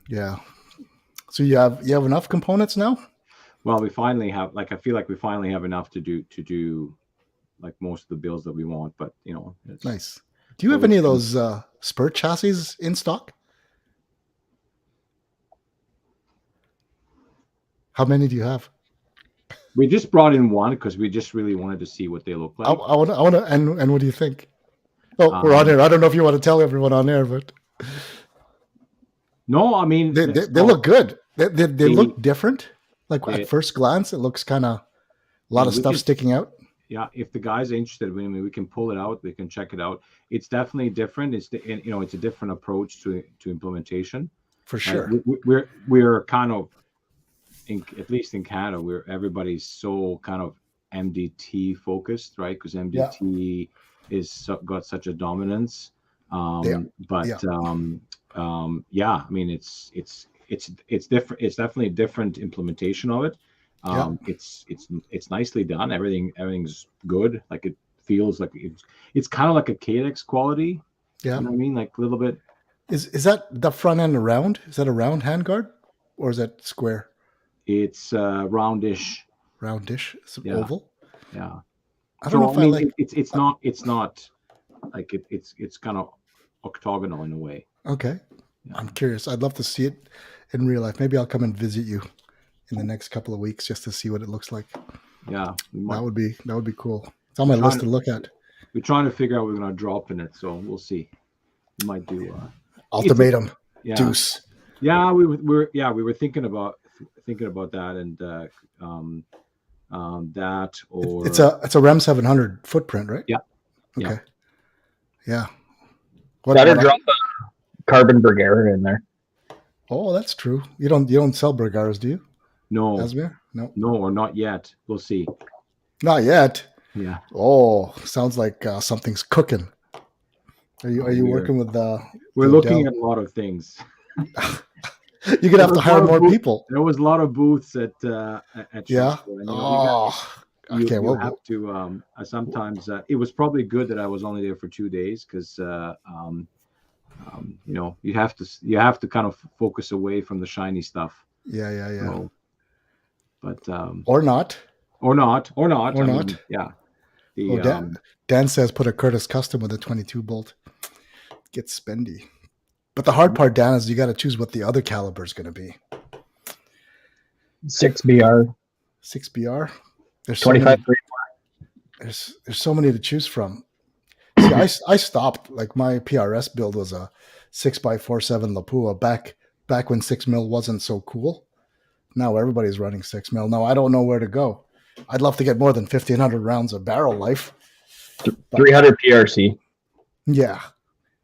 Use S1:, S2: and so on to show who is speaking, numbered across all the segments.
S1: Yeah. So you have enough components now?
S2: Well, we finally have, like, I feel like we finally have enough to do like most of the builds that we want, but it's
S1: Nice. Do you have
S2: always
S1: any of
S2: good.
S1: those spur chassis in stock? How many do you have?
S2: We just brought in one because we just really wanted to see what they look
S1: I
S2: like.
S1: want to, and what do you think? Oh, we're on
S2: Um,
S1: air. I don't know if you want to tell everyone on air, but
S2: no, I mean,
S1: they
S2: so
S1: look good. They
S2: the
S1: look different. Like at
S2: the
S1: first glance, it looks kind of a
S2: I
S1: lot
S2: mean,
S1: of
S2: we
S1: stuff
S2: can,
S1: sticking out.
S2: yeah, if the guys are interested, we can pull it out. We can check it out. It's definitely different. It's a different approach to implementation.
S1: For
S2: Right?
S1: sure.
S2: We're kind of, at least in Canada, where everybody's so kind of MDT focused, right? Because
S1: Yeah.
S2: MDT got such a dominance.
S1: Yeah.
S2: But
S1: Yeah.
S2: yeah, I mean, it's different. It's definitely a different implementation of it.
S1: Yeah.
S2: It's nicely done. Everything's good. Like, it feels like it's kind of like a Cadex quality.
S1: Yeah.
S2: You know what I mean? Like, a little bit.
S1: Is that the front end round? Is that a round handguard, or is that square?
S2: It's roundish.
S1: Roundish? It's
S2: Yeah,
S1: oval.
S2: yeah.
S1: I don't know
S2: So I
S1: if I
S2: mean,
S1: like.
S2: it's not like it's kind of octagonal in a way.
S1: Okay.
S2: Yeah,
S1: I'm curious. I'd love to see it in real life. Maybe I'll come and visit you in the next couple of weeks just to see what it looks like.
S2: yeah.
S1: That would be cool. It's on
S2: We're
S1: my
S2: trying
S1: list
S2: to
S1: to look at.
S2: we're trying to figure out what we're gonna drop in it, so we'll see. We might do. It's
S1: Ultimatum,
S2: yeah,
S1: Deuce.
S2: yeah. We were thinking about that, and that,
S1: It's
S2: or
S1: a REM 700 footprint, right?
S2: yeah, yeah.
S1: Okay. Yeah. What
S3: Gotta
S1: what?
S3: drop a carbon Bergera in there.
S1: Oh, that's true. You don't sell Bergaras, do you,
S2: No,
S1: Asmir? No,
S2: no, or not yet. We'll see.
S1: not yet.
S2: Yeah.
S1: Oh, sounds like something's cooking. Are you
S2: Oh,
S1: are you working with
S2: we're
S1: the
S2: looking
S1: Odell?
S2: at a lot of things.
S1: You're gonna
S2: There
S1: have to
S2: was a
S1: hire
S2: lot of
S1: more people.
S2: there was a lot of booths at
S1: Yeah.
S2: SHOT Show, and you guys,
S1: Oh. Okay.
S2: you
S1: Well.
S2: have to, sometimes, it was probably good that I was only there for 2 days, because you have to kind of focus away from the shiny stuff.
S1: Yeah. Yeah. Yeah.
S2: So, but
S1: Or not.
S2: or not, or not.
S1: Or
S2: I
S1: not.
S2: mean, yeah.
S1: Oh,
S2: The
S1: Dan says put a Curtis Custom with a 22 bolt. Get spendy. But the hard part, Dan, is you got to choose what the other caliber is going to be.
S3: 6BR,
S1: 6BR. There's so
S3: 25
S1: many. There's so many to choose from. See, I stopped. Like, my PRS build was a 6x47 Lapua back when 6 mil wasn't so cool. Now everybody's running 6 mil. Now I don't know where to go. I'd love to get more than 1,500 rounds of barrel life.
S3: 300 PRC.
S1: Yeah.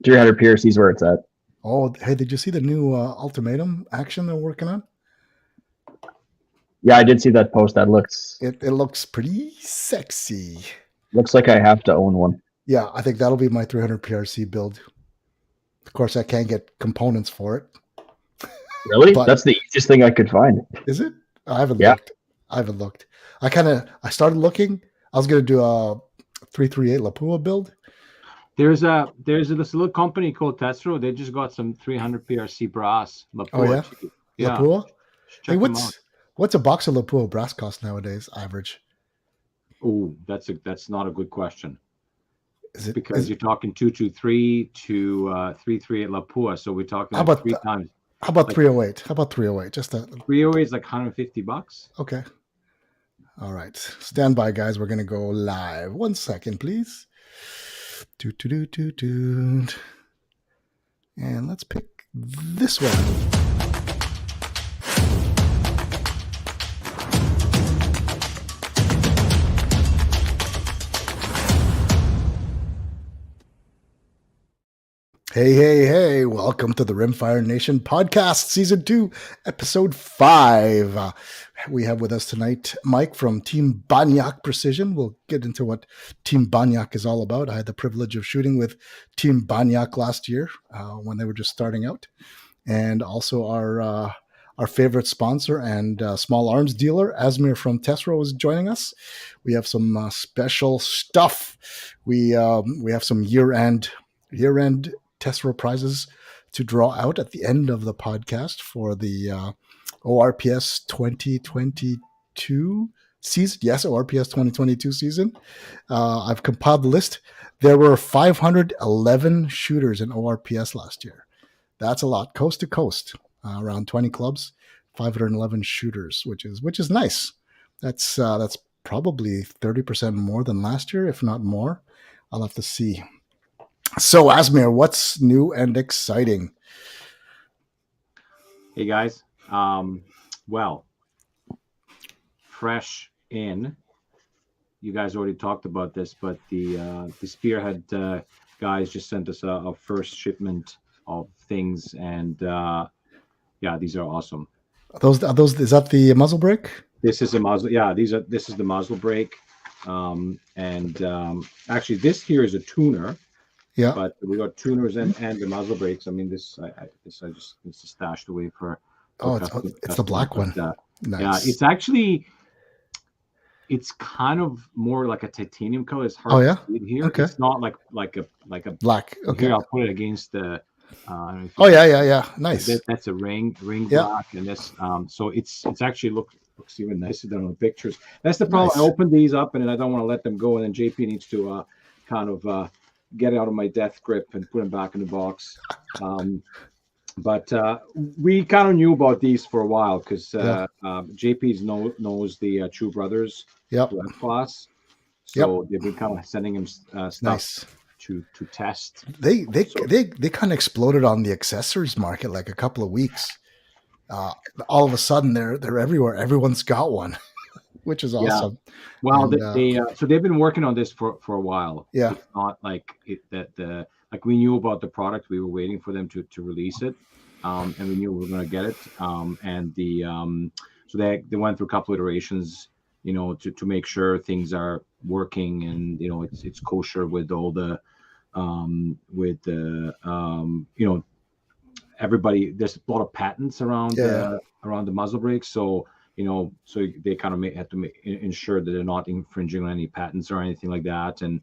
S3: 300 PRC is where it's at.
S1: Oh, hey, did you see the new ultimatum action they're working on?
S3: Yeah, I did see that post. That looks
S1: It looks pretty sexy.
S3: looks like I have to own one.
S1: Yeah, I think that'll be my 300 PRC build. Of course, I can't get components for it.
S3: Really?
S1: But-
S3: That's the easiest thing I could find.
S1: Is it? I haven't
S3: Yeah.
S1: looked. I started looking. I was going to do a 338 Lapua build.
S2: there's this little company called Tesro. They just got some 300 PRC brass.
S1: Oh, yeah?
S2: Yeah.
S1: Lapua?
S2: Check
S1: Hey,
S2: them out.
S1: what's a box of Lapua brass cost nowadays, average?
S2: Oh, that's not a good question,
S1: Is it
S2: because you're talking 223 to 338 Lapua, so we're talking
S1: How
S2: like
S1: about
S2: 3 times.
S1: How about
S2: Like-
S1: 308? How about 308? Just a
S2: 308 is like $150.
S1: okay. All right. Stand by, guys. We're gonna go live. 1 second, please. Do. And let's pick this one. Hey, welcome to the Rimfire Nation podcast, season 2, episode 5. We have with us tonight Mike from Team Banyak Precision. We'll get into what Team Banyak is all about. I had the privilege of shooting with Team Banyak last year when they were just starting out. And also our favorite sponsor and small arms dealer, Asmir from Tesro, is joining us. We have some special stuff. We have some year-end Tesro prizes to draw out at the end of the podcast for the ORPS 2022 season. Yes, ORPS 2022 season. I've compiled the list. There were 511 shooters in ORPS last year. That's a lot, coast to coast, around 20 clubs, 511 shooters, which is nice. That's probably 30% more than last year, if not more. I'll have to see. So, Asmir, what's new and exciting?
S2: Hey guys, well, fresh in. You guys already talked about this, but the Spearhead guys just sent us a first shipment of things, and yeah, these are awesome.
S1: Are those? Is that the muzzle brake?
S2: This is a muzzle. Yeah, this is the muzzle brake, and actually, this here is a tuner.
S1: Yeah.
S2: But we got tuners and the muzzle brakes. I mean, this is stashed away for
S1: it's the black one. Nice.
S2: Yeah, it's actually, it's kind of more like a titanium color. It's hard to see it here.
S1: Okay.
S2: It's not like a
S1: black. Okay.
S2: Here, I'll put it against the.
S1: Yeah. Nice.
S2: That's a ring black, and this. So it's actually looks even nicer than on the pictures. That's the problem. Nice. I opened these up, and I don't want to let them go, and then JP needs to kind of get out of my death grip and put them back in the box. But we kind of knew about these for a while because JP's knows the True Brothers class. So they've been kind of sending him stuff to test.
S1: They kind of exploded on the accessories market like a couple of weeks. All of a sudden they're everywhere. Everyone's got one. Which is awesome.
S2: Yeah. Well, so they've been working on this for a while.
S1: Yeah,
S2: it's not like like we knew about the product. We were waiting for them to release it, and we knew we were going to get it. So they went through a couple iterations, to make sure things are working and it's kosher with all the everybody. There's a lot of patents around the muzzle brakes, so. So they kind of had to ensure that they're not infringing on any patents or anything like that, and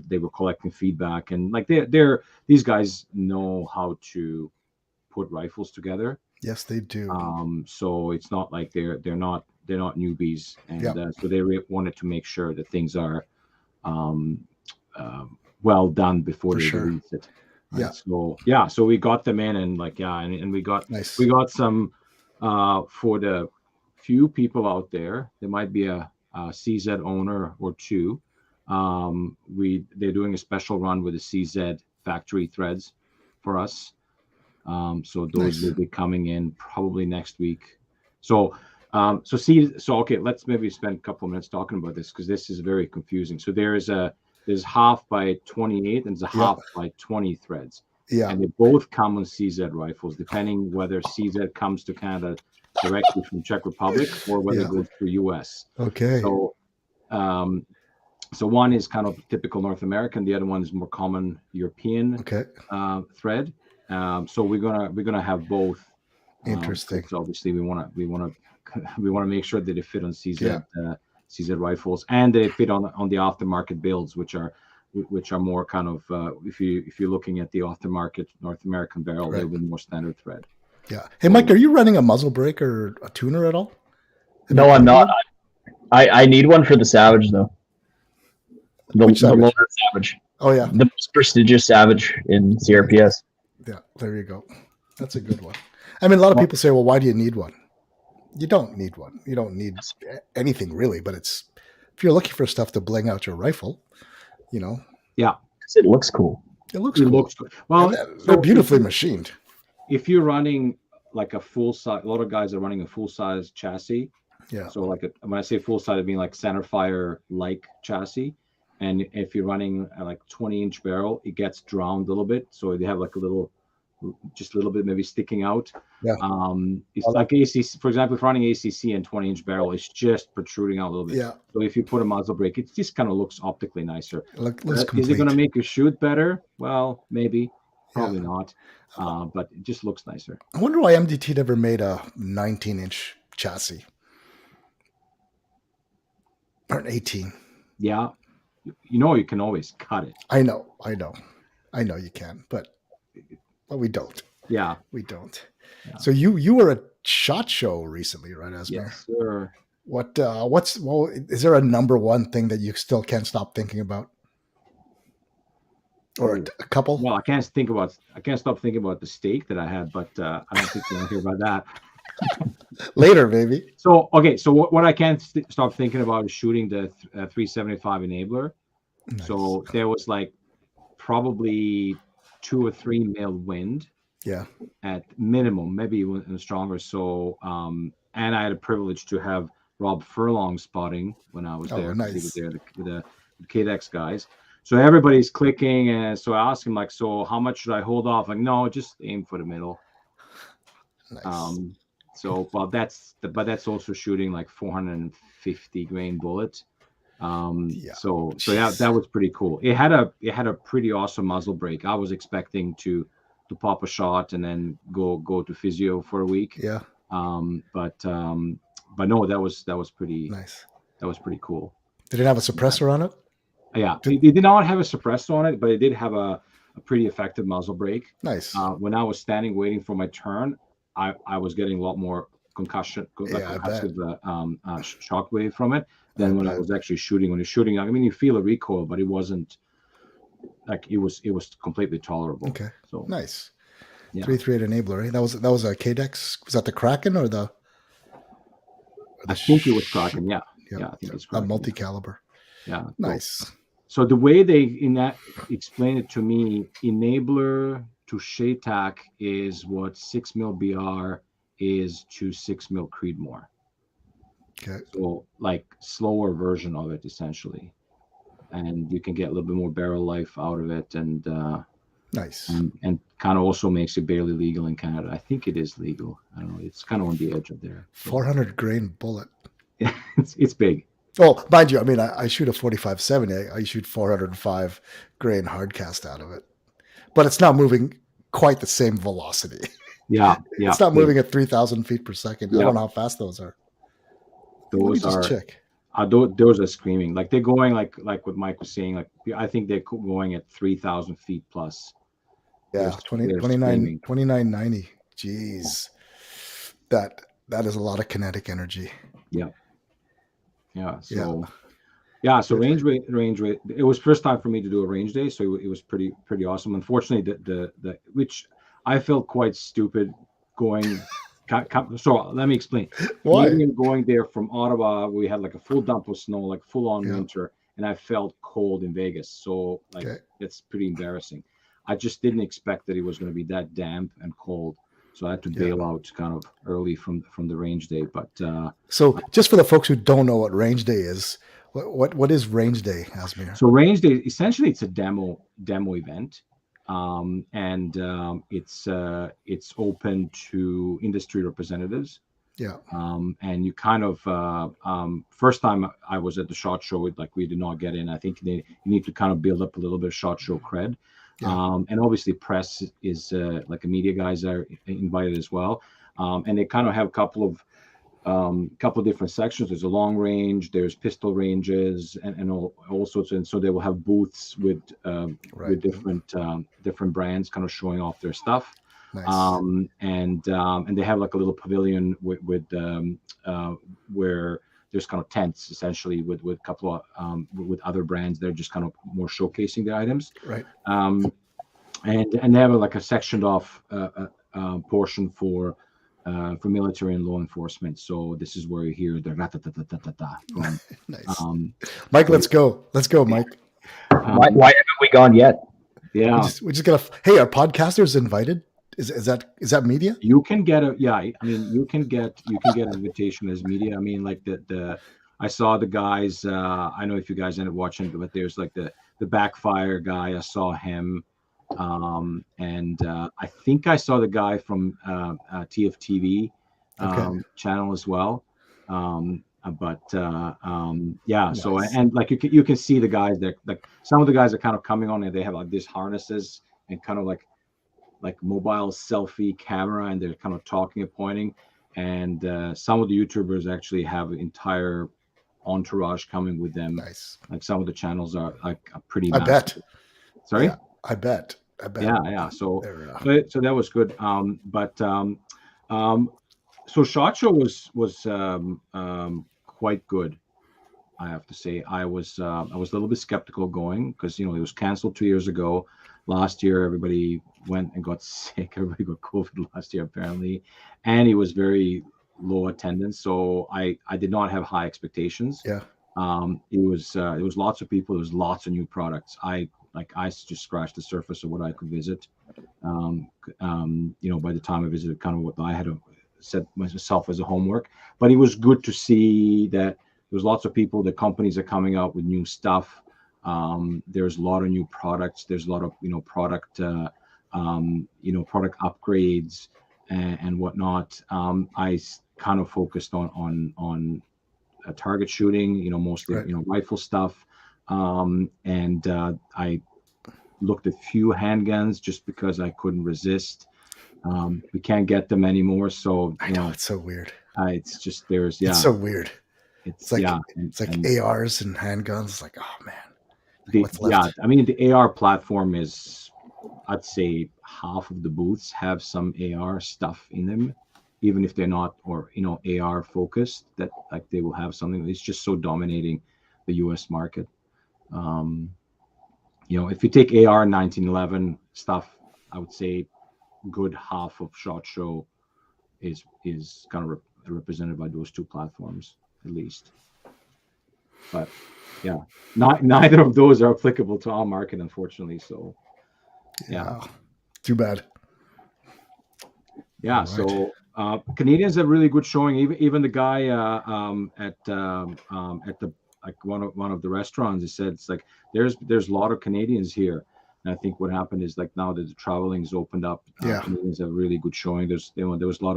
S2: they were collecting feedback, and like these guys know how to put rifles together.
S1: Yes, they do.
S2: So it's not like they're not newbies, and so they wanted to make sure that things are well done before they release it. Right? So we got them in, and and we got some for the few people out there. There might be a CZ owner or two. They're doing a special run with the CZ factory threads for us. So those will be coming in probably next week. So okay, let's maybe spend a couple of minutes talking about this because this is very confusing. So there's half by 28 and there's a half by 20 threads.
S1: Yeah.
S2: And they both come on CZ rifles, depending whether CZ comes to Canada directly from Czech Republic or whether it goes through US.
S1: Okay.
S2: So so one is kind of typical North American, the other one is more common European thread. So we're gonna have both.
S1: Interesting.
S2: So obviously we want to make sure that they fit on CZ CZ rifles and they fit on the aftermarket builds, which are more kind of if you're looking at the aftermarket North American barrel, they'll be more standard thread.
S1: Yeah. Hey, Mike, are you running a muzzle brake or a tuner at all?
S3: No, I'm not. I need one for the Savage, though. The loader Savage.
S1: Oh, yeah.
S3: The most prestigious Savage in CRPS.
S1: Yeah, there you go. That's a good one. I mean, a lot of people say, well, why do you need one? You don't need one. You don't need anything, really, but if you're looking for stuff to bling out your rifle, Yeah.
S3: Because it looks cool.
S1: It looks cool.
S2: Well,
S1: they're beautifully machined.
S2: If you're running like a full size, a lot of guys are running a full size chassis.
S1: Yeah.
S2: So when I say full size, I mean like centerfire like chassis. And if you're running a 20-inch barrel, it gets drowned a little bit. So they have just a little bit maybe sticking out.
S1: Yeah.
S2: It's like ACC, for example, if running ACC and 20-inch barrel, it's just protruding out a little bit.
S1: Yeah.
S2: So if you put a muzzle brake, it just kind of looks optically nicer.
S1: Is
S2: it going to make you shoot better? Well, maybe. Probably not. But it just looks nicer.
S1: I wonder why MDT never made a 19-inch chassis. Or an 18.
S2: Yeah. You can always cut it.
S1: I know you can, but we don't.
S2: Yeah,
S1: we don't.
S2: Yeah.
S1: So you were at SHOT Show recently, right, Asmir?
S2: Yes, sir.
S1: Is there a number one thing that you still can't stop thinking about? Or a couple?
S2: Well, I can't stop thinking about the steak that I had, but I don't think you want to hear about that.
S1: Later, maybe.
S2: So, okay. So what I can't stop thinking about is shooting the 375 enabler. Nice. So there was like probably 2 or 3 mil wind.
S1: Yeah.
S2: At minimum, maybe even stronger. So, and I had a privilege to have Rob Furlong spotting when I was there.
S1: Nice.
S2: He was there with the KDEX guys. So everybody's clicking, and so I asked him like, "So how much should I hold off?" Like, no, just aim for the middle. Nice. So, well, that's also shooting like 450 grain bullet. So yeah, that was pretty cool. It had a pretty awesome muzzle brake. I was expecting to pop a shot and then go to physio for a week.
S1: Yeah.
S2: But no, that was pretty
S1: nice.
S2: That was pretty cool.
S1: Did it have a suppressor on it?
S2: Yeah, it did not have a suppressor on it, but it did have a pretty effective muzzle brake.
S1: Nice.
S2: When I was standing waiting for my turn, I was getting a lot more concussive shockwave from it than when I was actually shooting. When you're shooting, I mean, you feel a recoil, but it wasn't like it was completely tolerable.
S1: Okay.
S2: So
S1: nice.
S2: Yeah.
S1: 338 enabler. That was a KDEX. Was that the Kraken or the?
S2: I think it was Kraken. Yeah.
S1: Yeah.
S2: I think it's Kraken.
S1: A multi-caliber.
S2: Yeah.
S1: Nice.
S2: So the way they explained it to me, enabler to SHATAC is what 6 mil BR is to 6 mil Creedmoor.
S1: Okay.
S2: So like slower version of it essentially, and you can get a little bit more barrel life out of it, and
S1: nice.
S2: And kind of also makes it barely legal in Canada. I think it is legal. I don't know. It's kind of on the edge of there.
S1: So. 400 grain bullet.
S2: Yeah, it's big.
S1: Well, mind you, I mean, I shoot a 45-70. I shoot 405 grain hardcast out of it, but it's not moving quite the same velocity.
S2: Yeah.
S1: It's not moving at 3,000 feet per second.
S2: Yeah.
S1: I don't know how fast those are.
S2: Those are.
S1: Check.
S2: Those are screaming. Like they're going like what Mike was saying. Like I think they're going at 3,000 feet plus.
S1: Yeah, 2990. Jeez, that is a lot of kinetic energy.
S2: Yeah. Yeah. So So range rate. It was first time for me to do a range day, so it was pretty awesome. Unfortunately, the which I felt quite stupid going. So let me explain.
S1: Why?
S2: Going there from Ottawa, we had like a full dump of snow, like full on winter, and I felt cold in Vegas. So like it's pretty embarrassing. I just didn't expect that it was going to be that damp and cold. So I had to bail out kind of early from the range day. But
S1: so just for the folks who don't know what range day is, what is range day, Asmir?
S2: So range day, essentially, it's a demo event. It's open to industry representatives.
S1: Yeah.
S2: And you kind of first time I was at the SHOT Show, we did not get in. I think you need to kind of build up a little bit of SHOT Show cred. Yeah. And obviously press is like a media guys are invited as well. And they kind of have a couple of different sections. There's a long range, there's pistol ranges, and all sorts. And so they will have booths with different brands kind of showing off their stuff.
S1: Nice.
S2: And they have like a little pavilion with where there's kind of tents essentially with a couple of with other brands. They're just kind of more showcasing the items.
S1: Right.
S2: And they have like a sectioned off portion for military and law enforcement. So this is where you hear the ra-ta-ta-ta-ta-ta from.
S1: Nice. Mike, let's go, Mike.
S3: Why haven't we gone yet?
S2: Yeah,
S1: we just gotta. Hey, are podcasters invited? Is that media?
S2: You can get you can get an invitation as media. I mean, like I saw the guys. I don't know if you guys ended up watching, but there's like the Backfire guy. I saw him. And I think I saw the guy from TFTV channel as well. Nice. So and like you can see the guys that like some of the guys are kind of coming on and they have like these harnesses and kind of like mobile selfie camera, and they're kind of talking and pointing. And some of the YouTubers actually have an entire entourage coming with them.
S1: Nice.
S2: Like some of the channels are like pretty.
S1: I bet.
S2: Sorry.
S1: Yeah, I bet. I bet.
S2: Yeah. So that was good. So SHOT Show was quite good. I have to say, I was a little bit skeptical going because it was canceled 2 years ago. Last year, everybody went and got sick. Everybody got COVID last year apparently, and it was very low attendance. So I did not have high expectations.
S1: Yeah.
S2: It was lots of people. There was lots of new products. I just scratched the surface of what I could visit. By the time I visited, kind of what I had to set myself as a homework. But it was good to see that there's lots of people. The companies are coming out with new stuff. There's a lot of new products. There's a lot of product upgrades and whatnot. I kind of focused on target shooting. Mostly rifle stuff. And I looked at few handguns just because I couldn't resist. We can't get them anymore. So
S1: I know it's so weird.
S2: It's just it's
S1: so weird. It's like
S2: and
S1: ARs and handguns. It's like, oh man,
S2: what's left? I mean, the AR platform is, I'd say, half of the booths have some AR stuff in them, even if they're not AR focused. That like they will have something. It's just so dominating the U.S. market. If you take AR 1911 stuff, I would say good half of SHOT Show is kind of represented by those two platforms at least. But yeah, neither of those are applicable to our market, unfortunately. So yeah,
S1: too bad.
S2: Yeah, right. So Canadians have really good showing. Even the guy at the one of the restaurants, he said it's like there's a lot of Canadians here. And I think what happened is like now that the traveling's opened up, Canadians have really good showing. There's a lot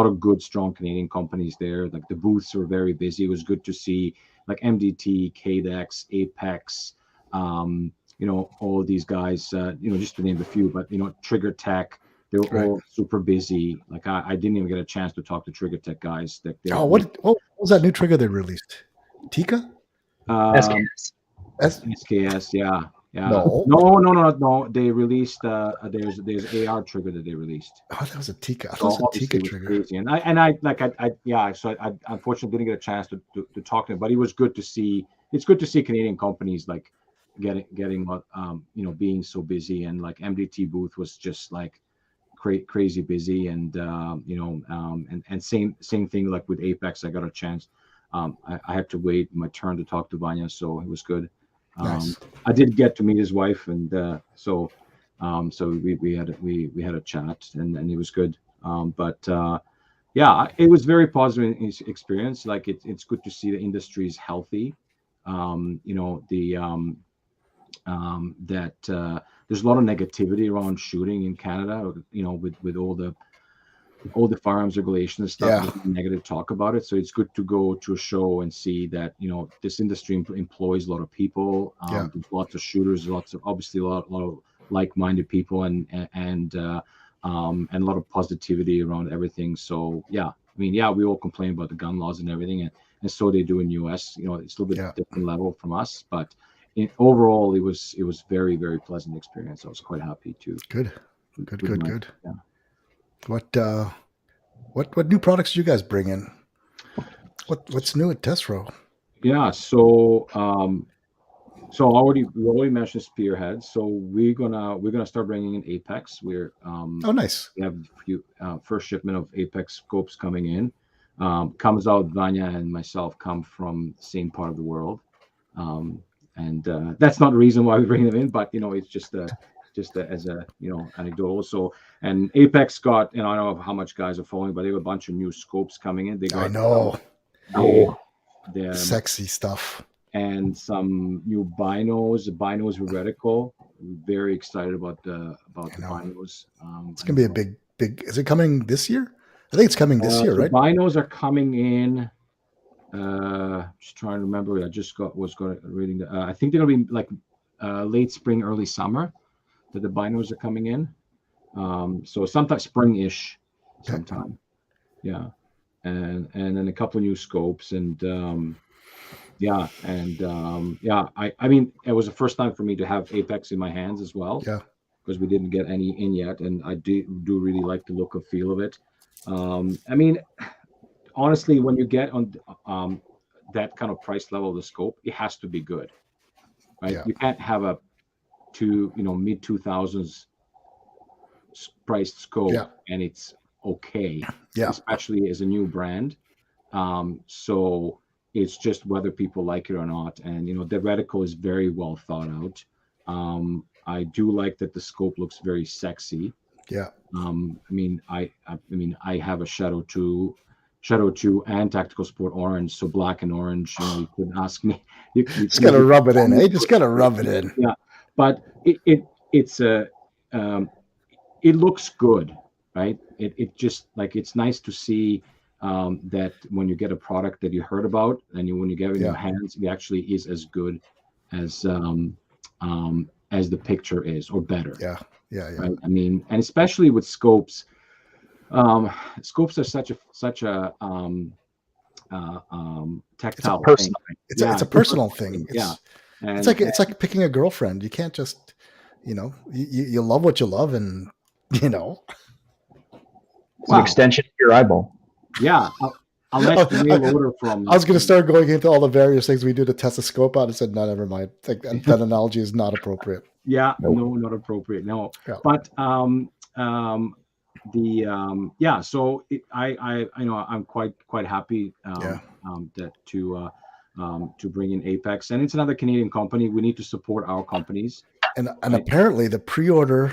S2: of good, strong Canadian companies there. Like the booths were very busy. It was good to see like MDT, KDEX, Apex, all these guys, just to name a few, but Trigger Tech, they were all super busy. Like I didn't even get a chance to talk to Trigger Tech guys.
S1: What was that new trigger they released? Tika?
S2: SKS, yeah. No. They released there's AR trigger that they released.
S1: Oh, that was a Tika. I thought it was a Tika trigger.
S2: Crazy. And I so I unfortunately didn't get a chance to talk to him, but it was good to see. It's good to see Canadian companies like getting being so busy, and like MDT booth was just like crazy busy, and and same thing like with Apex. I got a chance. I had to wait my turn to talk to Vanya, so it was good.
S1: Nice.
S2: I did get to meet his wife, and so we had a chat, and it was good. It was very positive experience. Like it's good to see the industry is healthy. That there's a lot of negativity around shooting in Canada. With all the firearms regulation and stuff, there's negative talk about it. So it's good to go to a show and see that this industry employs a lot of people. There's lots of shooters, obviously a lot of like-minded people, and a lot of positivity around everything. So we all complain about the gun laws and everything, and so they do in US. It's a little bit different level from us, but overall it was very, very pleasant experience. I was quite happy too.
S1: Good.
S2: Yeah.
S1: What new products do you guys bring in? What's new at Tesro?
S2: Yeah, so we already mentioned Spearhead. So we're gonna start bringing in Apex. We're
S1: nice.
S2: We have a few first shipment of Apex scopes coming in. Comes out, Vanya and myself come from the same part of the world, and that's not the reason why we bring them in, but it's just as a anecdotal. So, and Apex got, I don't know how much guys are following, but they have a bunch of new scopes coming in.
S1: I know.
S2: They're
S1: sexy stuff.
S2: And some new binos with reticle. Very excited about the binos.
S1: It's gonna be a big. Is it coming this year? I think it's coming this year, right?
S2: Binos are coming in. Just trying to remember. I just reading. I think they're gonna be like late spring, early summer. That the binos are coming in. So sometime spring-ish, sometime. Yeah, and then a couple of new scopes, and I mean, it was the first time for me to have Apex in my hands as well.
S1: Yeah.
S2: because we didn't get any in yet, and I do really like the look and feel of it. I mean, honestly, when you get on that kind of price level of the scope, it has to be good, right?
S1: Yeah.
S2: You can't have a mid 2000s priced scope and it's okay, especially as a new brand. So it's just whether people like it or not. And the reticle is very well thought out. I do like that the scope looks very sexy.
S1: Yeah.
S2: I mean, I have a Shadow 2 and Tactical Sport Orange, so black and orange. You couldn't ask me. You
S1: just gotta rub it in. You just gotta rub it in.
S2: Yeah, but it's a it looks good, right? It just like it's nice to see that when you get a product that you heard about and when you get it in your hands, it actually is as good as the picture is, or better.
S1: Yeah.
S2: Right? I mean, and especially with scopes, scopes are such a tactile thing.
S1: It's a personal thing. It's like picking a girlfriend. You can't just, you love what you love, and
S3: it's an extension of your eyeball.
S2: Yeah. Unless you order from.
S1: I was going to start going into all the various things we do to test the scope out. I said, no, never mind. That analogy is not appropriate.
S2: Yeah, no, not appropriate. No, but So I'm quite happy that to bring in Apex, and it's another Canadian company. We need to support our companies.
S1: And apparently the pre-order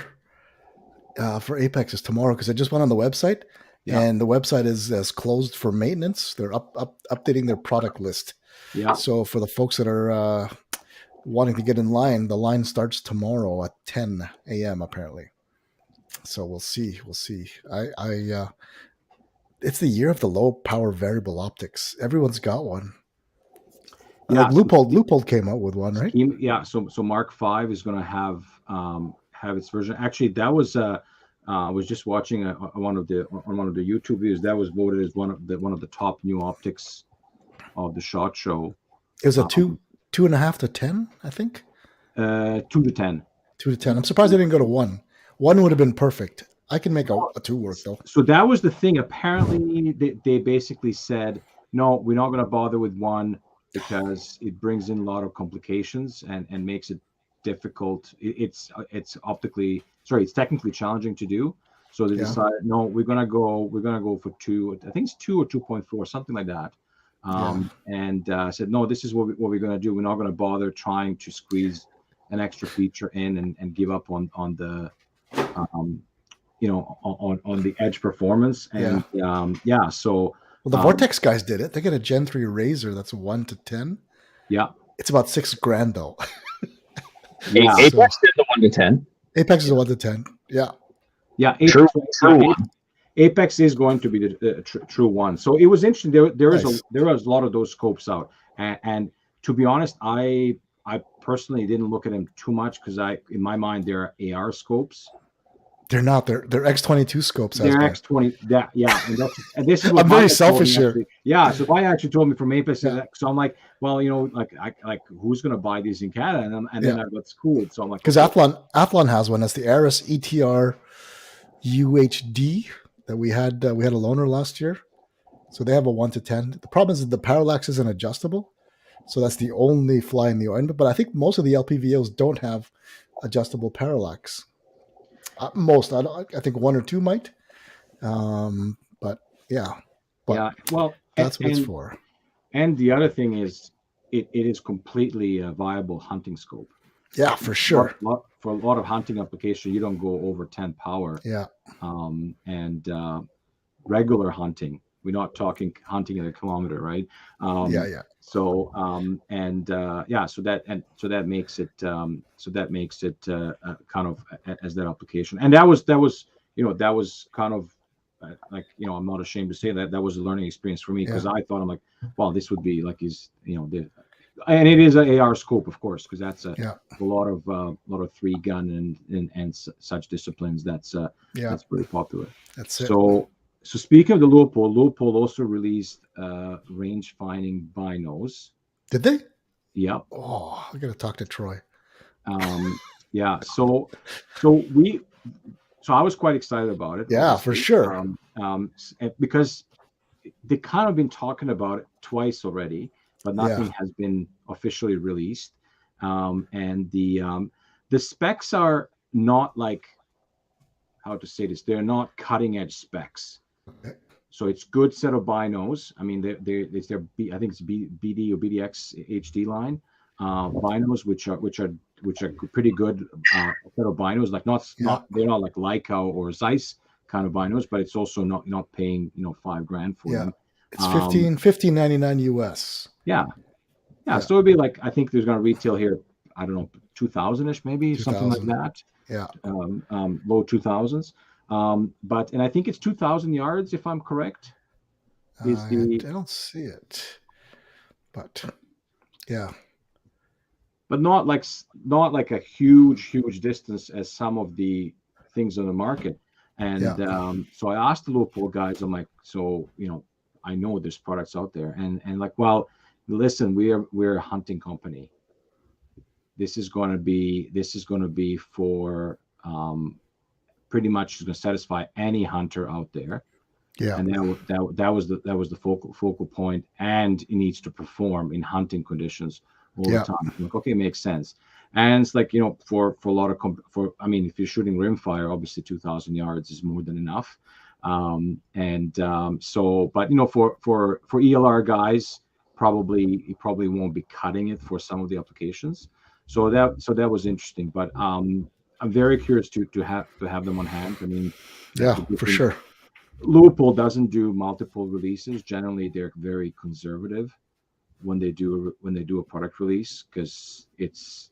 S1: for Apex is tomorrow, because I just went on the website. Yeah. And the website is closed for maintenance. They're updating their product list.
S2: Yeah.
S1: So for the folks that are wanting to get in line, the line starts tomorrow at 10 a.m. apparently. So we'll see. It's the year of the low power variable optics. Everyone's got one. Yeah. Like Leupold came out with one, right?
S2: Yeah. So Mark V is going to have its version. Actually, that was I was just watching one of the YouTube videos that was voted as one of the top new optics of the SHOT Show.
S1: It was a 2.5 to 10, I think.
S2: 2 to 10.
S1: 2 to 10. I'm surprised they didn't go to 1. 1 would have been perfect. I can make a 2 work though.
S2: So that was the thing. Apparently, they basically said, no, we're not going to bother with 1 because it brings in a lot of complications and makes it difficult. It's technically challenging to do. So they decided, no, we're gonna go for 2. I think it's 2 or 2.4, something like that. And said, no, this is what we're gonna do. We're not gonna bother trying to squeeze an extra feature in and give up on the on the edge performance. And so
S1: the Vortex guys did it. They got a Gen 3 Razor that's 1 to 10.
S2: Yeah,
S1: it's about $6,000 though.
S3: Apex did the 1 to 10.
S1: Apex is a 1 to 10. Yeah.
S2: Yeah.
S3: True one.
S2: Apex is going to be the true one. So it was interesting. There was a lot of those scopes out, and to be honest, I personally didn't look at them too much because in my mind they're AR scopes.
S1: They're not. They're X22 scopes.
S2: They're X20. And this is what
S1: I'm very selfish here.
S2: Yeah. So if I actually told me from Apex, so I'm like, well, like who's going to buy these in Canada? And then I got schooled. So I'm like,
S1: because Athlon has one. That's the Aris ETR UHD that we had a loaner last year. So they have a 1 to 10. The problem is that the parallax isn't adjustable. So that's the only fly in the ointment. But I think most of the LPVOs don't have adjustable parallax. Most, I think 1 or 2 might, but yeah.
S2: Well,
S1: that's what it's for.
S2: And the other thing is, it is completely a viable hunting scope.
S1: Yeah, for sure.
S2: For a lot of hunting application, you don't go over 10 power.
S1: Yeah.
S2: And regular hunting, we're not talking hunting at a kilometer, right?
S1: Yeah.
S2: So so that makes it kind of as that application, and that was kind of like I'm not ashamed to say that was a learning experience for me, because I thought, I'm like, well, this would be like and it is an AR scope, of course, because that's a lot of 3-gun and such disciplines. That's pretty popular.
S1: That's it.
S2: So speaking of the Leupold also released range finding binos.
S1: Did they?
S2: Yeah.
S1: Oh, I gotta talk to Troy.
S2: Yeah. So I was quite excited about it.
S1: Yeah, for sure.
S2: Because they kind of been talking about it twice already, but nothing has been officially released. And the specs are not like, how to say this, they're not cutting edge specs.
S1: Okay.
S2: So it's good set of binos. I mean, it's their I think it's BD or BDX HD line binos, which are pretty good set of binos. Like they're not like Leica or Zeiss kind of binos, but it's also not paying $5,000 for them.
S1: It's $15.99 US.
S2: Yeah. So it'd be like, I think there's going to retail here, I don't know, 2,000-ish maybe, 2,000. Something like that.
S1: Yeah.
S2: Low 2,000s. And I think it's 2,000 yards, if I'm correct.
S1: I don't see it, but yeah.
S2: But not like a huge distance as some of the things on the market. And so I asked the Leupold guys, I'm like, so I know there's products out there, and like, well, listen, we're a hunting company. This is going to be for pretty much going to satisfy any hunter out there.
S1: Yeah.
S2: And that was the focal point, and it needs to perform in hunting conditions all the time. I'm like, okay, makes sense. And it's like, for a lot of if you're shooting rimfire, obviously 2,000 yards is more than enough. But for ELR guys, probably won't be cutting it for some of the applications. So that was interesting. But I'm very curious to have them on hand. I mean,
S1: for sure.
S2: Leupold doesn't do multiple releases. Generally, they're very conservative when they do a product release, because it's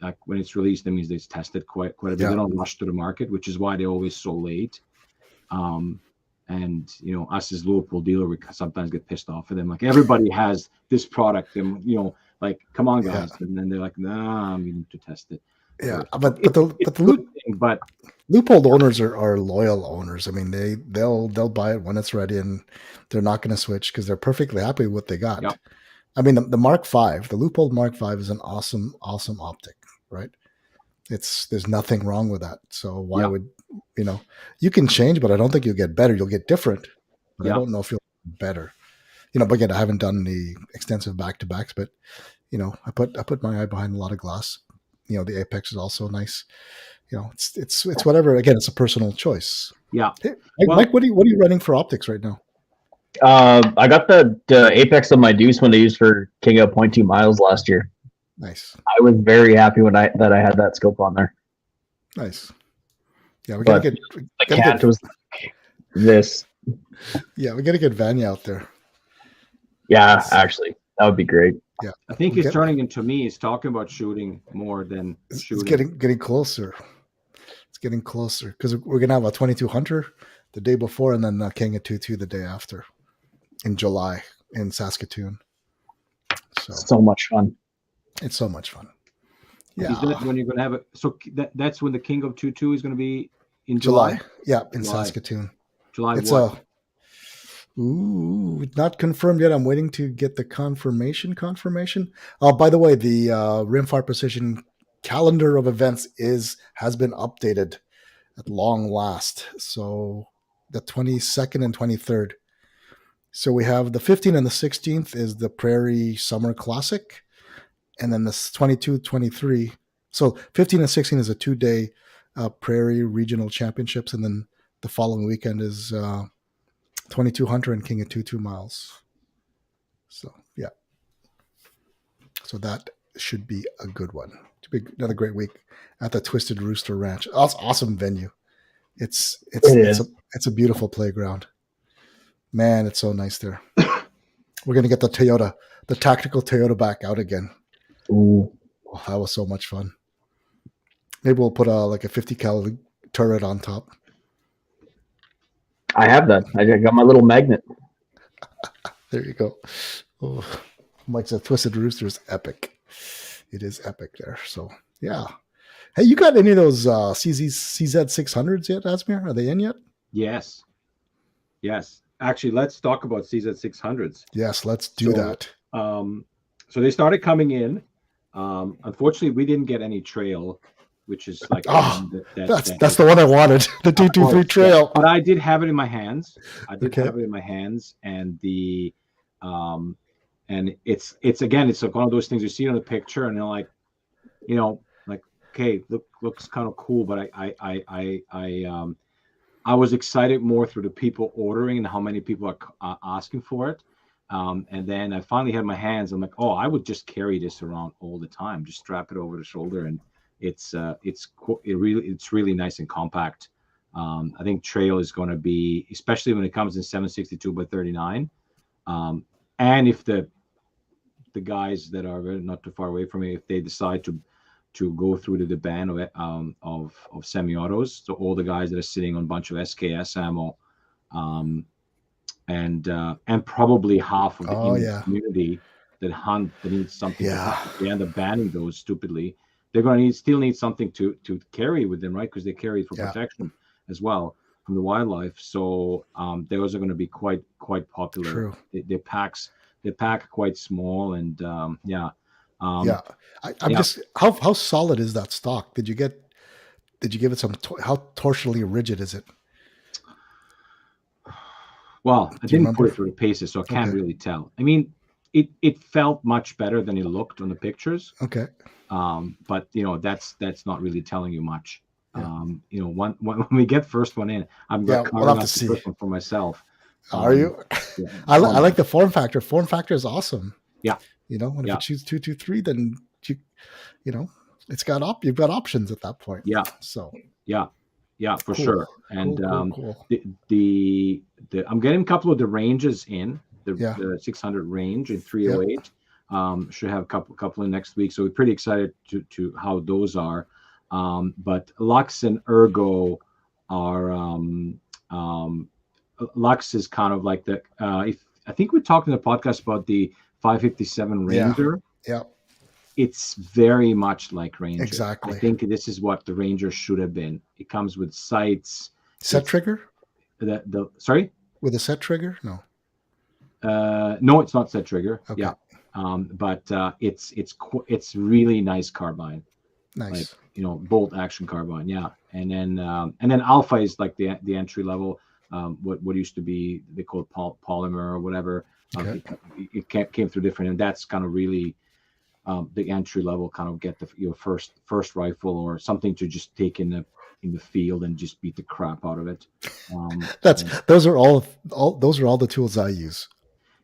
S2: like, when it's released, that means it's tested quite a bit. They don't rush to the market, which is why they're always so late. And us as Leupold dealer, we sometimes get pissed off at them. Like, everybody has this product, and like, come on, guys. And then they're like, nah, we need to test it.
S1: Yeah, but Leupold owners are loyal owners. I mean, they'll buy it when it's ready, and they're not going to switch because they're perfectly happy with what they got. Yep. I mean, the Mark V, the Leupold Mark V is an awesome optic, right? There's nothing wrong with that. So why would you can change, but I don't think you'll get better. You'll get different, but I don't know if you'll get better. But again, I haven't done the extensive back-to-backs, but I put my eye behind a lot of glass. The Apex is also nice. It's whatever. Again, it's a personal choice.
S2: Yeah.
S1: Hey, Mike, what are you running for optics right now?
S3: I got the Apex of my Deuce when they used for King of 0.2 miles last year.
S1: Nice.
S3: I was very happy that I had that scope on there.
S1: Nice. Yeah, we gotta get
S3: the cat was this.
S1: Yeah, we gotta get Vanya out there.
S3: Yeah, actually, that would be great.
S1: Yeah,
S2: I think he's turning into me. He's talking about shooting more than shooting.
S1: It's getting closer. It's getting closer, because we're gonna have a 22 Hunter the day before, and then King of 2.2 the day after, in July in Saskatoon.
S3: So much fun.
S1: It's so much fun. Yeah.
S2: When you're gonna have it, so that's when the King of 2.2 is gonna be in
S1: July. Yeah, in Saskatoon.
S2: July.
S1: It's
S2: what?
S1: Not confirmed yet. I'm waiting to get the confirmation. By the way, the Rimfire Precision calendar of events has been updated at long last. So the 22nd and 23rd. So we have the 15th and the 16th is the Prairie Summer Classic, and then the 22, 23. So 15 and 16 is a 2-day Prairie Regional Championships, and then the following weekend is 22 Hunter and King of 2.2 miles. So yeah. So that should be a good one. Should be another great week at the Twisted Rooster Ranch. Awesome venue. It's a beautiful playground. Man, it's so nice there. We're gonna get the tactical Toyota back out again.
S3: Ooh.
S1: Oh, that was so much fun. Maybe we'll put a 50 cal turret on top.
S3: I have that. I got my little magnet.
S1: There you go. Oh, Mike's a Twisted Rooster is epic. It is epic there. So yeah. Hey, you got any of those CZ600s yet, Asmir? Are they in yet?
S2: Yes. Actually, let's talk about CZ600s.
S1: Yes, let's do that.
S2: So they started coming in. Unfortunately, we didn't get any trail which is like
S1: that's the one I wanted, the 223 Trail.
S2: Yeah. But I did have it in my hands. Have it in my hands, and the and it's again, it's like one of those things you see on the picture, and you're like, like, okay, looks kind of cool, but I was excited more through the people ordering and how many people are asking for it. And then I finally had my hands. I'm like, oh, I would just carry this around all the time. Just strap it over the shoulder, and it's really nice and compact. I think trail is going to be, especially when it comes in 762 by 39. And if the guys that are not too far away from me, if they decide to go through the ban of semi-autos, so all the guys that are sitting on a bunch of SKS ammo, and probably half of the community that hunt, that needs something to hunt, they end up banning those stupidly. They're going to still need something to carry with them, right? Because they carry it for protection as well from the wildlife. So those are going to be quite popular.
S1: True.
S2: They pack quite small, and
S1: I'm just, how solid is that stock? Did you give it some? How torsionally rigid is it?
S2: Well, I didn't put it through the paces, so I can't really tell. I mean, it felt much better than it looked on the pictures.
S1: Okay.
S2: But that's not really telling you much. When we get first one in, I'm going to
S1: have to see
S2: the first one for myself.
S1: Are you? Yeah. I like the form factor. Form factor is awesome.
S2: Yeah.
S1: When if you choose 223, then it's got you've got options at that point.
S2: Yeah.
S1: So
S2: yeah, for sure. And
S1: cool.
S2: the I'm getting a couple of the ranges in the 600 range in 308. Should have a couple in next week. So we're pretty excited to how those are. But Lux and Ergo are Lux is kind of like the I think we talked in the podcast about the 557 Ranger.
S1: Yeah.
S2: It's very much like Ranger.
S1: Exactly.
S2: I think this is what the Ranger should have been. It comes with sights.
S1: Set trigger?
S2: Sorry?
S1: With a set trigger? No.
S2: No, it's not set trigger.
S1: Okay.
S2: Yeah. But it's really nice carbine.
S1: Nice.
S2: Like, bolt action carbine. Yeah. And then Alpha is like the entry level. What used to be, they call it polymer or whatever.
S1: Okay.
S2: It came through different, and that's kind of really the entry level, kind of get your first rifle or something to just take in the field and just beat the crap out of it.
S1: Those are all the tools I use.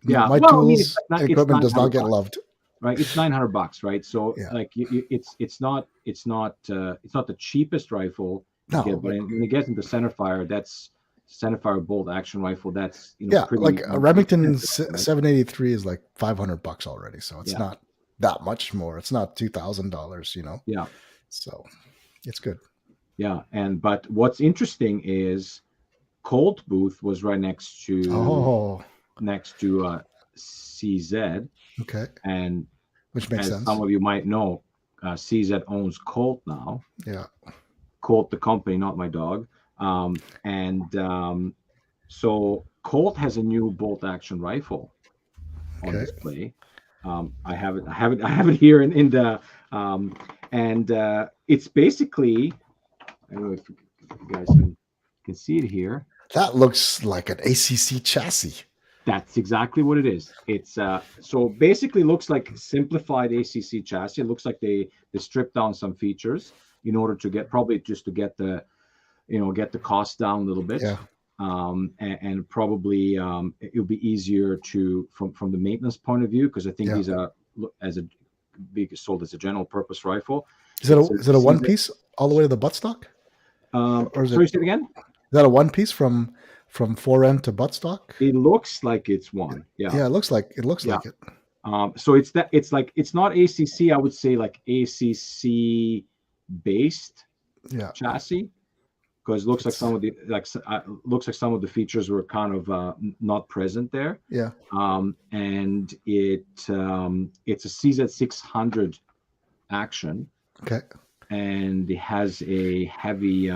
S2: Yeah,
S1: my tools equipment does not get loved.
S2: Right, it's $900, right? So like it's not the cheapest rifle to get, but when it gets into centerfire, that's centerfire bolt action rifle. That's pretty,
S1: like a Remington 783 is like $500 already, so it's not that much more. It's not $2,000,
S2: Yeah,
S1: so it's good.
S2: Yeah, but what's interesting is Colt booth was right next to CZ.
S1: Okay.
S2: And
S1: which makes sense.
S2: Some of you might know, CZ owns Colt now.
S1: Yeah.
S2: Colt, the company, not my dog. So Colt has a new bolt action rifle on display. I have it here in the and it's basically, I don't know if you guys can see it here.
S1: That looks like an ACC chassis.
S2: That's exactly what it is. It's so basically looks like simplified ACC chassis. It looks like they stripped down some features in order to get the cost down a little bit.
S1: Yeah.
S2: And probably it'll be easier from the maintenance point of view, because I think these are sold as a general purpose rifle.
S1: Is it a one piece all the way to the buttstock?
S2: Or is it again?
S1: Is that a one piece from fore end to buttstock?
S2: It looks like it's one. Yeah.
S1: Yeah, it looks like it.
S2: So it's not ACC. I would say like ACC based chassis, because it looks like some of the features were kind of not present there.
S1: Yeah.
S2: And it's a CZ600 action.
S1: Okay.
S2: And it has a heavy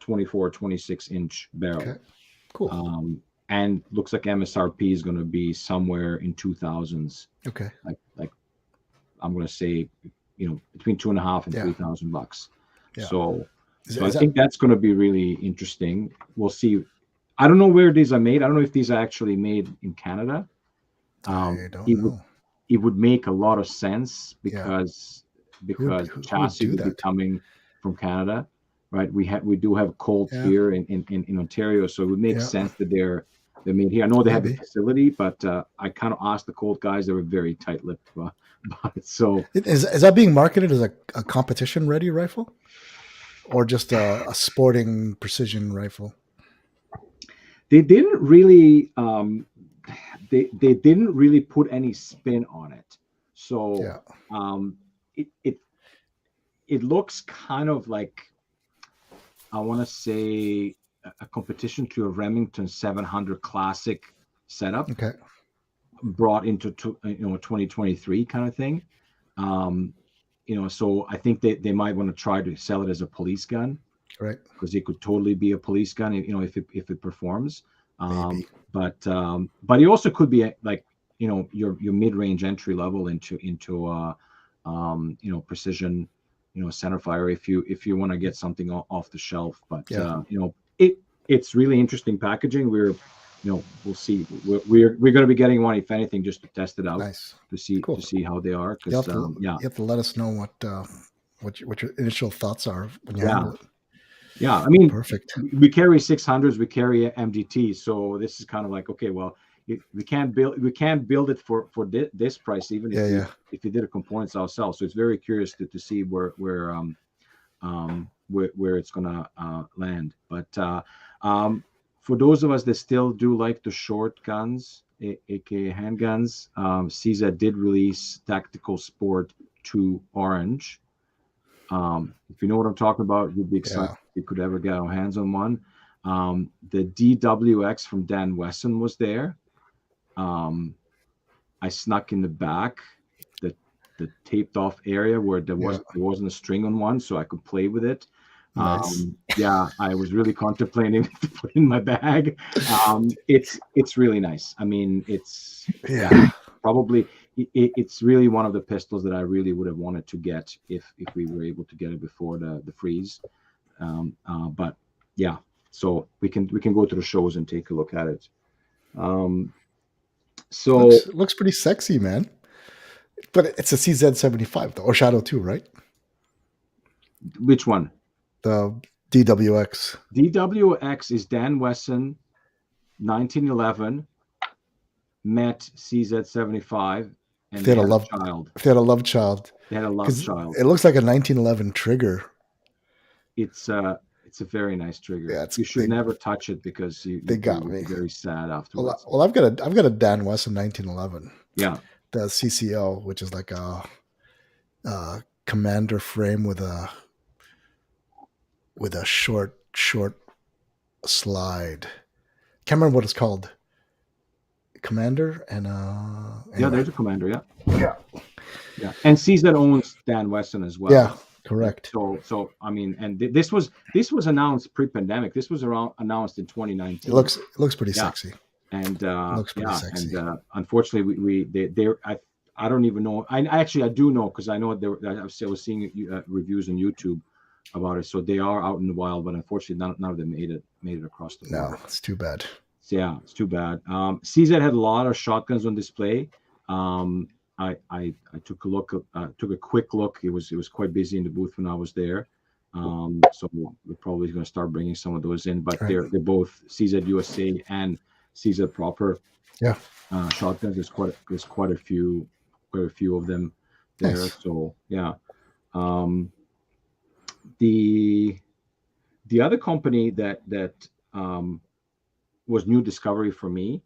S2: 24, 26 inch barrel.
S1: Okay. Cool.
S2: And looks like MSRP is going to be somewhere in 2000s.
S1: Okay.
S2: Like I'm going to say between $2,500 and $3,000.
S1: Yeah.
S2: So I think that's going to be really interesting. We'll see. I don't know where these are made. I don't know if these are actually made in Canada.
S1: I don't know.
S2: It would make a lot of sense because chassis would be coming from Canada, right? We do have Colt here in Ontario, so it would make sense that they're made here. I know they have a facility, but I kind of asked the Colt guys; they were very tight-lipped about it. So
S1: is that being marketed as a competition-ready rifle, or just a sporting precision rifle?
S2: They didn't really. They didn't really put any spin on it. So it looks kind of like, I want to say, a competition to a Remington 700 Classic setup, brought into 2023 kind of thing. So I think they might want to try to sell it as a police gun,
S1: right?
S2: Because it could totally be a police gun, if it performs.
S1: Maybe.
S2: But it also could be like your mid-range entry level into precision center fire if you want to get something off the shelf. But it's really interesting packaging. We'll see. We're going to be getting one, if anything, just to test it out.
S1: Nice.
S2: To see how they are.
S1: You have to let us know what your initial thoughts are when you handle it.
S2: Yeah, I mean,
S1: perfect.
S2: We carry 600s, we carry MGT, so this is kind of like, okay, well, we can't build it for this price, even if we did a components ourselves. So it's very curious to see where it's gonna land. But for those of us that still do like the short guns, aka handguns, CZ did release Tactical Sport 2 Orange. If you know what I'm talking about, you'd be excited if you could ever get our hands on one. The DWX from Dan Wesson was there. I snuck in the back, the taped off area where there wasn't a string on one, so I could play with it.
S1: Nice.
S2: I was really contemplating to put in my bag. It's really nice. I mean, it's probably. It's really one of the pistols that I really would have wanted to get if we were able to get it before the freeze. But yeah, so we can go to the shows and take a look at it. So
S1: looks pretty sexy, man. But it's a CZ75 though, or Shadow 2, right?
S2: Which one?
S1: The DWX.
S2: DWX is Dan Wesson, 1911, met CZ75. And
S1: they had a love child. They had a love child.
S2: They had a love child.
S1: It looks like a 1911 trigger.
S2: It's a very nice trigger. You should never touch it because
S1: they got me
S2: very sad afterwards.
S1: Well, I've got a Dan Wesson 1911.
S2: Yeah,
S1: the CCO, which is like a commander frame with a short slide. Can't remember what it's called. Commander and
S2: anyway. There's a Commander. Yeah. And CZ owns Dan Wesson as well.
S1: Yeah, correct.
S2: So I mean, and this was announced pre-pandemic. This was announced in 2019.
S1: It looks pretty sexy.
S2: And
S1: looks pretty sexy.
S2: And unfortunately, I don't even know. I do know because I know I was seeing reviews on YouTube about it. So they are out in the wild, but unfortunately, none of them made it across the border.
S1: No, it's too bad.
S2: Yeah, it's too bad. CZ had a lot of shotguns on display. I took a quick look. It was quite busy in the booth when I was there. So we're probably going to start bringing some of those in. But they're both CZ USA and CZ proper.
S1: Yeah.
S2: Shotguns. There's quite a few of them there. Nice. So yeah. The other company that was new discovery for me.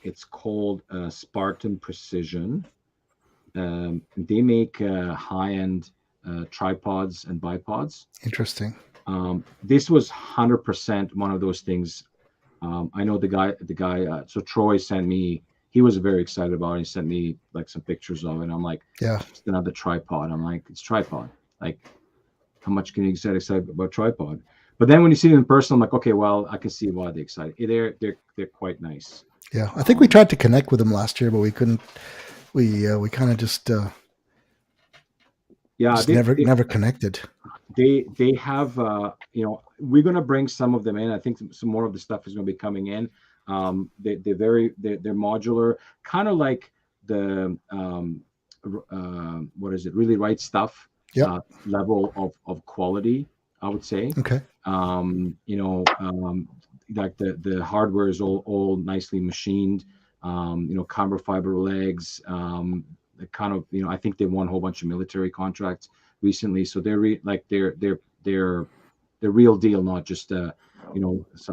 S2: It's called Spartan Precision. They make high-end tripods and bipods.
S1: Interesting.
S2: This was 100% one of those things. I know the guy. So Troy sent me. He was very excited about it. He sent me like some pictures of it. I'm like, just another tripod. I'm like, it's tripod. Like, how much can you get excited about tripod? But then when you see them in person, I'm like, okay, well, I can see why they're excited. They're quite nice.
S1: Yeah, I think we tried to connect with them last year, but we couldn't. We kind of just
S2: Yeah,
S1: never connected.
S2: They have we're going to bring some of them in. I think some more of the stuff is going to be coming in. They're modular, kind of like the what is it, Really Right Stuff level of quality, I would say.
S1: Okay.
S2: Like the hardware is all nicely machined. Carbon fiber legs. Kind of, I think they won a whole bunch of military contracts recently, so they're real deal, not just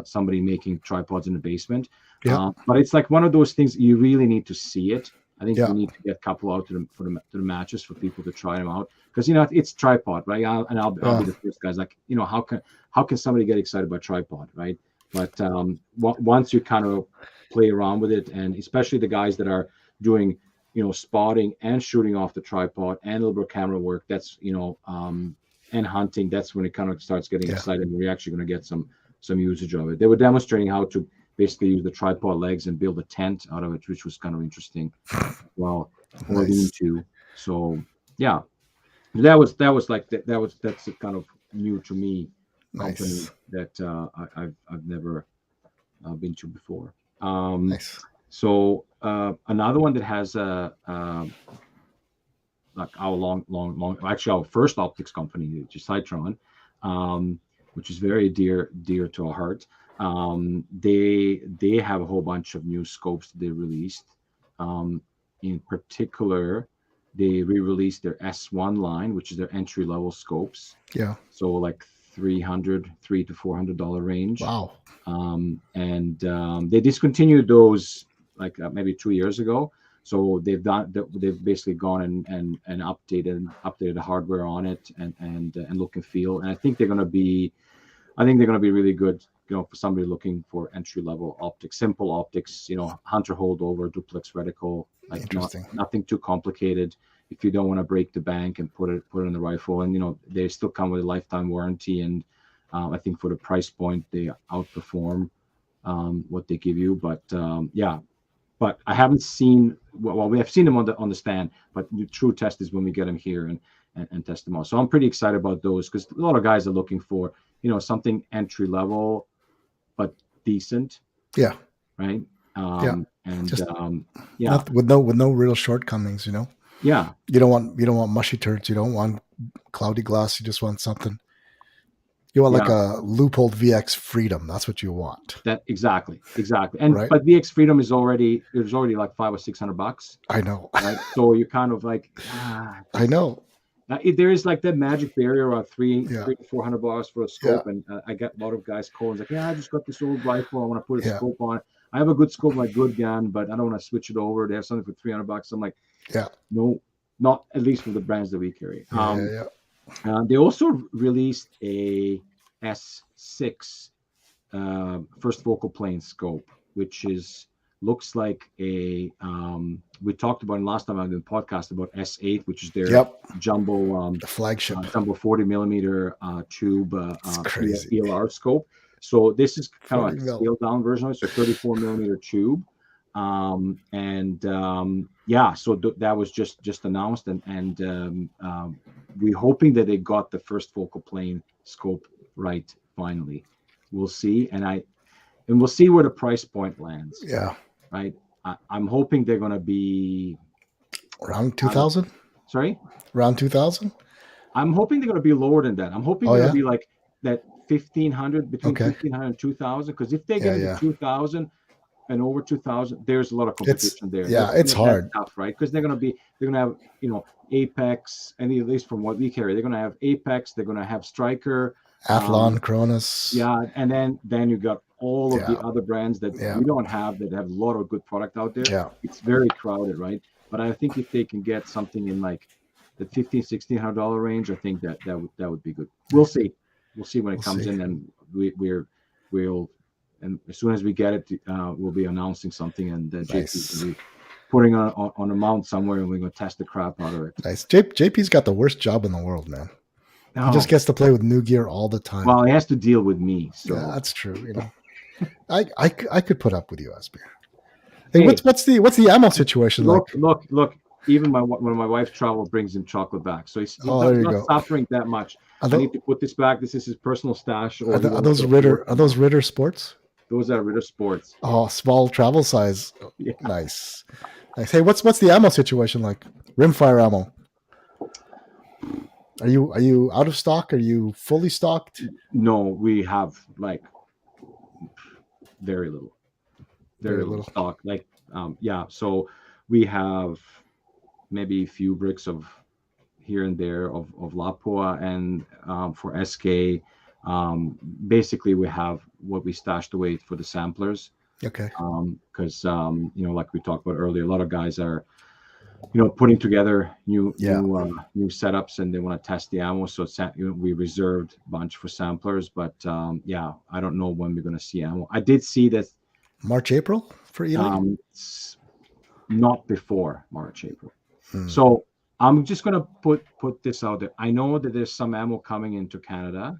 S2: somebody making tripods in the basement. But it's like one of those things you really need to see it. I think we need to get a couple out to the matches for people to try them out, because it's tripod, right? I'll be the first guys, like, how can somebody get excited about tripod, right? But once you kind of play around with it, and especially the guys that are doing spotting and shooting off the tripod and a little bit of camera work, that's and hunting, that's when it kind of starts getting exciting. We're actually going to get some usage of it. They were demonstrating how to basically use the tripod legs and build a tent out of it, which was kind of interesting. Well, nice. So yeah, that's kind of new to me. Company that I've never been to before.
S1: Nice.
S2: So another one that has like our first optics company, which is Citron, which is very dear to our heart. They have a whole bunch of new scopes that they released. In particular, they re-released their S1 line, which is their entry-level scopes.
S1: Yeah.
S2: So like $300 to $400 range.
S1: Wow.
S2: And they discontinued those like maybe 2 years ago. So they've basically gone and updated the hardware on it and look and feel. And I think they're going to be really good, for somebody looking for entry level optics, simple optics, hunter holdover, duplex reticle, like nothing too complicated. If you don't want to break the bank and put it in the rifle, and they still come with a lifetime warranty, and I think for the price point they outperform what they give you. But but I haven't seen. Well, we have seen them on the stand, but the true test is when we get them here and test them out. So I'm pretty excited about those, because a lot of guys are looking for something entry level but decent.
S1: Yeah.
S2: Right. And
S1: just
S2: yeah,
S1: with no real shortcomings.
S2: Yeah.
S1: You don't want mushy turds. You don't want cloudy glass. You just want something. You want like a Leupold VX Freedom. That's what you want.
S2: That exactly. And but VX Freedom is already like $500 or $600.
S1: I know.
S2: Right. So you're kind of like,
S1: I know.
S2: There is like that magic barrier of $300 to $400 for a scope, and I get a lot of guys calling like, I just got this old rifle. I want to put a scope on it. I have a good scope, like good gun, but I don't want to switch it over. They have something for $300. I'm like, no, not at least for the brands that we carry. They also released a S6 first focal plane scope, which looks like a we talked about last time on the podcast about S8, which is their jumbo
S1: the flagship
S2: jumbo 40 millimeter tube ELR scope. So this is kind of a scaled down version of it, so 34 millimeter tube. So that was just announced, and we're hoping that they got the first focal plane scope right finally. We'll see, and we'll see where the price point lands.
S1: Yeah.
S2: Right. I'm hoping they're going to be
S1: around 2,000.
S2: Sorry.
S1: Around 2,000.
S2: I'm hoping they're going to be lower than that. I'm hoping they're going to be like that 1,500, between 1,500 and 2,000. Because if they get into 2,000 and over 2,000, there's a lot of competition there.
S1: Yeah, it's hard,
S2: tough, right? Because they're going to have Apex, and at least from what we carry, they're going to have Apex. They're going to have Striker,
S1: Athlon, Cronus.
S2: Yeah, and then you got all of the other brands that we don't have, that have a lot of good product out there.
S1: Yeah.
S2: It's very crowded, right? But I think if they can get something in like the $1,500-$1,600 range, I think that would be good. We'll see. We'll see when it comes in, and we'll and as soon as we get it, we'll be announcing something, and JP's will be putting on a mount somewhere, and we're going to test the crap out of it.
S1: Nice. JP's got the worst job in the world, man. He just gets to play with new gear all the time.
S2: Well, he has to deal with me. So
S1: that's true. I could put up with you, Asmir. Hey, what's the ammo situation
S2: like? Look. even when my wife travels, brings him chocolate back, so he's not suffering that much. I need to put this back. This is his personal stash.
S1: Are those Ritter Sports?
S2: Those are Ritter Sports.
S1: Oh, small travel size. Yeah. Nice. Hey, what's the ammo situation like? Rimfire ammo. Are you out of stock? Are you fully stocked?
S2: No, we have like very little stock. Like so we have maybe a few bricks of here and there of Lapua, and for SK, basically we have what we stashed away for the samplers.
S1: Okay.
S2: Because like we talked about earlier, a lot of guys are putting together new setups, and they want to test the ammo. So we reserved a bunch for samplers, but I don't know when we're going to see ammo. I did see that
S1: March, April for Ely?
S2: Not before March, April. So I'm just going to put this out there. I know that there's some ammo coming into Canada.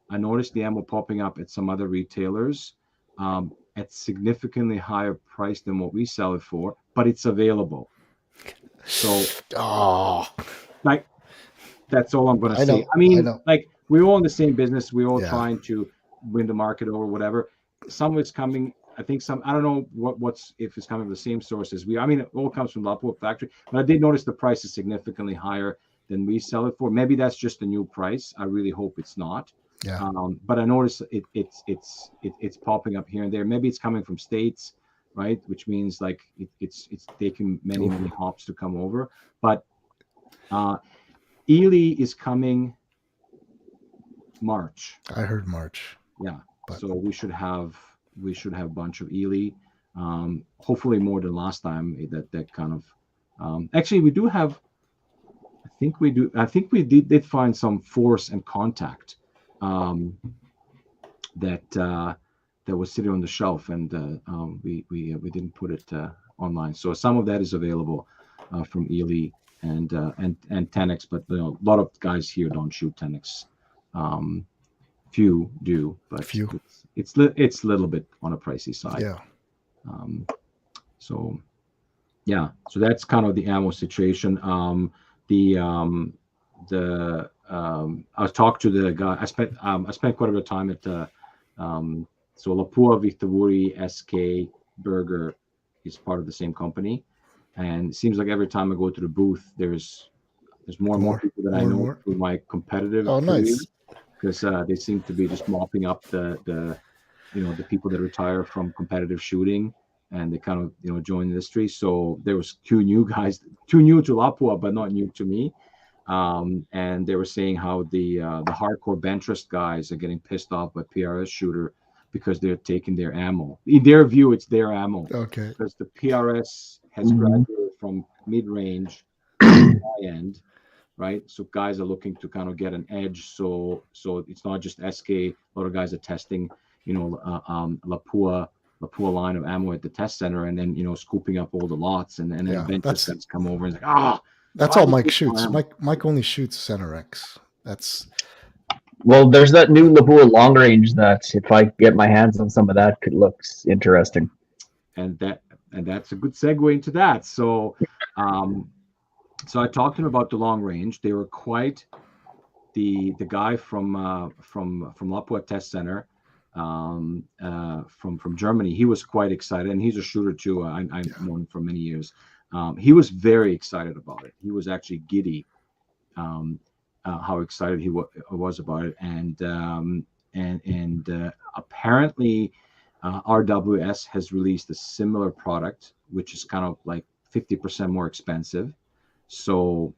S2: I noticed the ammo popping up at some other retailers at significantly higher price than what we sell it for, but it's available. So, like, that's all I'm going to say. I mean, like, we're all in the same business. We're all trying to win the market or whatever. Some of it's coming. I think I don't know if it's coming from the same source as we. I mean, it all comes from Lapua factory, but I did notice the price is significantly higher than we sell it for. Maybe that's just the new price. I really hope it's not.
S1: Yeah.
S2: But I noticed it's popping up here and there. Maybe it's coming from states, right? Which means like it's taking many hops to come over. But Ely is coming March.
S1: I heard March.
S2: Yeah. So we should have a bunch of Ely. Hopefully more than last time. That kind of actually we do have. I think we do. I think we did find some Force and Contact that was sitting on the shelf, and we didn't put it online. So some of that is available from Ely and 10x, but a lot of guys here don't shoot 10x. Few do, but it's a little bit on a pricey side.
S1: Yeah.
S2: So that's kind of the ammo situation. I was talking to the guy. I spent quite a bit of time at so Lapua, Victavuri, SK, Burger is part of the same company, and it seems like every time I go to the booth, there's more and more people that I know through my competitive.
S1: Oh, nice.
S2: Because they seem to be just mopping up the people that retire from competitive shooting, and they kind of join the industry. So there was two new guys, too new to Lapua, but not new to me. And they were saying how the hardcore benchrest guys are getting pissed off by PRS shooter because they're taking their ammo. In their view, it's their ammo.
S1: Okay.
S2: Because the PRS has graduated from mid-range to high end. Right, so guys are looking to kind of get an edge. So it's not just SK. A lot of guys are testing, Lapua line of ammo at the test center, and then scooping up all the lots, and then benches guys come over and it's like,
S1: that's all Mike shoots. Mike only shoots Center X.
S3: Well, there's that new Lapua long range that if I get my hands on some of that, could look interesting.
S2: And that's a good segue into that. So. So I talked to him about the long range. They were quite the guy from Lapua Test Center from Germany. He was quite excited, and he's a shooter too. I've known him for many years. He was very excited about it. He was actually giddy how excited he was about it, and apparently RWS has released a similar product, which is kind of like 50% more expensive. So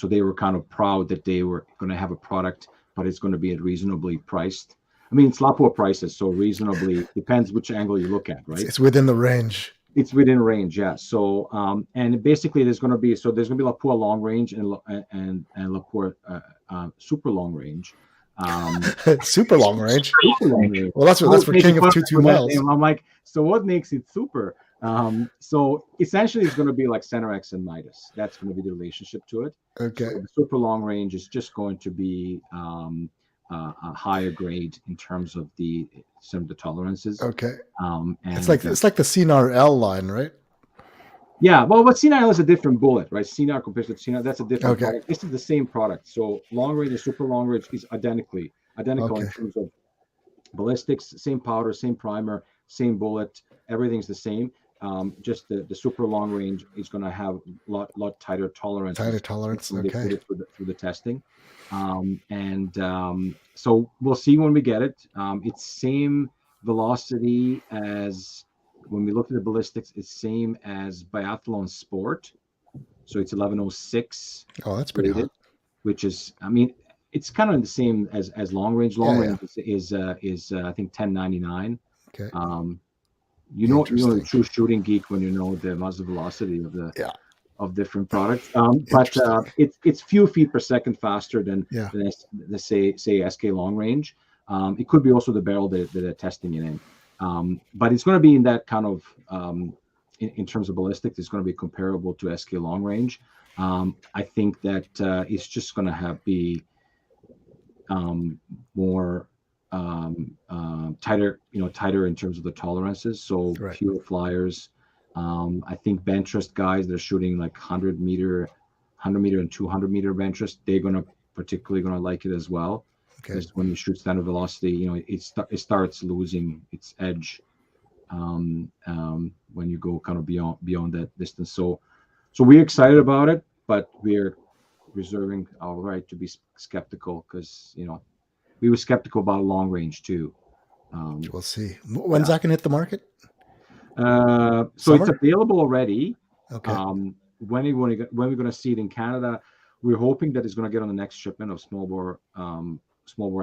S2: they were kind of proud that they were going to have a product, but it's going to be at reasonably priced. I mean, it's Lapua prices, so reasonably depends which angle you look at, right?
S1: It's within the range.
S2: It's within range, yeah. So and basically there's going to be Lapua long range and Lapua super long range.
S1: Super long range. Well, that's for King of 22 miles.
S2: I'm like, so what makes it super? So essentially it's going to be like Center X and Midas. That's going to be the relationship to it.
S1: Okay.
S2: So the super long range is just going to be a higher grade in terms of some of the tolerances.
S1: Okay.
S2: And
S1: it's like the CNR L line, right?
S2: Yeah, well, but C9L is a different bullet, right? C9 compared to C9, that's a different product. This is the same product. So long range and super long range is identical in terms of ballistics, same powder, same primer, same bullet, everything's the same. Just the super long range is going to have a lot tighter tolerance. When they put it through the testing. So we'll see when we get it. It's same velocity as when we look at the ballistics. It's same as biathlon sport, so it's 1106.
S1: Oh, that's pretty hot.
S2: Which is, I mean, it's kind of the same as long range. Long range is I think 1099.
S1: Okay.
S2: You know the true shooting geek when you know the muzzle velocity of different products. But it's few feet per second faster than say SK long range. It could be also the barrel that they're testing it in. But it's going to be in that kind of in terms of ballistics, it's going to be comparable to SK long range. I think that it's just going to be more tighter in terms of the tolerances. So fewer flyers. I think bench rest guys that are shooting like 100 meter and 200 meter bench rest, they're particularly going to like it as well. Because when you shoot standard velocity, it starts losing its edge when you go kind of beyond that distance. So we're excited about it, but we're reserving our right to be skeptical because we were skeptical about long range too.
S1: We'll see. When's that going to hit the market?
S2: So it's available already.
S1: Okay.
S2: When we're going to see it in Canada, we're hoping that it's going to get on the next shipment of small bore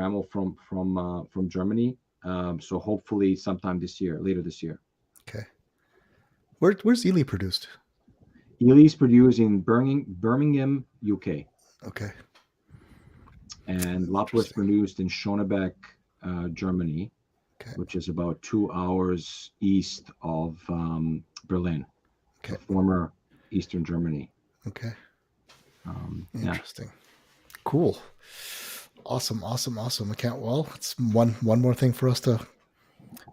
S2: ammo from Germany. So hopefully sometime later this year.
S1: Okay. Where's Ely produced?
S2: Ely's produced in Birmingham, UK.
S1: Okay.
S2: And Lapo is produced in Schönebeck, Germany, which is about 2 hours east of Berlin, former Eastern Germany.
S1: Okay. Interesting. Cool. Awesome. I can't. Well, it's one more thing for us to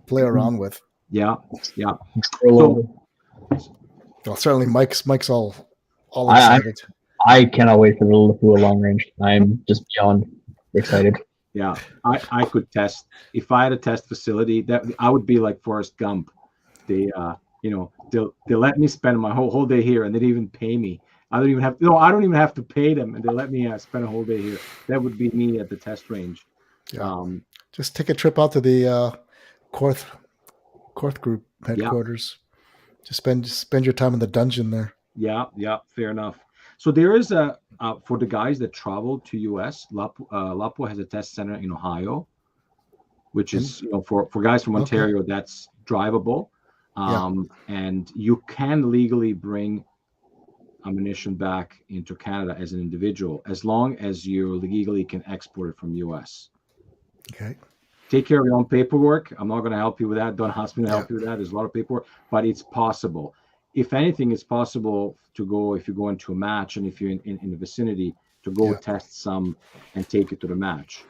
S1: play around with.
S2: Yeah.
S1: Well, certainly Mike's all excited.
S3: I cannot wait for the Lapua long range. I'm just beyond excited.
S2: Yeah, I could test. If I had a test facility, that I would be like Forrest Gump. They they'll let me spend my whole day here, and they didn't even pay me. I don't even have to pay them, and they let me spend a whole day here. That would be me at the test range.
S1: Yeah. Just take a trip out to the Korth Group headquarters. Yeah. Just spend your time in the dungeon there.
S2: Yeah, fair enough. So there is for the guys that travel to US, Lapo has a test center in Ohio, which is for guys from Ontario, that's drivable, and you can legally bring ammunition back into Canada as an individual as long as you legally can export it from US.
S1: Okay.
S2: Take care of your own paperwork. I'm not going to help you with that. Don't ask me to help you with that. There's a lot of paperwork, but it's possible. If anything, it's possible to go, if you go into a match and if you're in the vicinity, to go test some and take it to the match.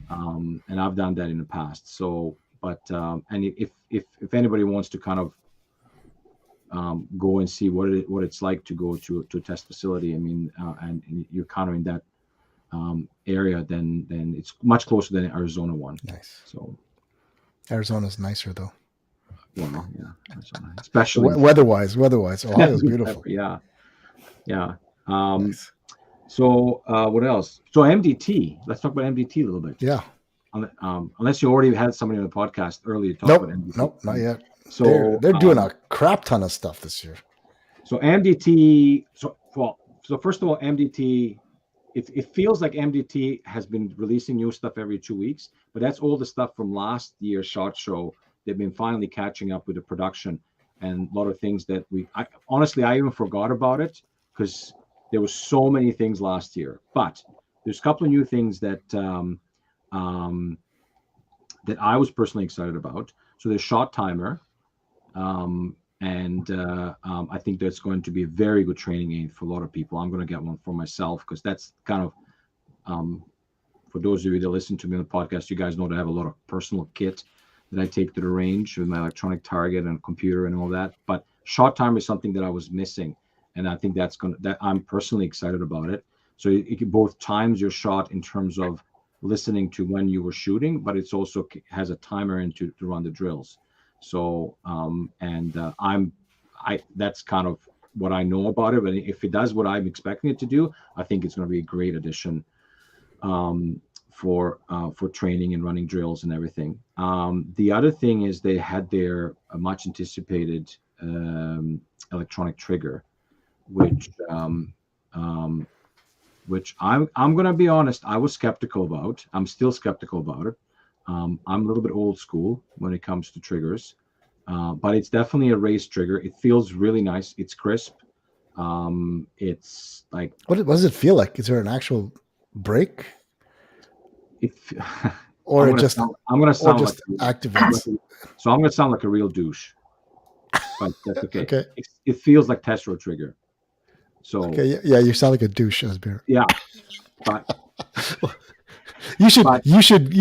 S2: And I've done that in the past. So, but and if anybody wants to kind of go and see what it's like to go to a test facility, I mean, and you're kind of in that area, then it's much closer than Arizona one.
S1: Nice.
S2: So
S1: Arizona's nicer though.
S2: Well, yeah, Arizona, especially
S1: weather-wise, Ohio's beautiful.
S2: Yeah.
S1: Nice.
S2: So what else? So MDT. Let's talk about MDT a little bit.
S1: Yeah.
S2: Unless you already had somebody on the podcast earlier talk about MDT.
S1: Nope, not yet. So they're doing a crap ton of stuff this year.
S2: So MDT. So first of all, MDT. It feels like MDT has been releasing new stuff every 2 weeks, but that's all the stuff from last year's SHOT Show. They've been finally catching up with the production and a lot of things that honestly, I even forgot about it because there were so many things last year. But there's a couple of new things that that I was personally excited about. So there's Shot Timer, and I think that's going to be a very good training aid for a lot of people. I'm going to get one for myself because that's kind of for those of you that listen to me on the podcast, you guys know that I have a lot of personal kit that I take to the range with my electronic target and computer and all that. But shot timer is something that I was missing, and I think that I'm personally excited about it. So it both times your shot in terms of listening to when you were shooting, but it's also has a timer in to run the drills. So that's kind of what I know about it. But if it does what I'm expecting it to do, I think it's going to be a great addition for training and running drills and everything. The other thing is they had their much anticipated electronic trigger, which I'm going to be honest, I was skeptical about. I'm still skeptical about it. I'm a little bit old school when it comes to triggers, but it's definitely a race trigger. It feels really nice. It's crisp. It's like,
S1: what does it feel like? Is there an actual break?
S2: Or I'm going to sound like
S1: activates.
S2: So I'm going to sound like a real douche, but that's okay.
S1: Okay.
S2: It feels like Tesro trigger. So
S1: okay, yeah, you sound like a douche, Asmir.
S2: Yeah, but
S1: you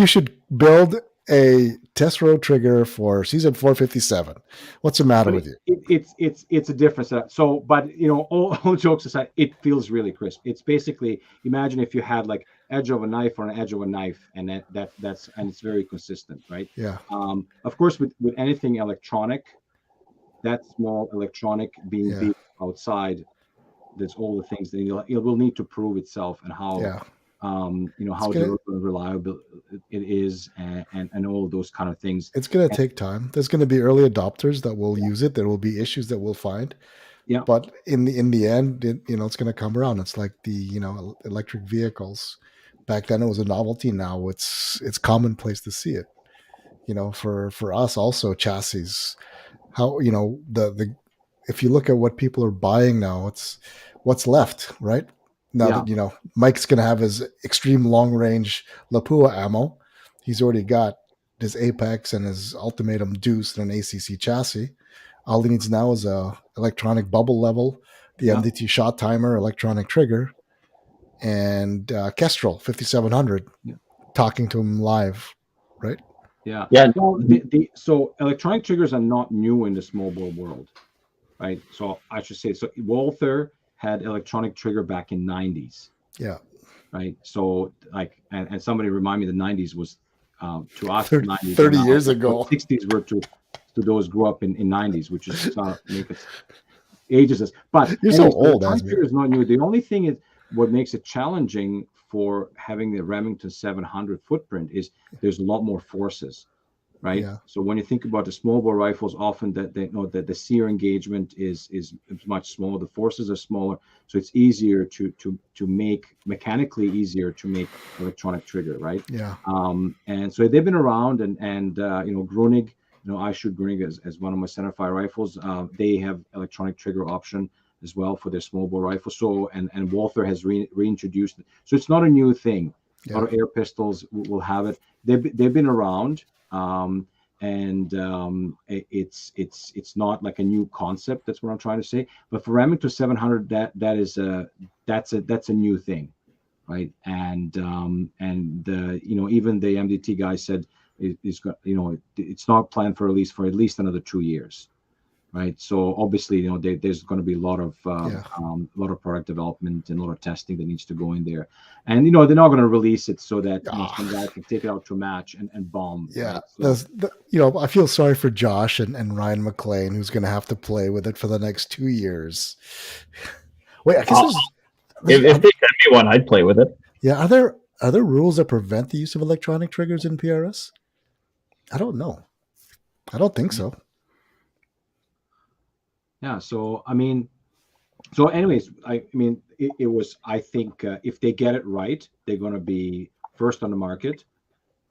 S1: should build a Tesro trigger for season 457. What's the matter with you?
S2: It's a difference. So, but all jokes aside, it feels really crisp. It's basically, imagine if you had like edge of a knife or an edge of a knife, and that's it's very consistent, right?
S1: Yeah.
S2: Of course, with anything electronic, that small electronic being outside, there's all the things that it will need to prove itself and how how reliable it is and all of those kind of things.
S1: It's going to take time. There's going to be early adopters that will use it. There will be issues that we'll find.
S2: Yeah.
S1: But in the end, it's going to come around. It's like the electric vehicles. Back then it was a novelty. Now it's commonplace to see it. For us also chassis. How the if you look at what people are buying now, it's what's left, right? Now that Mike's going to have his extreme long range Lapua ammo, he's already got his Apex and his Ultimatum Deuce and an ACC chassis. All he needs now is a electronic bubble level, the MDT shot timer, electronic trigger, and Kestrel 5700 talking to him live, right?
S2: Yeah. Well, so electronic triggers are not new in the small bore world, right? So I should say, so Walther had electronic trigger back in 90s.
S1: Yeah.
S2: Right. So like, and somebody remind me the 90s was to us
S1: 90s, 30 years ago.
S2: 60s were to those who grew up in 90s, which is make it ages. But
S1: you're so old.
S2: Trigger is not new. The only thing is what makes it challenging for having the Remington 700 footprint is there's a lot more forces. Right.
S1: Yeah.
S2: So when you think about the small bore rifles, often that they know that the sear engagement is much smaller. The forces are smaller, so it's easier to make mechanically easier to make electronic trigger. Right.
S1: Yeah.
S2: And so they've been around, and Grunig, I shoot Grunig as one of my centerfire rifles. They have electronic trigger option as well for their small bore rifle. So and Walther has reintroduced it. So it's not a new thing. A lot of air pistols will have it. They've been around. It's not like a new concept. That's what I'm trying to say. But for Remington 700, that's a new thing, right? And even the MDT guy said it's not planned for at least another 2 years, right? So obviously, there's going to be a lot of product development and a lot of testing that needs to go in there, and they're not going to release it so that some guy can take it out to a match and bomb.
S1: Yeah,
S2: right?
S1: So, I feel sorry for Josh and Ryan McLean, who's going to have to play with it for the next 2 years. Wait, I guess
S3: if they send me one, I'd play with it.
S1: Yeah, are there rules that prevent the use of electronic triggers in PRS? I don't know. I don't think so.
S2: Yeah. So anyways, it was. I think if they get it right, they're going to be first on the market,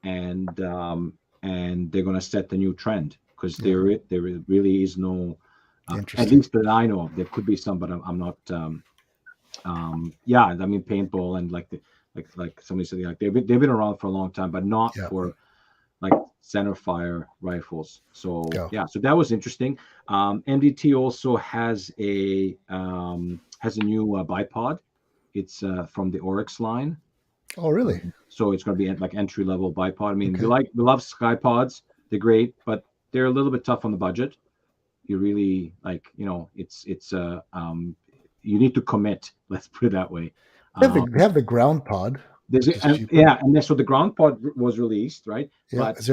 S2: and they're going to set the new trend because there really is no. At least that I know of. There could be some, but I'm not. Paintball and like somebody said, like they've been around for a long time, but not for like centerfire rifles. So so that was interesting. MDT also has a new bipod. It's from the ORPS line.
S1: Oh, really?
S2: So it's going to be like entry level bipod. I mean, we love Skypods. They're great, but they're a little bit tough on the budget. you really like, it's you need to commit. Let's put it that way.
S1: They have the ground pod.
S2: And then so the ground pod was released, right?
S1: Yeah.
S2: But
S1: is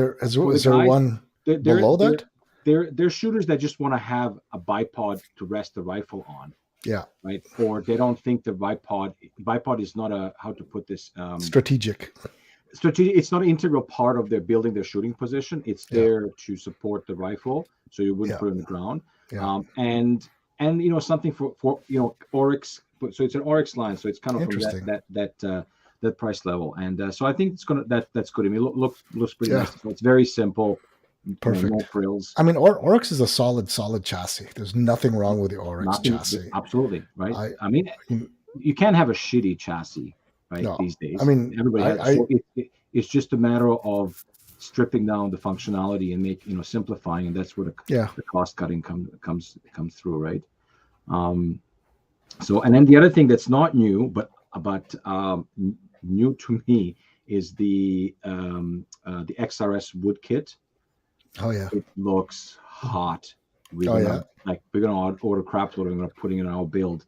S1: there one below that?
S2: They're shooters that just want to have a bipod to rest the rifle on.
S1: Yeah.
S2: Right. Or they don't think the bipod is not how to put this
S1: strategic.
S2: It's not an integral part of their building their shooting position. It's there to support the rifle, so you wouldn't put it on the ground. Yeah. And something for ORPS. So it's an ORPS line, so it's kind of from that price level. And so I think that's good. I mean, looks pretty nice. So it's very simple.
S1: Perfect.
S2: No frills.
S1: I mean, ORPS is a solid chassis. There's nothing wrong with the ORPS chassis.
S2: Absolutely, right? I mean, you can't have a shitty chassis, right? No, these days.
S1: I mean,
S2: everybody it's just a matter of stripping down the functionality and simplifying, and that's where the cost cutting comes through, right? So, and then the other thing that's not new, but new to me is the XRS wood kit.
S1: Oh yeah,
S2: it looks hot. We're gonna order crap loader. We're gonna put it in our build,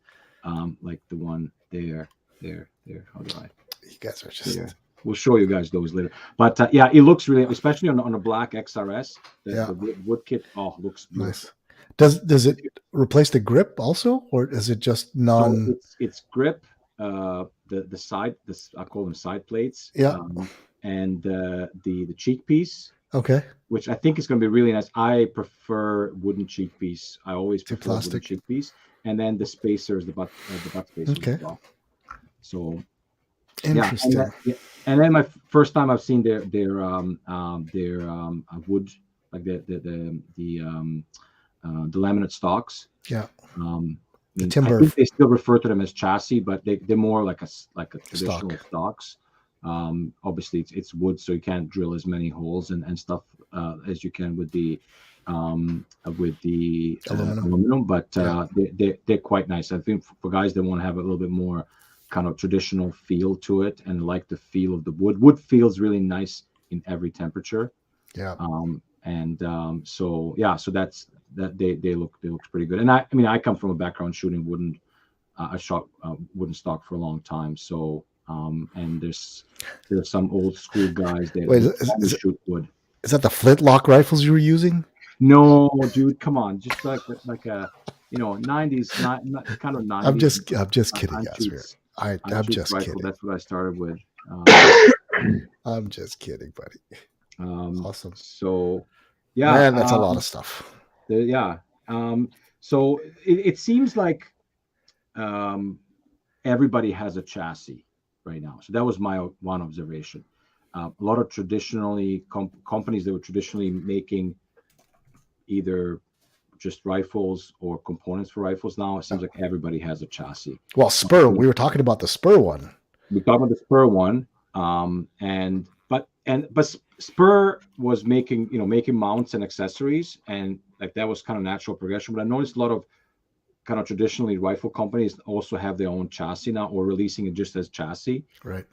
S2: like the one there. How do I?
S1: You guys are just.
S2: There. We'll show you guys those later. But it looks really, especially on a black XRS. The wood kit. Oh, looks beautiful.
S1: Nice. Does it replace the grip also, or is it just non?
S2: So it's grip. The side. I call them side plates.
S1: Yeah.
S2: And the cheek piece.
S1: Okay.
S2: Which I think is going to be really nice. I prefer wooden cheek piece. I always prefer wooden cheek piece. And then the spacers, the butt spacers as well. So
S1: interesting.
S2: And then my first time I've seen their wood, like the laminate stocks.
S1: Yeah.
S2: The timber. I think they still refer to them as chassis, but they're more like a traditional stocks. Obviously it's wood, so you can't drill as many holes and stuff as you can with the aluminum, but they're quite nice. I think for guys that want to have a little bit more kind of traditional feel to it and like the feel of the wood feels really nice in every temperature. So that's that they look pretty good. And I mean I come from a background shooting wooden. I shot wooden stock for a long time, so and there's some old school guys that shoot wood.
S1: Is that the flintlock rifles you were using?
S2: No, dude, come on, just like a 90s, not kind of 90s.
S1: I'm just kidding, Asmir. I'm just kidding.
S2: That's what I started with.
S1: I'm just kidding, buddy. Awesome.
S2: So,
S1: man, that's a lot of stuff.
S2: So it seems like everybody has a chassis right now. So that was my one observation. A lot of traditionally companies that were traditionally making either just rifles or components for rifles. Now it seems like everybody has a chassis.
S1: Well, Spur. We were talking about the Spur one.
S2: We talked about the Spur one, but Spur was making mounts and accessories, and like that was kind of natural progression. But I noticed a lot of kind of traditionally rifle companies also have their own chassis now, or releasing it just as chassis.
S1: Right.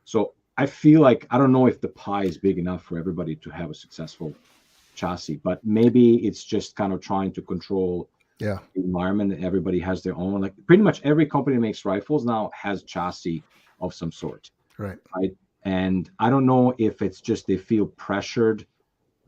S2: So I feel like I don't know if the pie is big enough for everybody to have a successful chassis, but maybe it's just kind of trying to control the environment. That everybody has their own. Like pretty much every company that makes rifles now has chassis of some sort.
S1: Right.
S2: And I don't know if it's just they feel pressured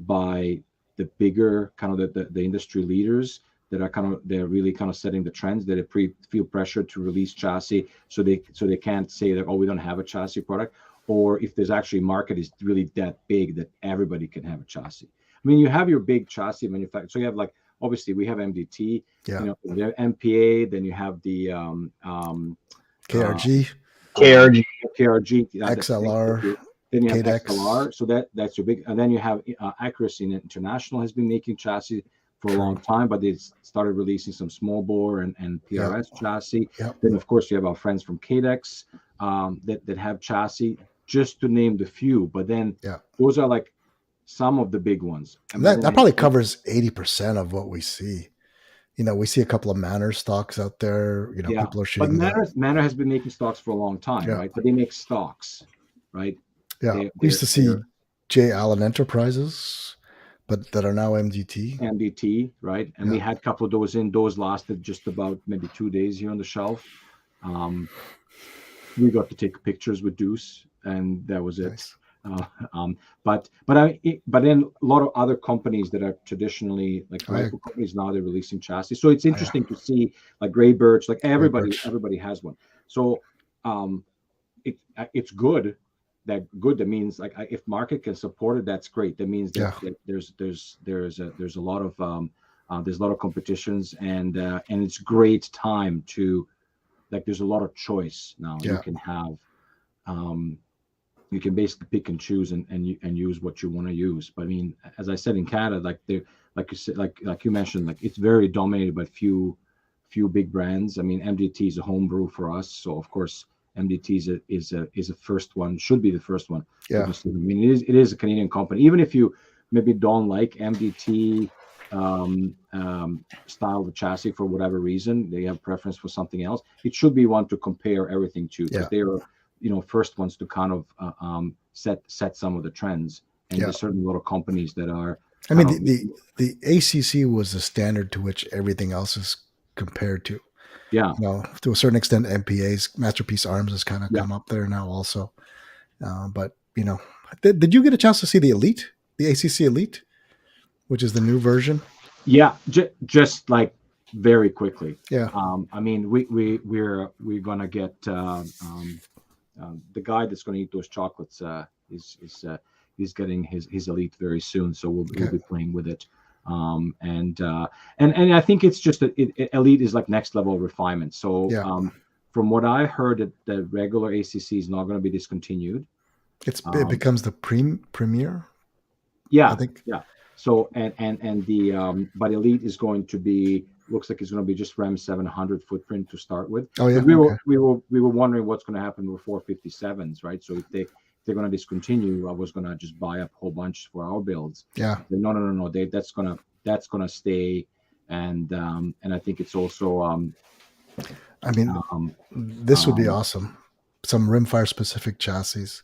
S2: by the bigger kind of the industry leaders that are they're really kind of setting the trends, that they feel pressured to release chassis, so they can't say that, oh, we don't have a chassis product, or if there's actually market is really that big that everybody can have a chassis. I mean, you have your big chassis manufacturer. So you have like, obviously we have MDT, you have MPA, then you have the
S1: KRG,
S2: XLR, then you have XLR. So that's your big, and then you have Accuracy International has been making chassis for a long time, but they started releasing some small bore and PRS chassis. Then of course you have our friends from KDEX that have chassis, just to name the few. But then those are like some of the big ones.
S1: That probably covers 80% of what we see. We see a couple of Manor stocks out there. People are shooting.
S2: But Manor has been making stocks for a long time, right? But they make stocks, right?
S1: Yeah, we used to see J. Allen Enterprises but that are now MDT.
S2: MDT, right? And we had a couple of those in. Those lasted just about maybe 2 days here on the shelf. We got to take pictures with Deuce, and that was it.
S1: Nice.
S2: But then a lot of other companies that are traditionally like rifle companies, now they're releasing chassis. So it's interesting to see like Grey Birch, like everybody has one. So it's good. That means like if market can support it, that's great. That means that there's a lot of competitions, and it's great time to, like, there's a lot of choice now. You can have you can basically pick and choose and use what you want to use. But I mean, as I said, in Canada, like you said, like you mentioned, like it's very dominated by few big brands. I mean, MDT is a homebrew for us, so of course MDT is a first one, should be the first one.
S1: Yeah.
S2: I mean, it is a Canadian company. Even if you maybe don't like MDT style of chassis for whatever reason, they have preference for something else, it should be one to compare everything to, because they are, first ones to kind of set some of the trends. And there's certainly a lot of companies that are.
S1: I mean, the ACC was the standard to which everything else is compared to.
S2: Yeah.
S1: To a certain extent, MPA's Masterpiece Arms has kind of come up there now also. But did you get a chance to see the Elite, the ACC Elite, which is the new version?
S2: Yeah, just like very quickly.
S1: Yeah.
S2: I mean, we're gonna get the guy that's going to eat those chocolates he's getting his Elite very soon, so we'll be playing with it. And I think it's just that Elite is like next level refinement. So from what I heard, the regular ACC is not going to be discontinued.
S1: It becomes the premier.
S2: Yeah,
S1: I think.
S2: Yeah. So and the but Elite is going to be, looks like it's going to be just Ram 700 footprint to start with.
S1: Oh yeah.
S2: We were wondering what's going to happen with 457s, right? So if they're going to discontinue, I was going to just buy up a whole bunch for our builds.
S1: Yeah.
S2: No. That's going to stay, and I think it's also.
S1: I mean, this would be awesome. Some rimfire specific chassis,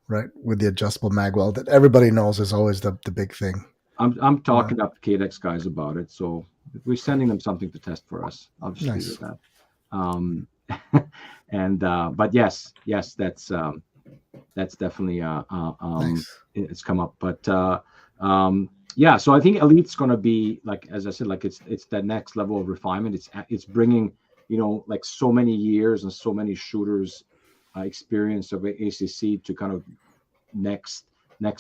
S1: right, with the adjustable magwell that everybody knows is always the big thing.
S2: I'm talking up the KDEX guys about it, so we're sending them something to test for us. I'll just leave it at that. And but yes, that's definitely
S1: nice.
S2: It's come up. But yeah, so I think Elite's going to be, like, as I said, like it's that next level of refinement. It's bringing, like so many years and so many shooters experience of ACC to kind of next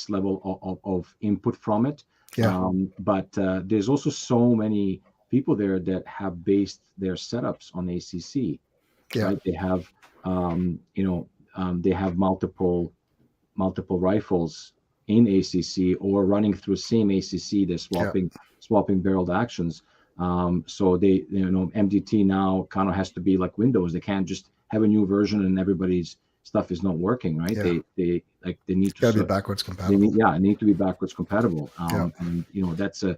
S2: level of input from it.
S1: Yeah.
S2: But there's also so many people there that have based their setups on ACC.
S1: Yeah.
S2: Right? They have they have multiple rifles in ACC or running through same ACC. They're swapping barreled actions. So they, MDT now kind of has to be like Windows. They can't just have a new version and everybody's stuff is not working, right?
S1: Yeah.
S2: They need to
S1: be backwards compatible.
S2: It need to be backwards compatible. And that's the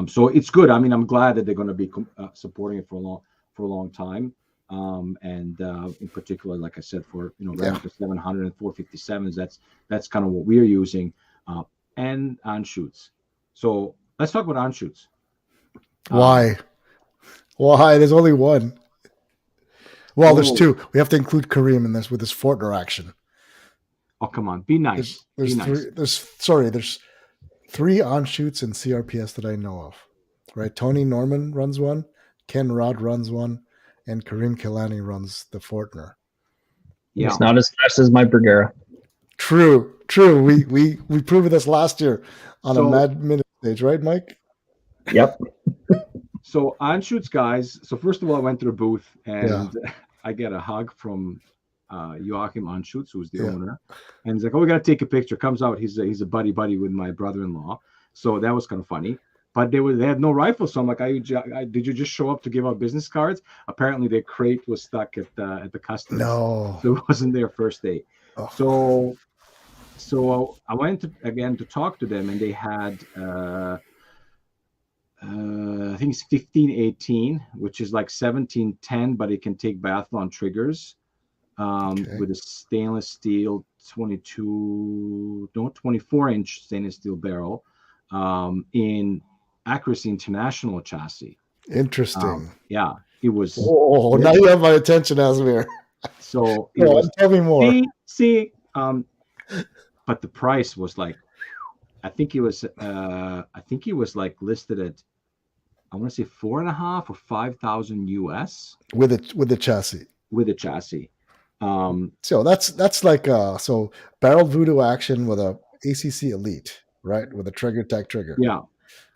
S2: so it's good. I mean, I'm glad that they're going to be supporting it for a long time. And in particular, like I said, for Ram 700 and 457s, that's kind of what we're using, and on shoots. So let's talk about on shoots.
S1: Why? There's only one. Well, there's two. We have to include Kareem in this with his Fortner action.
S2: Oh, come on, be nice.
S1: There's three. There's 3 on shoots in CRPS that I know of. Right? Tony Norman runs one, Ken Rod runs one, and Kareem Kilani runs the Fortner.
S3: Yeah. It's not as fast as my Bergera.
S1: True. We proved this last year on a Mad Minute stage, right, Mike?
S3: Yep.
S2: So on shoots, guys. So first of all, I went to the booth and I get a hug from Joachim Anschutz, who's the owner, and he's like, "Oh, we got to take a picture." Comes out, he's a buddy with my brother-in-law. So that was kind of funny. But they had no rifles, so I'm like, "Did you just show up to give out business cards?" Apparently, their crate was stuck at the customs.
S1: No,
S2: so it wasn't their first day. Oh. So I went to talk to them, and they had I think it's 1518, which is like 1710, but it can take biathlon triggers. with a stainless steel 24-inch stainless steel barrel in Accuracy International chassis.
S1: Interesting.
S2: Yeah, it was.
S1: Oh, now you have my attention, Asmir.
S2: So it was.
S1: Tell me more.
S2: See, but the price was like, I think it was like listed at, I want to say 4,500 or 5,000 US
S1: with the chassis.
S2: With the chassis.
S1: So that's like so barrel voodoo action with a ACC Elite, right? With a trigger tech trigger.
S2: Yeah,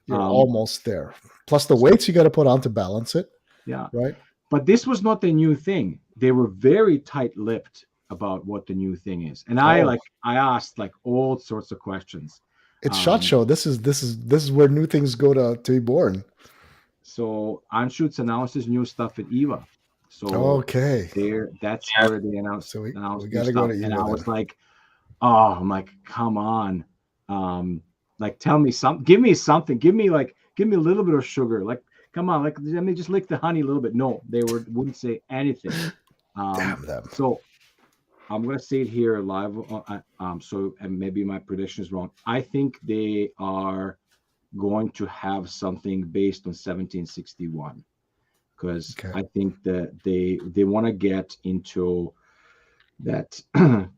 S1: you're almost there. Plus the weights you got to put on to balance it.
S2: Yeah,
S1: right.
S2: But this was not the new thing. They were very tight-lipped about what the new thing is, and I asked like all sorts of questions.
S1: It's SHOT Show. This is where new things go to be born.
S2: So Anschutz announces new stuff at EVA. So that's where they announced.
S1: So we
S2: got
S1: to go to EVA.
S2: And I was like, oh, I'm like, come on, like tell me something. Give me something. Give me a little bit of sugar. Like, come on, like let me just lick the honey a little bit. No, they wouldn't say anything.
S1: Damn them.
S2: So I'm gonna say it here live. So and maybe my prediction is wrong. I think they are going to have something based on 1761, because I think that they want to get into that between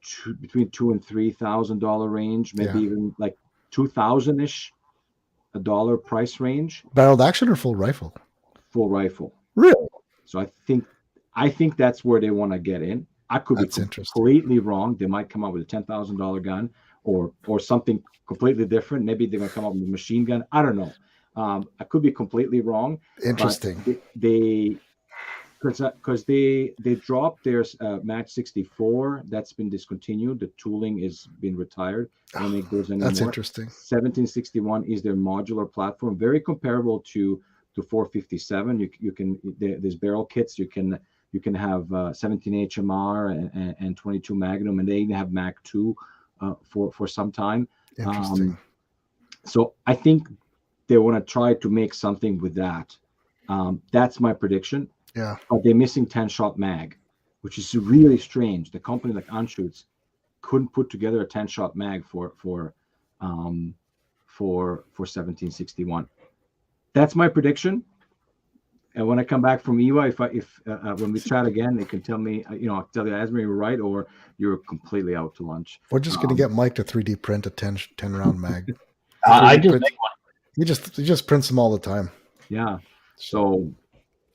S2: $2,000 and $3,000 range, maybe even like $2,000-ish $1 price range.
S1: Barreled action or full rifle?
S2: Full rifle.
S1: Really?
S2: So I think that's where they want to get in. I could be completely wrong. They might come up with a $10,000 gun or something completely different. Maybe they're going to come up with a machine gun. I don't know. I could be completely wrong.
S1: Interesting.
S2: Because they dropped their Match 64. That's been discontinued. The tooling has been retired. I don't think there's any
S1: That's
S2: more.
S1: interesting.
S2: 1761 is their modular platform, very comparable to 457. You can there's barrel kits. You can have 17 HMR and 22 Magnum, and they even have Mac 2 for some time.
S1: Interesting.
S2: So I think they want to try to make something with that. That's my prediction.
S1: Yeah.
S2: But they're missing 10-shot mag, which is really strange. The company like Anschutz couldn't put together a 10-shot mag for 1761. That's my prediction. And when I come back from EVA, if when we chat again, they can tell me, I'll tell you, Asmir, you were right, or you're completely out to lunch.
S1: We're just going to get Mike to 3D print a 10 round mag.
S3: I just make one.
S1: He just prints them all the time.
S2: Yeah. So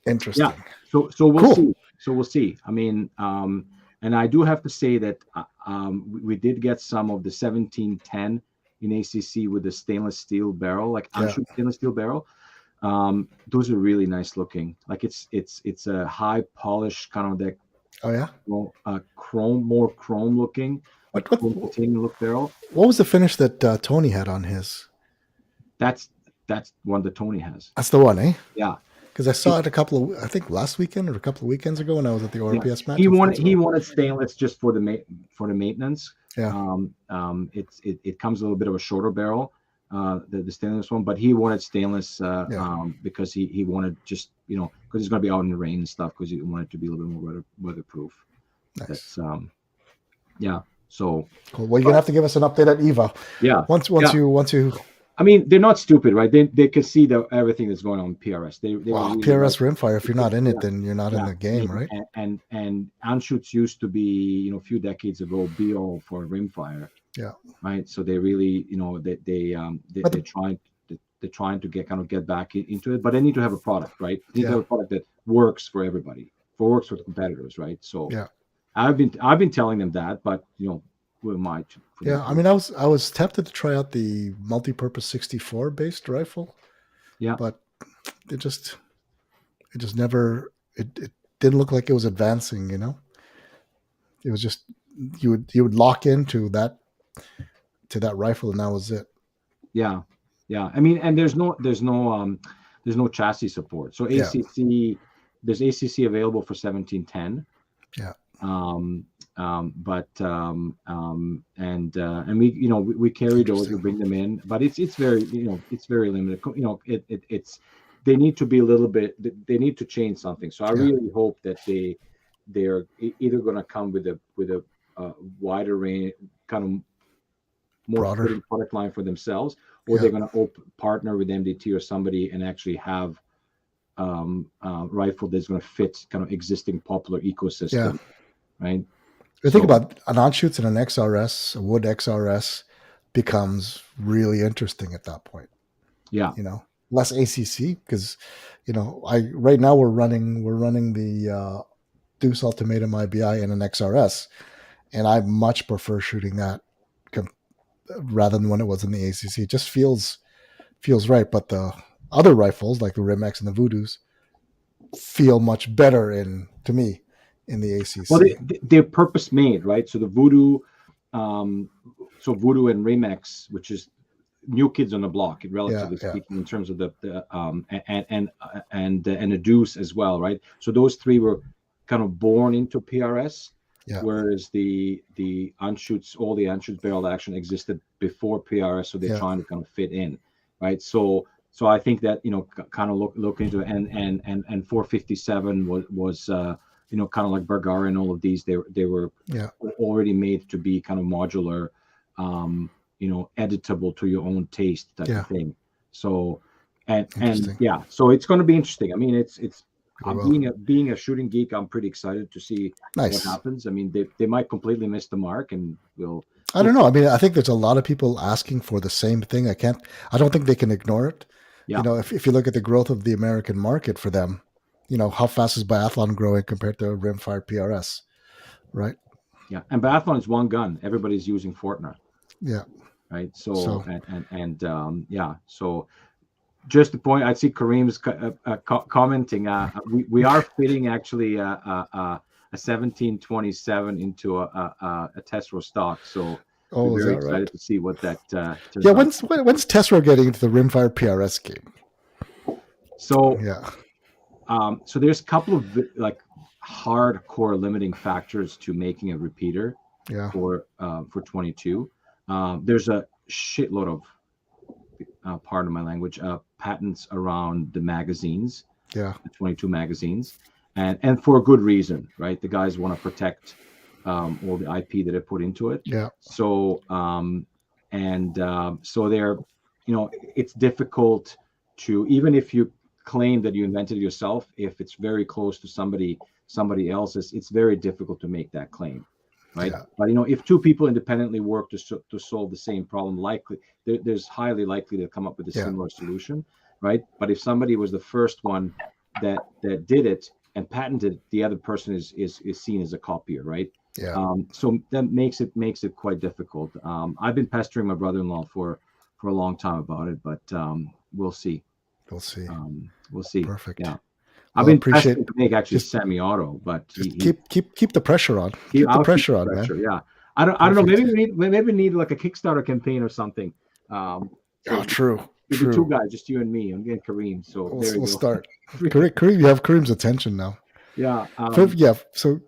S1: interesting.
S2: Yeah. So we'll see. So we'll see. I mean, and I do have to say that we did get some of the 1710 in ACC with the stainless steel barrel, like Anschutz stainless steel barrel. Those are really nice looking. Like it's a high polish kind of that.
S1: Oh yeah.
S2: More chrome looking.
S1: What
S2: look barrel.
S1: What was the finish that Tony had on his?
S2: That's one that Tony has.
S1: That's the one, eh?
S2: Yeah.
S1: Because I saw it I think last weekend or a couple of weekends ago when I was at the ORPS match.
S2: He wanted stainless just for the maintenance.
S1: Yeah.
S2: It comes a little bit of a shorter barrel, the stainless one, but he wanted stainless because he wanted just because he's going to be out in the rain and stuff, because he wanted to be a little bit more weatherproof.
S1: Nice.
S2: That's So
S1: cool. Well, you're gonna have to give us an update at EVA.
S2: Yeah.
S1: Once you.
S2: I mean, they're not stupid, right? They can see everything that's going on in PRS.
S1: PRS Rimfire. If you're not in it, then you're not in the game, right?
S2: And Anschutz used to be, a few decades ago, be all for Rimfire.
S1: Yeah.
S2: Right. So they really, they're trying to get back into it, but they need to have a product, right? They need to have a product that works for everybody, works for the competitors, right? So I've been telling them that, but who am I to?
S1: I mean, I was tempted to try out the multi-purpose 64 based rifle.
S2: Yeah.
S1: But it just never it didn't look like it was advancing, It was just you would lock into that rifle and that was it.
S2: Yeah. Yeah. I mean, and there's no chassis support. So ACC there's ACC available for 1710.
S1: Yeah.
S2: And we carry those, we bring them in, but it's very it's very limited. It's they need to be a little bit, they need to change something. So I really hope that they they're either going to come with a wider range, kind of more fitting product line for themselves, or they're going to partner with MDT or somebody and actually have rifle that's going to fit kind of existing popular ecosystem, right?
S1: I think about an on-shoots and an XRS, a wood XRS becomes really interesting at that point.
S2: Yeah.
S1: Less ACC because, right now we're running the Deuce Ultimatum IBI in an XRS, and I much prefer shooting that rather than when it was in the ACC. It just feels right. But the other rifles like the Rim-X and the Voodoos feel much better to me in the ACC.
S2: Well, they're purpose made, right? So the Voodoo, Voodoo and Rim-X, which is new kids on the block, relatively speaking, in terms of the Deuce as well, right? So those three were kind of born into PRS, whereas the unshoots, all the unshoots barrel action existed before PRS, so they're trying to kind of fit in, right? So I think that kind of look into it, and 457 was kind of like Bergara and all of these, they were already made to be kind of modular, editable to your own taste type of thing. So so it's going to be interesting. I mean, it's being a shooting geek, I'm pretty excited to see what happens. I mean, they might completely miss the mark, and
S1: I don't know. I mean, I think there's a lot of people asking for the same thing. I don't think they can ignore it. Yeah. If you look at the growth of the American market for them, how fast is biathlon growing compared to rimfire PRS, right?
S2: Yeah, and biathlon is one gun. Everybody's using Fortner.
S1: Yeah.
S2: Right. So just the point, I see Kareem's commenting. We are fitting actually a 1727 into a Tesro stock. So we're very excited to see what that.
S1: When's Tesro getting into the rimfire PRS game?
S2: So so there's a couple of like hardcore limiting factors to making a repeater. For 22. There's a shitload of pardon my language, patents around the magazines, the 22 magazines, and for a good reason, right? The guys want to protect all the IP that they put into it. So so they're, it's difficult to, even if you claim that you invented it yourself, if it's very close to somebody else's, it's very difficult to make that claim. Right. But, if two people independently work to solve the same problem, likely there's highly likely to come up with a similar solution. Right. But if somebody was the first one that did it and patented it, the other person is seen as a copier. Right. So that makes it quite difficult. I've been pestering my brother-in-law for a long time about it, but we'll see.
S1: We'll see.
S2: We'll see.
S1: Perfect.
S2: Yeah. I've been pressing to make actually semi-auto, but
S1: keep the pressure on. Keep the pressure on, man.
S2: Yeah, I don't know. Maybe we need like a Kickstarter campaign or something.
S1: True.
S2: Maybe two guys, just you and me. I'm getting Kareem. So
S1: we'll start. Kareem, you have Kareem's attention now.
S2: Yeah.
S1: Perfect. So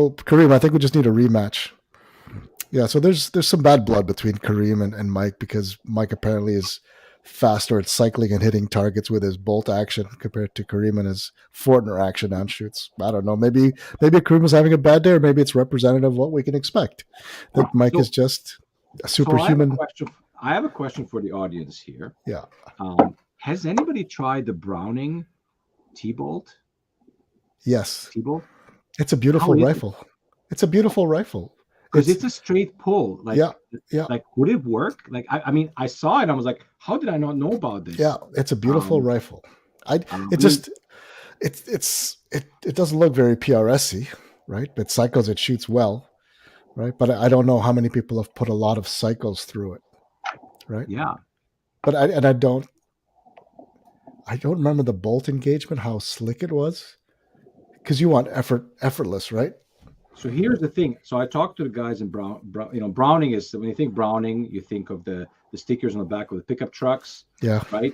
S1: Kareem, I think we just need a rematch. Yeah. So there's some bad blood between Kareem and Mike, because Mike apparently is faster at cycling and hitting targets with his bolt action compared to Kareem and his Fortner action on shoots. I don't know. Maybe Kareem was having a bad day, or maybe it's representative of what we can expect. I think Mike is just a superhuman.
S2: I have a question for the audience here.
S1: Yeah.
S2: Has anybody tried the Browning T-Bolt?
S1: Yes.
S2: T-Bolt?
S1: It's a beautiful rifle. It's a beautiful rifle.
S2: Because it's a straight pull. Like, like, would it work? Like, I mean, I saw it and I was like, how did I not know about this?
S1: Yeah, it's a beautiful rifle. It doesn't look very PRS-y, right? But cycles, it shoots well, right? But I don't know how many people have put a lot of cycles through it, right?
S2: Yeah.
S1: But I don't remember the bolt engagement, how slick it was, because you want effortless, right?
S2: So here's the thing. So I talked to the guys in Browning is, when you think Browning, you think of the stickers on the back of the pickup trucks, right?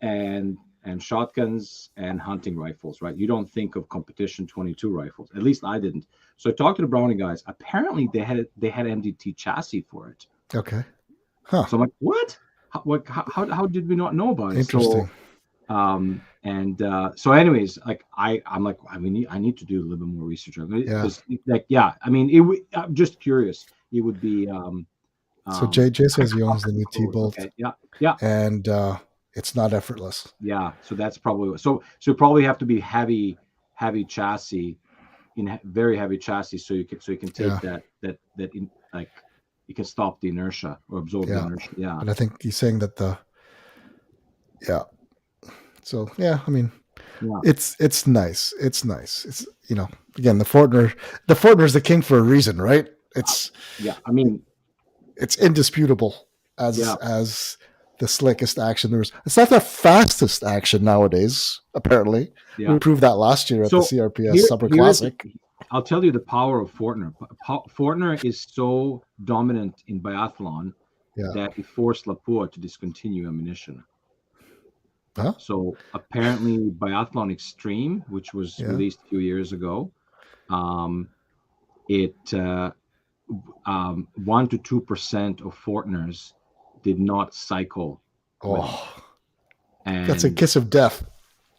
S2: And shotguns and hunting rifles, right? You don't think of competition 22 rifles. At least I didn't. So I talked to the Browning guys. Apparently they had MDT chassis for it.
S1: Okay. Huh.
S2: So I'm like, what? How did we not know about it?
S1: Interesting.
S2: So, And so, anyways, like I'm like, I need to do a little bit more research because, I mean, I'm just curious. It would be.
S1: So JJ says he owns the new T-Bolt.
S2: Okay. Yeah.
S1: And it's not effortless.
S2: Yeah. So that's probably so. So you probably have to be heavy chassis, very heavy chassis, so you can take that in, like, you can stop the inertia or absorb the inertia. Yeah.
S1: And I think he's saying that So I mean, it's nice. It's nice. It's, again, the Fortner's the king for a reason, right? It's
S2: I mean,
S1: it's indisputable as the slickest action there is. It's not the fastest action nowadays, apparently. Yeah. We proved that last year at the CRPS Summer Classic.
S2: I'll tell you the power of Fortner. Fortner is so dominant in biathlon that he forced Lapua to discontinue ammunition.
S1: Huh?
S2: So apparently Biathlon Extreme, which was released a few years ago, it 1% to 2% of Fortners did not cycle.
S1: And that's a kiss of death.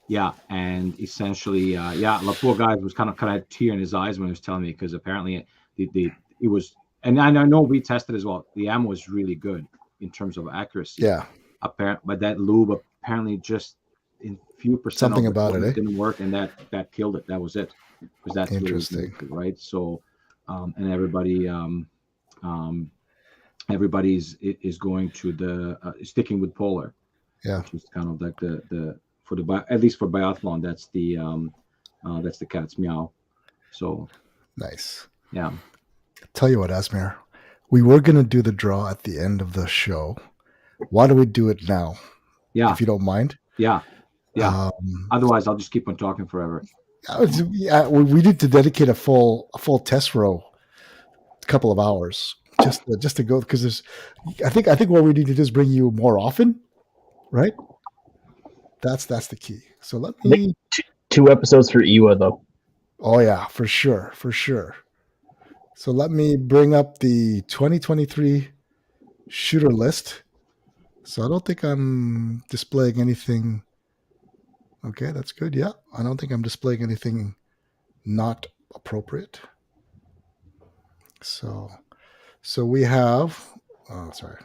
S2: Yeah, and essentially, Lapua guy was kind of a tear in his eyes when he was telling me, because apparently it was, and I know we tested as well. The ammo was really good in terms of accuracy.
S1: Yeah.
S2: But that lube apparently just in few percent
S1: something about it
S2: didn't work, and that killed it. That was it. Because that's
S1: interesting,
S2: right? So, and everybody's is going to the sticking with polar.
S1: Yeah,
S2: which is kind of like the for the at least for biathlon, that's the cat's meow. So
S1: nice.
S2: Yeah.
S1: Tell you what, Asmir, we were going to do the draw at the end of the show. Why do we do it now?
S2: Yeah,
S1: if you don't mind.
S2: Yeah. Otherwise, I'll just keep on talking forever.
S1: Yeah, we need to dedicate a full Tesro, couple of hours just to go, because there's. I think what we need to do is bring you more often, right? That's the key. So let me.
S3: 2 episodes for Iwa though.
S1: Oh yeah, for sure. So let me bring up the 2023 shooter list. So I don't think I'm displaying anything. Okay, that's good. Yeah, I don't think I'm displaying anything not appropriate. So we have. Oh, sorry.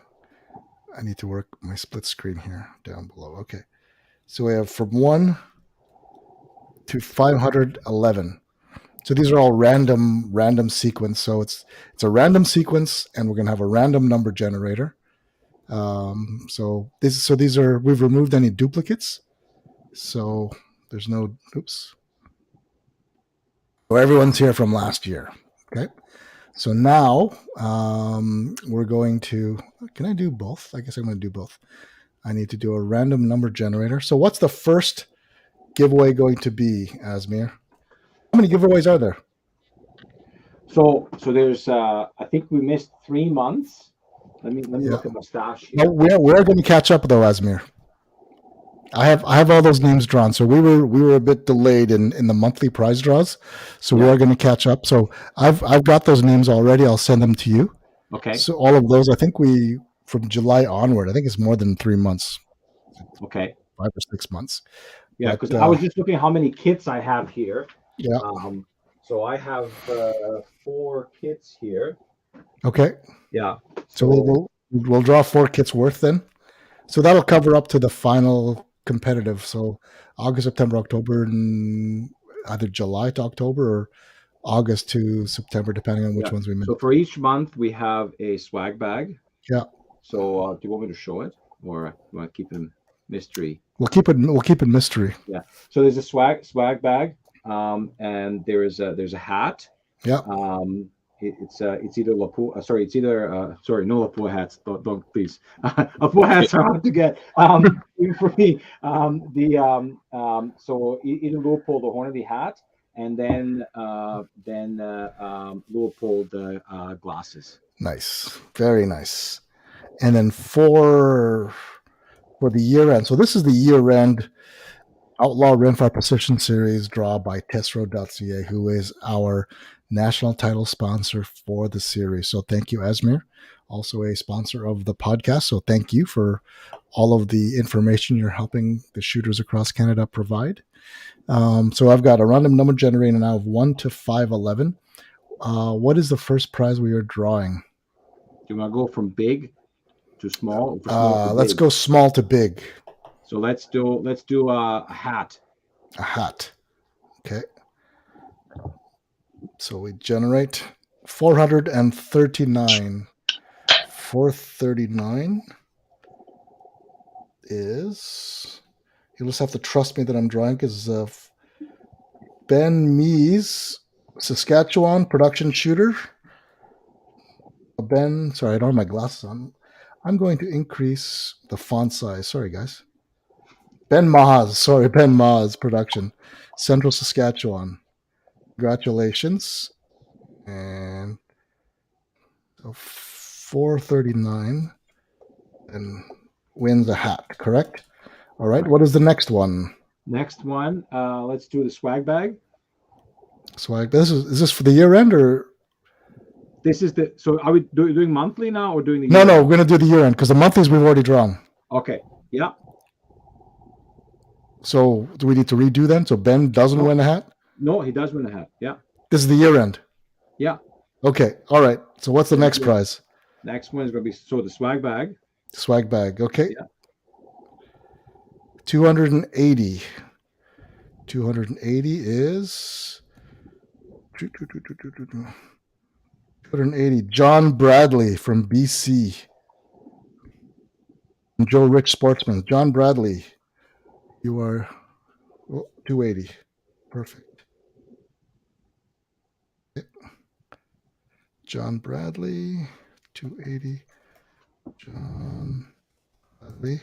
S1: I need to work my split screen here down below. Okay. So we have from 1 to 511. So these are all random sequence. So it's a random sequence, and we're going to have a random number generator. So these are, we've removed any duplicates. So there's no, oops. So everyone's here from last year. Okay. So now we're going to, can I do both? I guess I'm going to do both. I need to do a random number generator. So what's the first giveaway going to be, Asmir? How many giveaways are there?
S2: So there's I think we missed 3 months. Let me look at my stash here.
S1: No, we're going to catch up though, Asmir. I have all those names drawn. So we were a bit delayed in the monthly prize draws. So we are going to catch up. So I've got those names already. I'll send them to you.
S2: Okay.
S1: So all of those, I think from July onward, I think it's more than 3 months.
S2: Okay.
S1: 5 or 6 months.
S2: Yeah, because I was just looking how many kits I have here.
S1: Yeah.
S2: So I have 4 kits here.
S1: Okay.
S2: Yeah.
S1: So we'll draw 4 kits worth then. So that'll cover up to the final competitive. So August, September, October, and either July to October or August to September, depending on which ones we missed.
S2: So for each month, we have a swag bag.
S1: Yeah.
S2: So do you want me to show it, or you want to keep it mystery?
S1: We'll keep it mystery.
S2: Yeah. So there's a swag bag, and there's a hat.
S1: Yeah.
S2: It's either Lapua. Sorry, no Lapua hats. Don't please. Lapua hats are hard to get. Even for me. So either Leopold or Hornady hat, and then Leopold glasses.
S1: Nice, very nice. And then for the year end. So this is the year end Outlaw Rimfire Precision Series draw by Tesro.ca, who is our national title sponsor for the series. So thank you, Asmir, also a sponsor of the podcast. So thank you for all of the information you're helping the shooters across Canada provide. So I've got a random number generator now of 1 to 511. What is the first prize we are drawing?
S2: Do you want to go from big to small?
S1: Let's go small to big.
S2: So let's do a hat.
S1: A hat. Okay. So we generate 439. 439 is, you'll just have to trust me that I'm drawing, because Ben Mees, Saskatchewan production shooter. Ben, sorry, I don't have my glasses on. I'm going to increase the font size. Sorry, guys. Ben Maas production, Central Saskatchewan. Congratulations. And so 439 and wins a hat, correct? All right. What is the next one?
S2: Next one, let's do the swag bag.
S1: Swag. Is this for the year end, or?
S2: This is the, so are we doing monthly now or doing the
S1: year
S2: end?
S1: No, we're going to do the year end, because the monthlies we've already drawn.
S2: Okay. Yeah.
S1: So do we need to redo then? So Ben doesn't win a hat?
S2: No, he does win a hat. Yeah.
S1: This is the year end.
S2: Yeah.
S1: Okay. All right. So what's the next prize?
S2: Next one is going to be the swag bag.
S1: Swag bag. Okay.
S2: Yeah.
S1: 280. 280 is 280. John Bradley from BC. Joe Rich Sportsman. John Bradley. You are 280. Perfect. Okay. John Bradley, 280. John Bradley.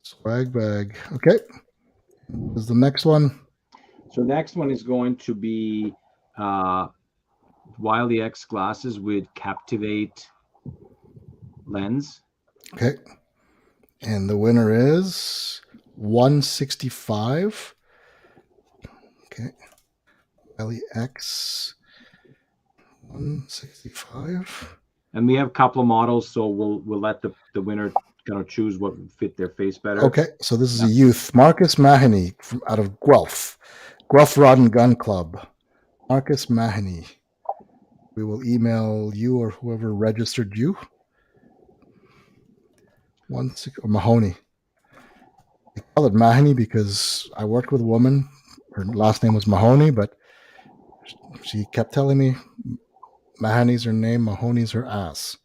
S1: Swag bag. Okay. What is the next one?
S2: So next one is going to be Wiley X glasses with Captivate lens.
S1: Okay. And the winner is 165. Okay. Wiley X 165.
S2: And we have a couple of models, so we'll let the winner kind of choose what would fit their face better.
S1: Okay, so this is a youth. Marcus Mahoney out of Guelph Rod and Gun Club. Marcus Mahoney. We will email you or whoever registered you. Mahoney. I call it Mahoney because I worked with a woman. Her last name was Mahoney, but she kept telling me Mahoney's her name, Mahoney's her ass.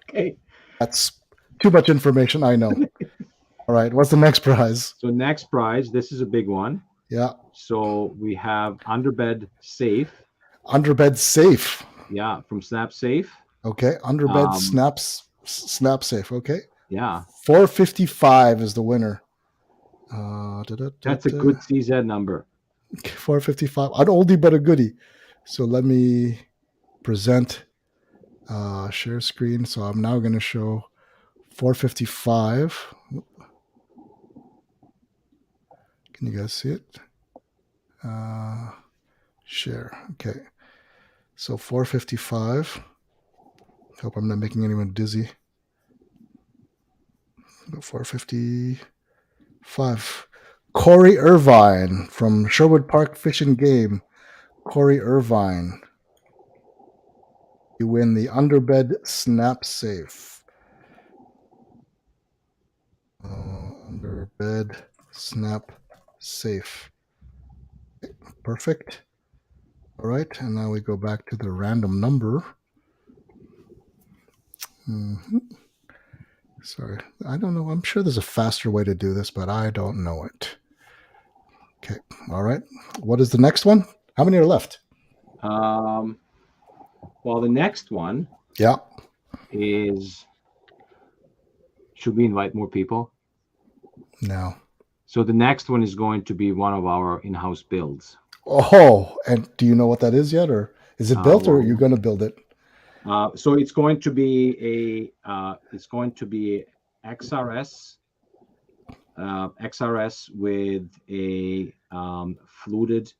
S2: Okay.
S1: That's too much information, I know. All right, what's the next prize?
S2: So next prize, this is a big one.
S1: Yeah.
S2: So we have Underbed Safe.
S1: Underbed Safe.
S2: Yeah, from Snap Safe.
S1: Okay, Underbed Snap Safe. Okay.
S2: Yeah.
S1: 455 is the winner.
S2: That's a good CZ number.
S1: 455. An oldie but a goodie. So let me present share screen. So I'm now going to show 455. Can you guys see it? Share. Okay. So 455. Hope I'm not making anyone dizzy. 455. Corey Irvine from Sherwood Park Fish and Game. Corey Irvine. You win the Underbed Snap Safe. Underbed Snap Safe. Okay, perfect. All right, and now we go back to the random number. Sorry, I don't know. I'm sure there's a faster way to do this, but I don't know it. Okay, all right. What is the next one? How many are left?
S2: Well, the next one is, should we invite more people?
S1: No.
S2: So the next one is going to be one of our in-house builds.
S1: Oh, and do you know what that is yet, or is it built, or are you going to build it?
S2: So it's going to be XRS with a fluted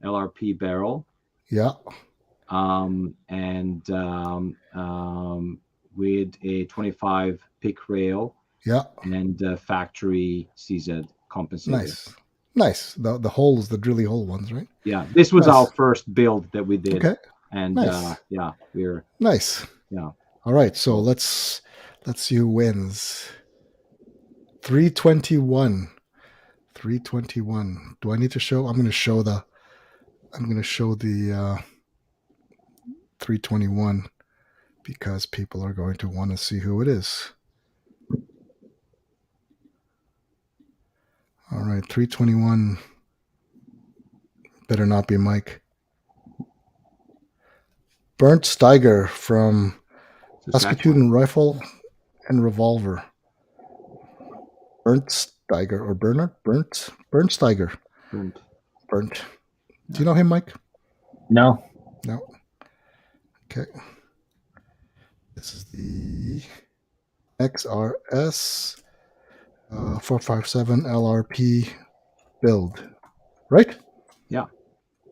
S2: LRP barrel.
S1: Yeah.
S2: And with a 25 pick rail.
S1: Yeah.
S2: And factory CZ compensator.
S1: Nice. The holes, the drilly hole ones, right?
S2: Yeah, this was our first build that we did.
S1: Okay.
S2: And yeah, we're
S1: nice.
S2: Yeah.
S1: All right, so let's see who wins. 321. 321. Do I need to show? I'm going to show the 321 because people are going to want to see who it is. All right, 321. Better not be Mike. Bernd Steiger from Saskatoon Rifle and Revolver. Bernd Steiger or Bernard? Bernd Steiger. Bernd. Do you know him, Mike?
S3: No.
S1: Okay. This is the XRS 457 LRP build, right?
S2: Yeah.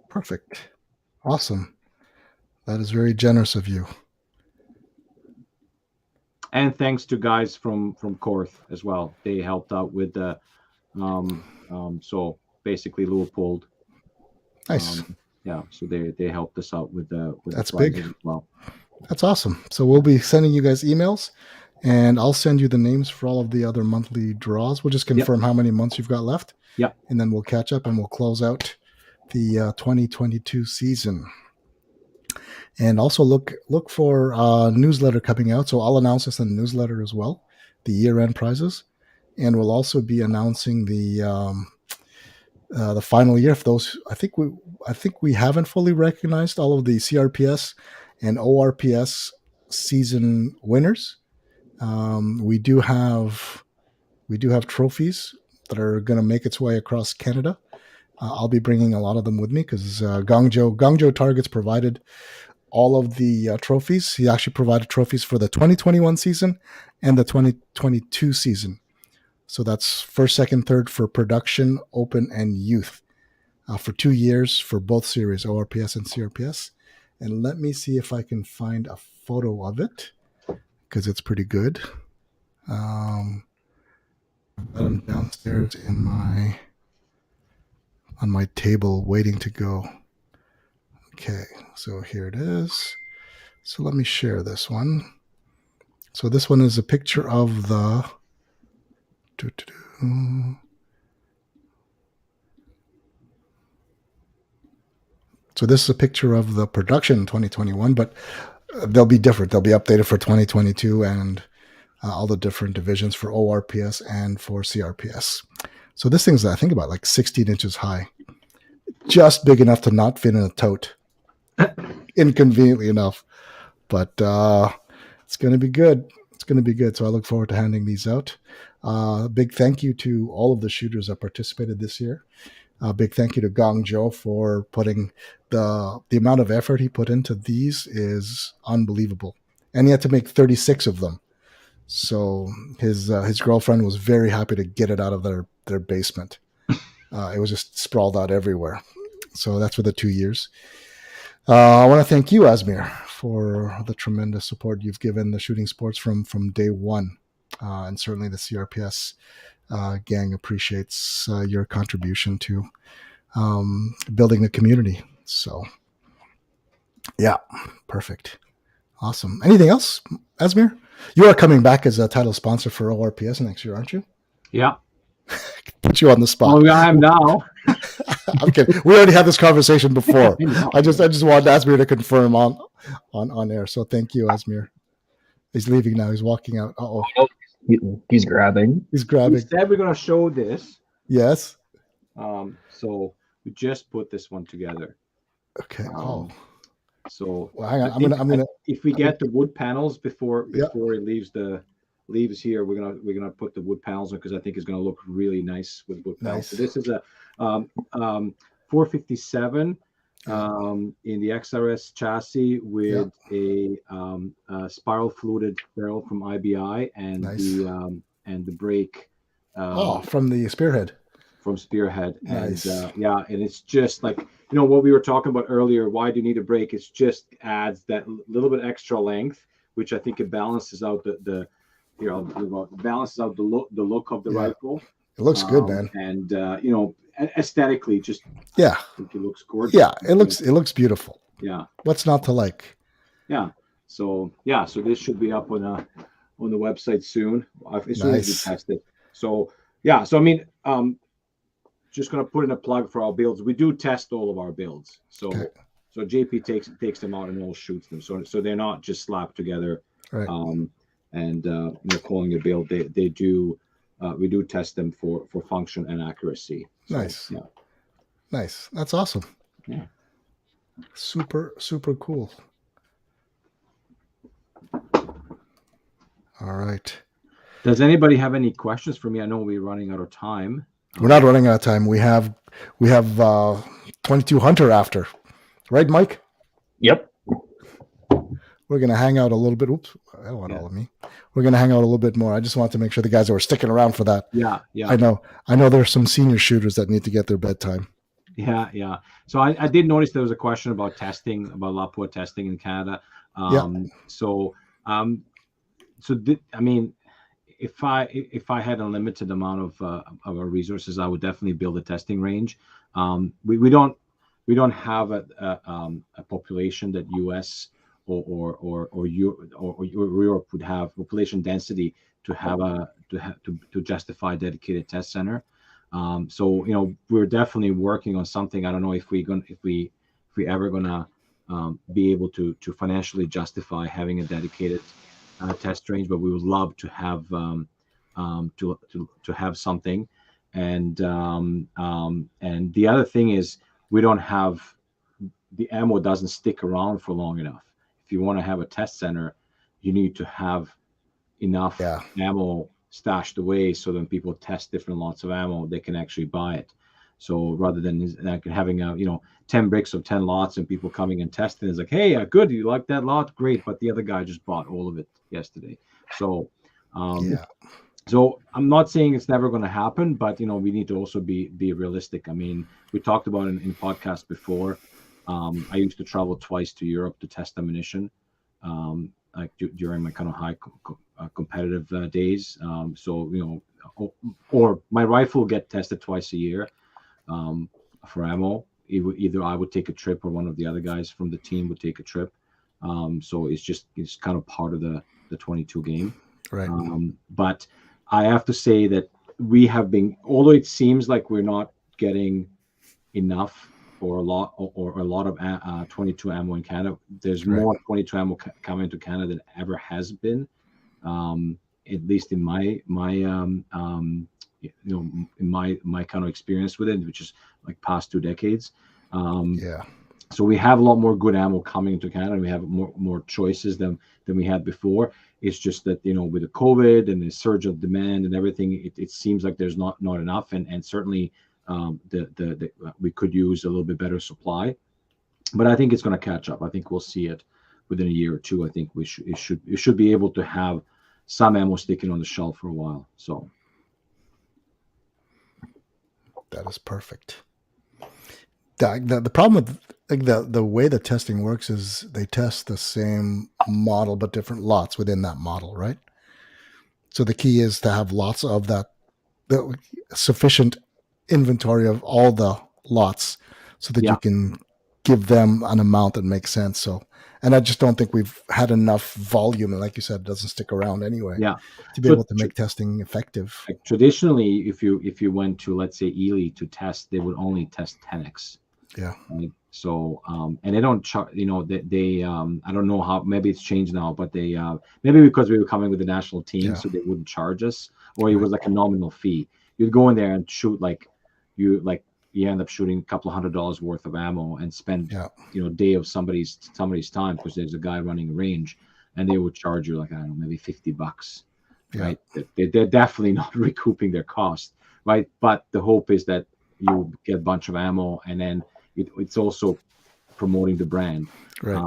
S1: Perfect. Awesome. That is very generous of you.
S2: And thanks to guys from Korth as well. They helped out with the so basically Leopold.
S1: Nice.
S2: Yeah, so they helped us out with
S1: that's
S2: the
S1: big
S2: as well.
S1: That's awesome. So we'll be sending you guys emails, and I'll send you the names for all of the other monthly draws. We'll just confirm how many months you've got left.
S2: Yeah.
S1: And then we'll catch up and we'll close out the 2022 season. And also look for newsletter coming out. So I'll announce this in the newsletter as well, the year-end prizes, and we'll also be announcing the final year. For those, I think we haven't fully recognized all of the CRPS and ORPS season winners. We do have trophies that are going to make its way across Canada. I'll be bringing a lot of them with me because Guangzhou Targets provided all of the trophies. He actually provided trophies for the 2021 season and the 2022 season. So that's first, second, third for production, open, and youth for 2 years for both series, ORPS and CRPS. And let me see if I can find a photo of it because it's pretty good. I'm downstairs on my table waiting to go. Okay, so here it is. So let me share this one. So this one is a picture of the... So this is a picture of the production 2021, but they'll be different. They'll be updated for 2022 and all the different divisions for ORPS and for CRPS. So this thing's, I think, about like 16 inches high. Just big enough to not fit in a tote. Inconveniently enough. But it's going to be good. It's going to be good. So I look forward to handing these out. Big thank you to all of the shooters that participated this year. Big thank you to Guangzhou for putting the amount of effort he put into these is unbelievable. And he had to make 36 of them. So his girlfriend was very happy to get it out of their basement. It was just sprawled out everywhere. So that's for the 2 years. I want to thank you, Asmir, for the tremendous support you've given the shooting sports from day one. And certainly the CRPS gang appreciates your contribution to building the community. So, yeah, perfect. Awesome. Anything else, Asmir? You are coming back as a title sponsor for ORPS next year, aren't you?
S2: Yeah.
S1: Put you on the spot.
S2: Oh, I am now.
S1: I'm kidding. We already had this conversation before. I just wanted Asmir to confirm on air. So thank you, Asmir. He's leaving now. He's walking out. Uh-oh.
S3: He's grabbing.
S1: He's grabbing.
S2: We said we're going to show this.
S1: Yes.
S2: So we just put this one together.
S1: Okay.
S2: So
S1: well, hang on. I'm gonna.
S2: If we get the wood panels before it leaves here, we're gonna put the wood panels on because I think it's gonna look really nice with wood panels. So this is a 457 in the XRS chassis with a spiral fluted barrel from IBI and the brake
S1: from the spearhead.
S2: from Spearhead.
S1: Nice.
S2: And and it's just like, what we were talking about earlier, why do you need a brake? It just adds that little bit extra length, which I think it balances out balances out the look of the rifle.
S1: It looks good, man.
S2: And aesthetically, just
S1: I
S2: think it looks gorgeous.
S1: Yeah, it looks beautiful.
S2: Yeah.
S1: What's not to like?
S2: Yeah. So this should be up on the website soon, as soon as we test it. So I mean, just gonna put in a plug for our builds. We do test all of our builds. So JP takes them out and all shoots them. So they're not just slapped together.
S1: Right.
S2: Calling a build. They do. We do test them for function and accuracy. So,
S1: nice. Yeah. Nice. That's awesome.
S2: Yeah.
S1: Super, super cool. All right.
S2: Does anybody have any questions for me? I know we're running out of time.
S1: We're not running out of time. We have 22 Hunter after, right, Mike?
S3: Yep.
S1: We're gonna hang out a little bit. Oops, I don't want all of me. We're gonna hang out a little bit more. I just want to make sure the guys that were sticking around for that.
S2: Yeah.
S1: I know there's some senior shooters that need to get their bedtime.
S2: Yeah. So I did notice there was a question about testing, about Lapua testing in Canada. I mean, if I had a limited amount of our resources, I would definitely build a testing range. We don't have a population that US or Europe would have population density to have to justify a dedicated test center. So we're definitely working on something. I don't know if we ever gonna be able to financially justify having a dedicated test range, but we would love to have to have something. And the other thing is, we don't have, the ammo doesn't stick around for long enough. If you want to have a test center, you need to have enough ammo stashed away so that when people test different lots of ammo, they can actually buy it. So rather than having 10 bricks of 10 lots and people coming and testing, it's like, hey, good, you like that lot, great, but the other guy just bought all of it yesterday. So so I'm not saying it's never going to happen, but we need to also be realistic. I mean, we talked about in podcasts before. I used to travel twice to Europe to test ammunition, during my kind of high competitive days. Or my rifle will get tested twice a year for ammo. Either I would take a trip or one of the other guys from the team would take a trip. So it's kind of part of the 22 game.
S1: Right.
S2: But I have to say that we have been, although it seems like we're not getting enough or a lot of 22 ammo in Canada, there's more 22 ammo coming to Canada than ever has been, at least in my kind of experience with it, which is like past 2 decades. So we have a lot more good ammo coming to Canada. We have more choices than we had before. It's just that with the COVID and the surge of demand and everything, it seems like there's not enough, and certainly we could use a little bit better supply. But I think it's going to catch up. I think we'll see it within a year or two. I think it should be able to have some ammo sticking on the shelf for a while. So
S1: that is perfect. The problem with the way the testing works is they test the same model but different lots within that model, right? So the key is to have lots of the sufficient inventory of all the lots so that you can give them an amount that makes sense. So, and I just don't think we've had enough volume, and like you said, it doesn't stick around anyway. To be able to make testing effective.
S2: Like traditionally, if you went to, let's say, Ely to test, they would only test 10x. Right? So and they don't charge. They I don't know how. Maybe it's changed now, but they maybe because we were coming with the national team, so they wouldn't charge us, or it was like a nominal fee. You'd go in there and shoot you end up shooting a couple of $100 worth of ammo and spend day of somebody's time, because there's a guy running a range, and they would charge you, like, I don't know, maybe $50, right? They're definitely not recouping their cost, right? But the hope is that you get a bunch of ammo, and then it's also promoting the brand,
S1: right?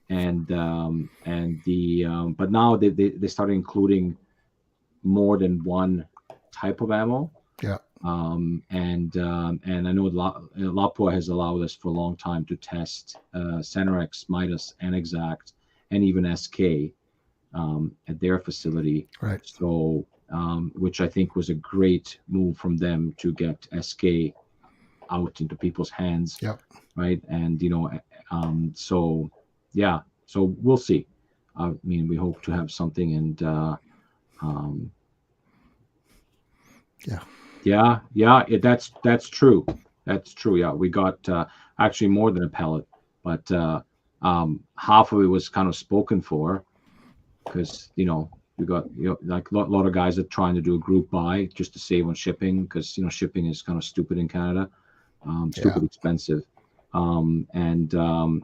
S2: But now they started including more than one type of ammo. And I know Lapua has allowed us for a long time to test Cenerex, Midas, and Exact, and even SK at their facility.
S1: Right.
S2: So, which I think was a great move from them to get SK out into people's hands.
S1: Yep.
S2: Right. And, so, yeah. So we'll see. I mean, we hope to have something, and that's true. That's true. Yeah, we got actually more than a pellet, but half of it was kind of spoken for, because we got like a lot of guys are trying to do a group buy just to save on shipping, because shipping is kind of stupid in Canada, stupid expensive. And ammo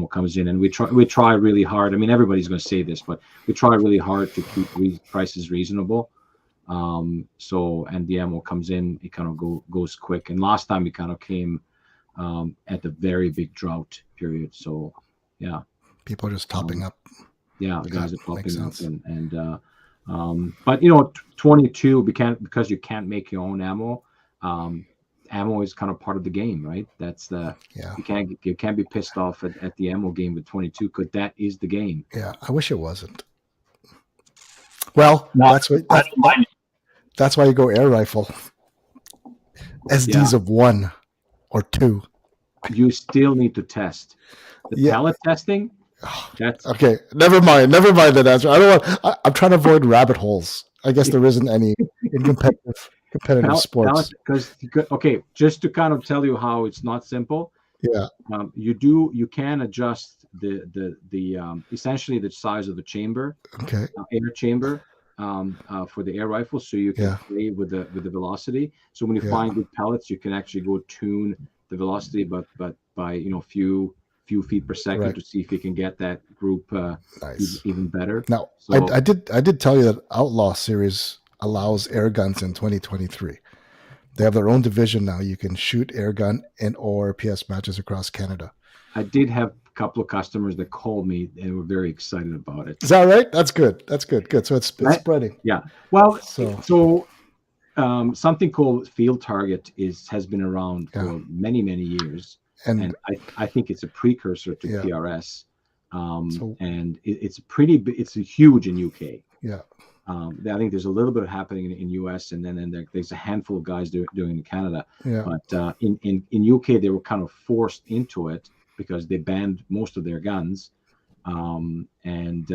S2: comes in, and we try really hard. I mean, everybody's going to say this, but we try really hard to keep prices reasonable. So, and the ammo comes in, it kind of goes quick. And last time we kind of came at the very big drought period. So, yeah,
S1: people are just topping up.
S2: Yeah, the guys are topping up, but 22, because you can't make your own ammo. Ammo is kind of part of the game, right? That's you can't be pissed off at the ammo game with 22, because that is the game.
S1: Yeah, I wish it wasn't. Well, that's why you go air rifle. SDs of 1 or 2.
S2: You still need to test the pellet testing. That's
S1: okay. Never mind that answer. I'm trying to avoid rabbit holes. I guess there isn't any in competitive sports.
S2: Okay, just to kind of tell you how it's not simple.
S1: Yeah.
S2: You can adjust the essentially the size of the chamber.
S1: Okay.
S2: Air chamber. For the air rifle, so you can play with the velocity. So when you find good pellets, you can actually go tune the velocity, but by few feet per second, to see if you can get that group even better.
S1: Now, so, I did tell you that Outlaw Series allows air guns in 2023. They have their own division now. You can shoot air gun in ORPS matches across Canada.
S2: I did have a couple of customers that called me and were very excited about it.
S1: Is that right? That's good. Good. So it's spreading.
S2: Yeah. Well, so something called Field Target has been around for many years. And I think it's a precursor to PRS, and it's huge in UK.
S1: Yeah,
S2: I think there's a little bit happening in US, and then there's a handful of guys doing it in Canada.
S1: Yeah.
S2: But in UK they were kind of forced into it because they banned most of their guns, and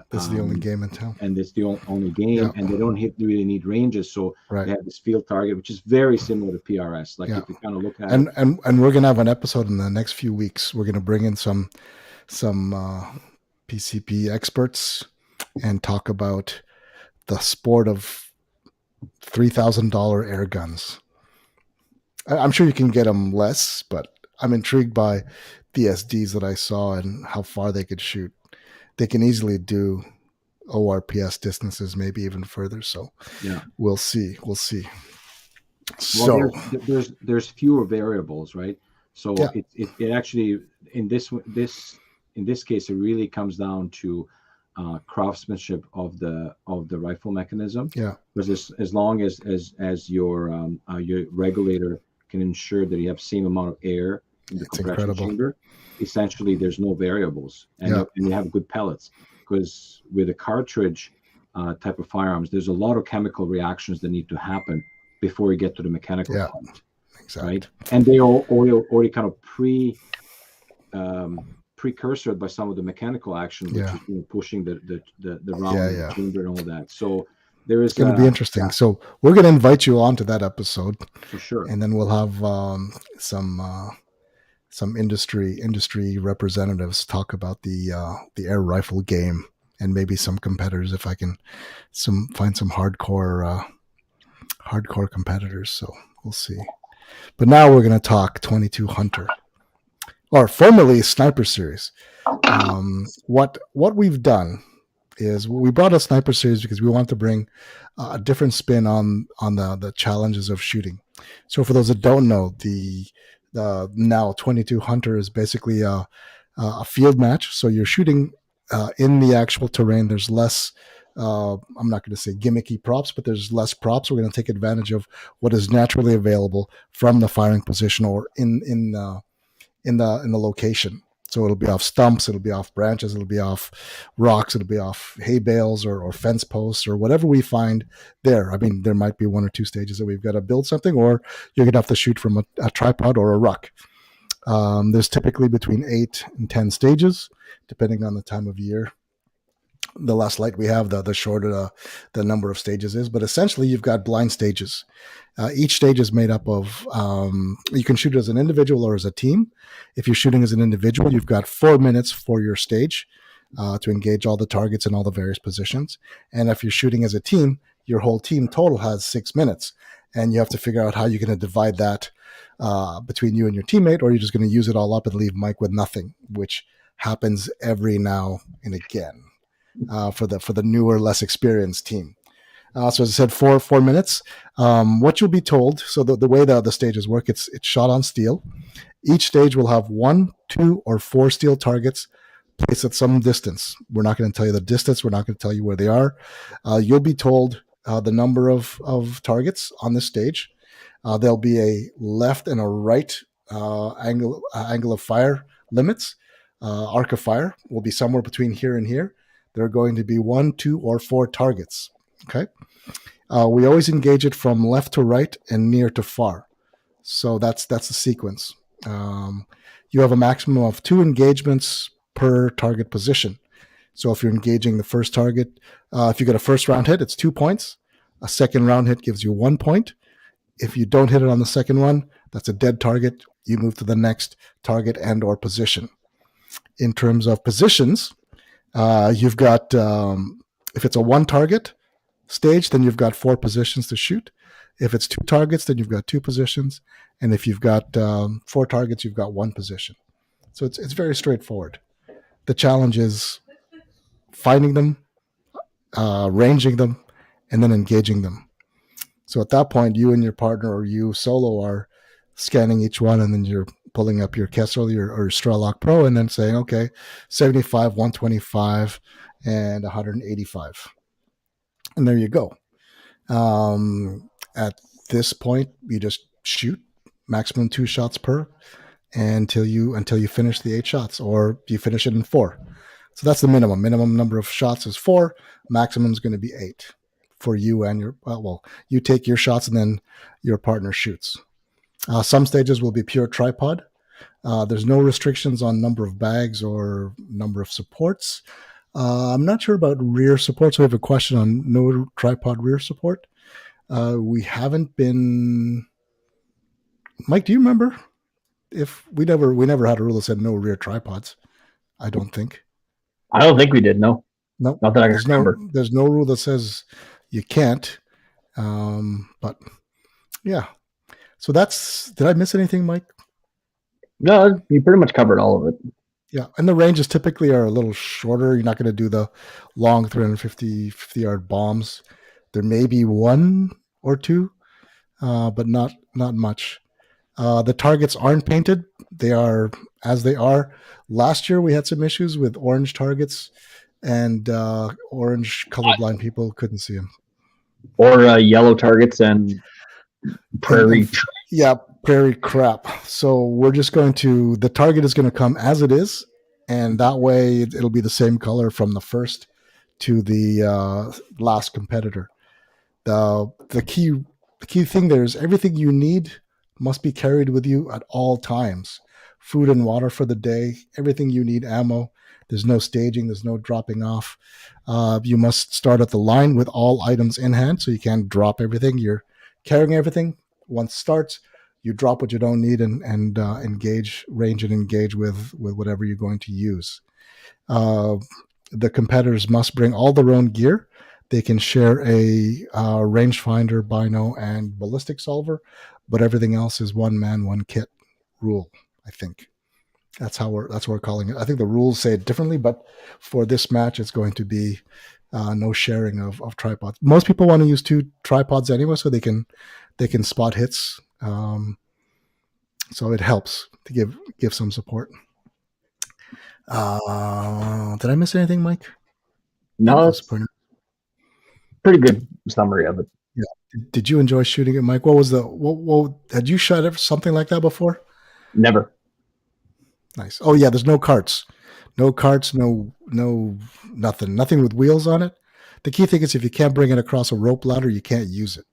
S1: this is the only game in town,
S2: and it's the only game, and they don't really need ranges, so they have this Field Target, which is very similar to PRS. Like if you kind of look at
S1: it, and we're gonna have an episode in the next few weeks. We're gonna bring in some PCP experts and talk about the sport of $3,000 air guns. I'm sure you can get them less, but I'm intrigued by the SDs that I saw and how far they could shoot. They can easily do ORPS distances, maybe even further. So we'll see.
S2: So there's fewer variables, right? So it actually in this case it really comes down to craftsmanship of the rifle mechanism.
S1: Yeah.
S2: Because as long as your regulator can ensure that you have same amount of air in the compression chamber, essentially there's no variables, and you have good pellets. Because with a cartridge type of firearms, there's a lot of chemical reactions that need to happen before you get to the mechanical part.
S1: Exactly.
S2: Right? And they already kind of precursor by some of the mechanical action, which is pushing the round chamber and all that. So there is
S1: going to be interesting. So we're going to invite you on to that episode
S2: for sure,
S1: and then we'll have some industry representatives talk about the air rifle game, and maybe some competitors if I can find some hardcore competitors. So we'll see. But now we're going to talk 22 Hunter, or formerly Sniper Series. What we've done is we brought a Sniper Series because we want to bring a different spin on the challenges of shooting. So for those that don't know, the now 22 Hunter is basically a field match. So you're shooting in the actual terrain. There's less I'm not going to say gimmicky props, but there's less props. We're going to take advantage of what is naturally available from the firing position or in the location. So it'll be off stumps, it'll be off branches, it'll be off rocks, it'll be off hay bales or fence posts or whatever we find there. I mean, there might be one or two stages that we've got to build something, or you're going to have to shoot from a tripod or a ruck. There's typically between 8 and 10 stages, depending on the time of year. The less light we have, the shorter the number of stages is. But essentially, you've got blind stages. Each stage is made up of, you can shoot as an individual or as a team. If you're shooting as an individual, you've got 4 minutes for your stage to engage all the targets in all the various positions. And if you're shooting as a team, your whole team total has 6 minutes. And you have to figure out how you're going to divide that between you and your teammate, or you're just going to use it all up and leave Mike with nothing, which happens every now and again. For the newer, less experienced team. So as I said, 4 minutes. What you'll be told, so the way the stages work, it's shot on steel. Each stage will have 1, 2, or 4 steel targets placed at some distance. We're not going to tell you the distance. We're not going to tell you where they are. You'll be told the number of targets on this stage. There'll be a left and a right angle of fire limits. Arc of fire will be somewhere between here and here. There are going to be 1, 2, or 4 targets. Okay. We always engage it from left to right and near to far. So that's the sequence. You have a maximum of 2 engagements per target position. So if you're engaging the first target, if you get a first round hit, it's 2 points. A second round hit gives you 1 point. If you don't hit it on the second one, that's a dead target. You move to the next target and or position. In terms of positions, you've got, if it's a 1 target stage, then you've got 4 positions to shoot. If it's 2 targets, then you've got 2 positions. And if you've got 4 targets, you've got 1 position. So it's very straightforward. The challenge is finding them, ranging them, and then engaging them. So at that point, you and your partner or you solo are scanning each one, and then you're pulling up your Tesro or your Strelok Pro and then saying, okay, 75, 125, and 185. And there you go. At this point, you just shoot maximum 2 shots per until you finish the 8 shots, or you finish it in 4. So that's the minimum. Minimum number of shots is 4. Maximum is going to be 8 for you and your, you take your shots and then your partner shoots. Some stages will be pure tripod. There's no restrictions on number of bags or number of supports. I'm not sure about rear support, so we have a question on no tripod rear support. We haven't been... Mike, do you remember if we never had a rule that said no rear tripods? I don't think.
S3: I don't think we did. No.
S1: Nope.
S3: Not that I can remember.
S1: There's no rule that says you can't. But yeah. So did I miss anything, Mike?
S3: No, you pretty much covered all of it.
S1: Yeah, and the ranges typically are a little shorter. You're not going to do the long 50-yard bombs. There may be 1 or 2, but not much. The targets aren't painted. They are as they are. Last year, we had some issues with orange targets, and orange colorblind people couldn't see them.
S3: Or yellow targets and prairie.
S1: Yeah, prairie crap. So we're just the target is going to come as it is, and that way it'll be the same color from the first to the last competitor. The key thing there is everything you need must be carried with you at all times. Food and water for the day, everything you need, ammo. There's no staging, there's no dropping off. You must start at the line with all items in hand, so you can't drop everything. You're carrying everything. Once it starts, you drop what you don't need and range and engage with whatever you're going to use. The competitors must bring all their own gear. They can share a rangefinder, bino, and ballistic solver, but everything else is one man, one kit rule. I think that's what we're calling it. I think the rules say it differently, but for this match, it's going to be no sharing of tripods. Most people want to use 2 tripods anyway, so they can spot hits. So it helps to give some support. Did I miss anything, Mike?
S3: No, pretty good summary of it.
S1: Yeah. Did you enjoy shooting it, Mike? What was what had you shot something like that before?
S3: Never.
S1: Nice. Oh yeah, there's no carts. No carts, no nothing with wheels on it. The key thing is if you can't bring it across a rope ladder, you can't use it.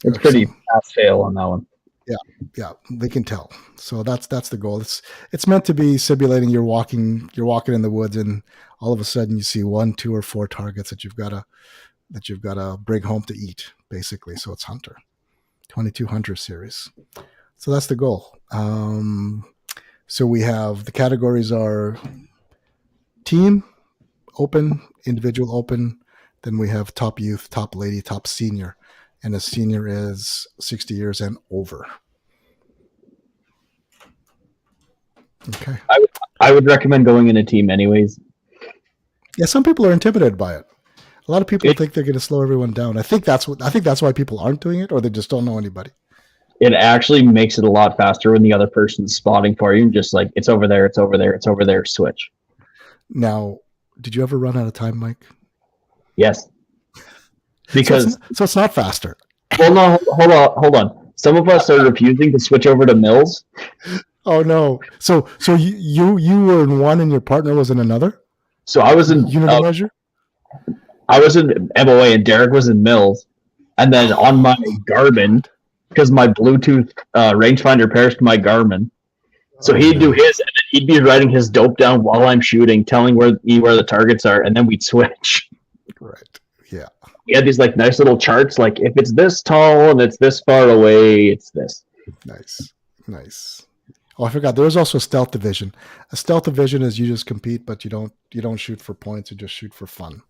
S3: It's pretty pass-fail on that one.
S1: Yeah, they can tell. So that's the goal. It's meant to be simulating you're walking in the woods, and all of a sudden you see 1, 2, or 4 targets that you've got to bring home to eat, basically. So it's Hunter, 22 Hunter series. So that's the goal. So we have the categories are team, open, individual open. Then we have top youth, top lady, top senior. And a senior is 60 years and over. Okay.
S3: I would recommend going in a team anyways.
S1: Yeah, some people are intimidated by it. A lot of people think they're going to slow everyone down. I think that's why people aren't doing it, or they just don't know anybody.
S3: It actually makes it a lot faster when the other person's spotting for you and just like, it's over there, it's over there, it's over there, switch.
S1: Now, did you ever run out of time, Mike?
S3: Yes. Because
S1: so it's not faster.
S3: Well, no, hold on. Some of us are refusing to switch over to mills.
S1: Oh no! So you were in one and your partner was in another.
S3: So I was in
S1: unit measure.
S3: I was in MOA and Derek was in mills, and then on my Garmin, because my Bluetooth rangefinder pairs to my Garmin, so he'd do his, and then he'd be writing his dope down while I'm shooting, telling where the targets are, and then we'd switch.
S1: Right. Yeah.
S3: We had these like nice little charts, like if it's this tall and it's this far away, it's this.
S1: Nice. Oh, I forgot. There was also a stealth division. A stealth division is you just compete, but you don't shoot for points. You just shoot for fun.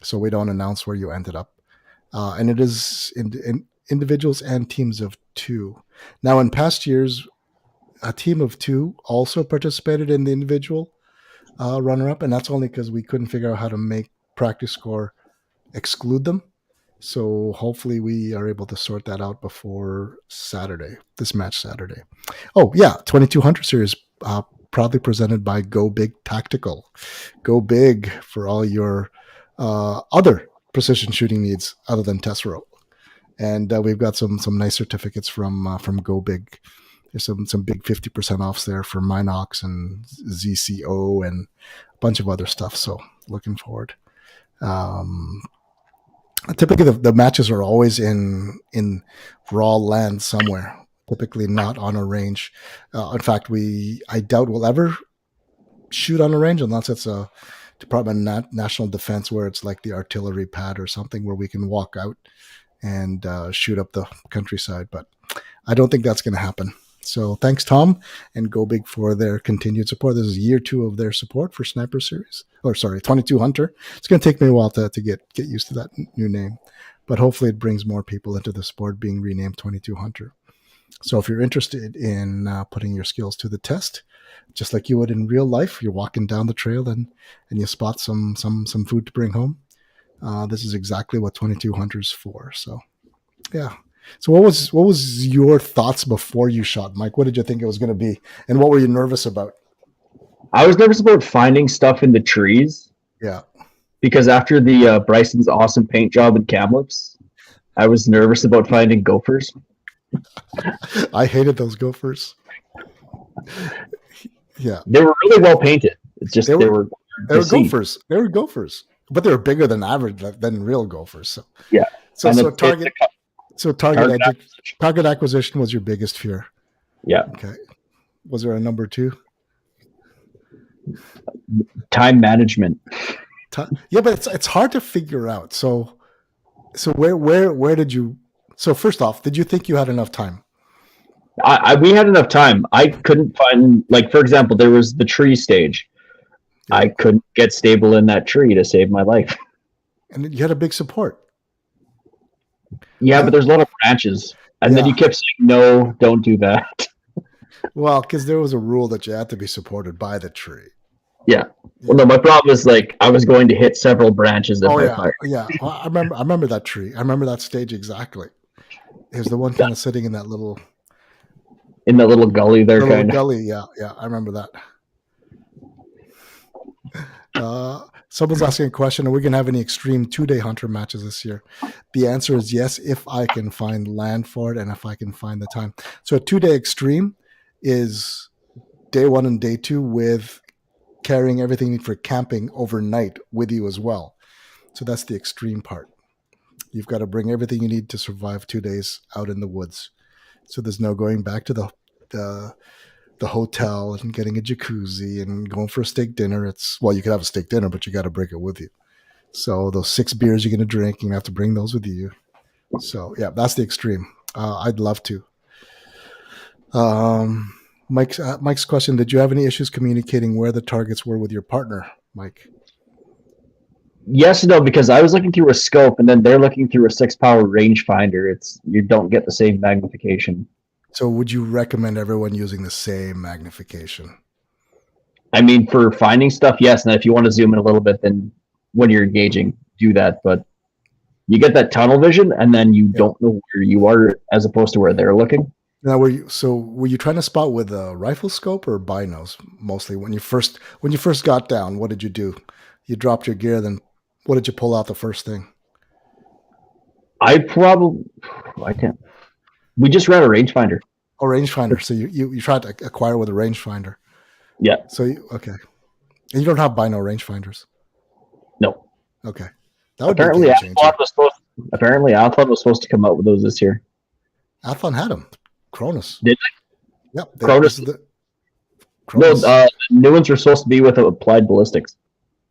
S1: So we don't announce where you ended up. And it is in individuals and teams of 2. Now, in past years, a team of 2 also participated in the individual runner-up, and that's only because we couldn't figure out how to make practice score exclude them. So hopefully we are able to sort that out before this match Saturday. Oh yeah, 2200 series proudly presented by Go Big Tactical. Go big for all your other precision shooting needs other than Tesro. And we've got some nice certificates from Go Big. There's some big 50% offs there for Minox and ZCO and a bunch of other stuff. So looking forward. Typically, the matches are always in raw land somewhere. Typically, not on a range. In fact, I doubt we'll ever shoot on a range unless it's a Department of National Defense where it's like the artillery pad or something where we can walk out and shoot up the countryside. But I don't think that's going to happen. So thanks, Tom, and Go Big for their continued support. This is year 2 of their support for Sniper Series. 22 Hunter. It's going to take me a while to get used to that new name. But hopefully it brings more people into the sport being renamed 22 Hunter. So if you're interested in putting your skills to the test, just like you would in real life, you're walking down the trail and you spot some food to bring home. This is exactly what 22 Hunter's for. So, yeah. So what was your thoughts before you shot, Mike? What did you think it was going to be, and what were you nervous about?
S3: I was nervous about finding stuff in the trees.
S1: Yeah.
S3: Because after the Bryson's awesome paint job in Kamloops, I was nervous about finding gophers.
S1: I hated those gophers. Yeah.
S3: They were really well painted. It's just they were
S1: gophers. They were gophers, but they were bigger than average than real gophers. So
S3: yeah.
S1: Target acquisition was your biggest fear.
S3: Yeah.
S1: Okay. Was there a number 2?
S3: Time management.
S1: Yeah, but it's hard to figure out. So where did you? So first off, did you think you had enough time?
S3: We had enough time. I couldn't find, like, for example, there was the tree stage. Yeah. I couldn't get stable in that tree to save my life.
S1: And you had a big support.
S3: Yeah, but there's a lot of branches. And then you kept saying, no, don't do that.
S1: Well, because there was a rule that you had to be supported by the tree.
S3: Yeah. Well, no, my problem is, like, I was going to hit several branches.
S1: Yeah. Well, I remember that tree. I remember that stage exactly. It was the one kind of sitting in that little
S3: gully there. Kind of
S1: gully. Yeah. I remember that. Someone's asking a question, are we going to have any extreme 2-day hunter matches this year? The answer is yes, if I can find land for it and if I can find the time. So a 2-day extreme is day 1 and day 2 with carrying everything you need for camping overnight with you as well. So that's the extreme part. You've got to bring everything you need to survive 2 days out in the woods. So there's no going back to the hotel and getting a jacuzzi and going for a steak dinner. You could have a steak dinner, but you got to bring it with you. So those 6 beers you're going to drink, you have to bring those with you. So yeah, that's the extreme. I'd love to. Mike's question: did you have any issues communicating where the targets were with your partner, Mike?
S3: Yes and no, because I was looking through a scope, and then they're looking through a 6-power rangefinder. You don't get the same magnification.
S1: So would you recommend everyone using the same magnification?
S3: I mean, for finding stuff, yes. And if you want to zoom in a little bit, then when you're engaging, do that. But you get that tunnel vision, and then you don't know where you are as opposed to where they're looking.
S1: Now, were you trying to spot with a rifle scope or binos mostly? When you first got down, what did you do? You dropped your gear, then what did you pull out the first thing?
S3: I can't. We just ran a rangefinder.
S1: Oh, rangefinder. So you tried to acquire with a rangefinder.
S3: Yeah.
S1: So okay, and you don't have bino rangefinders.
S3: No.
S1: Okay. That would apparently
S3: Apparently, Athlon was supposed to come out with those this year.
S1: Athlon had them. Cronus.
S3: Did they?
S1: Yep.
S3: Cronus.
S1: Cronus.
S3: No, new ones are supposed to be with applied ballistics.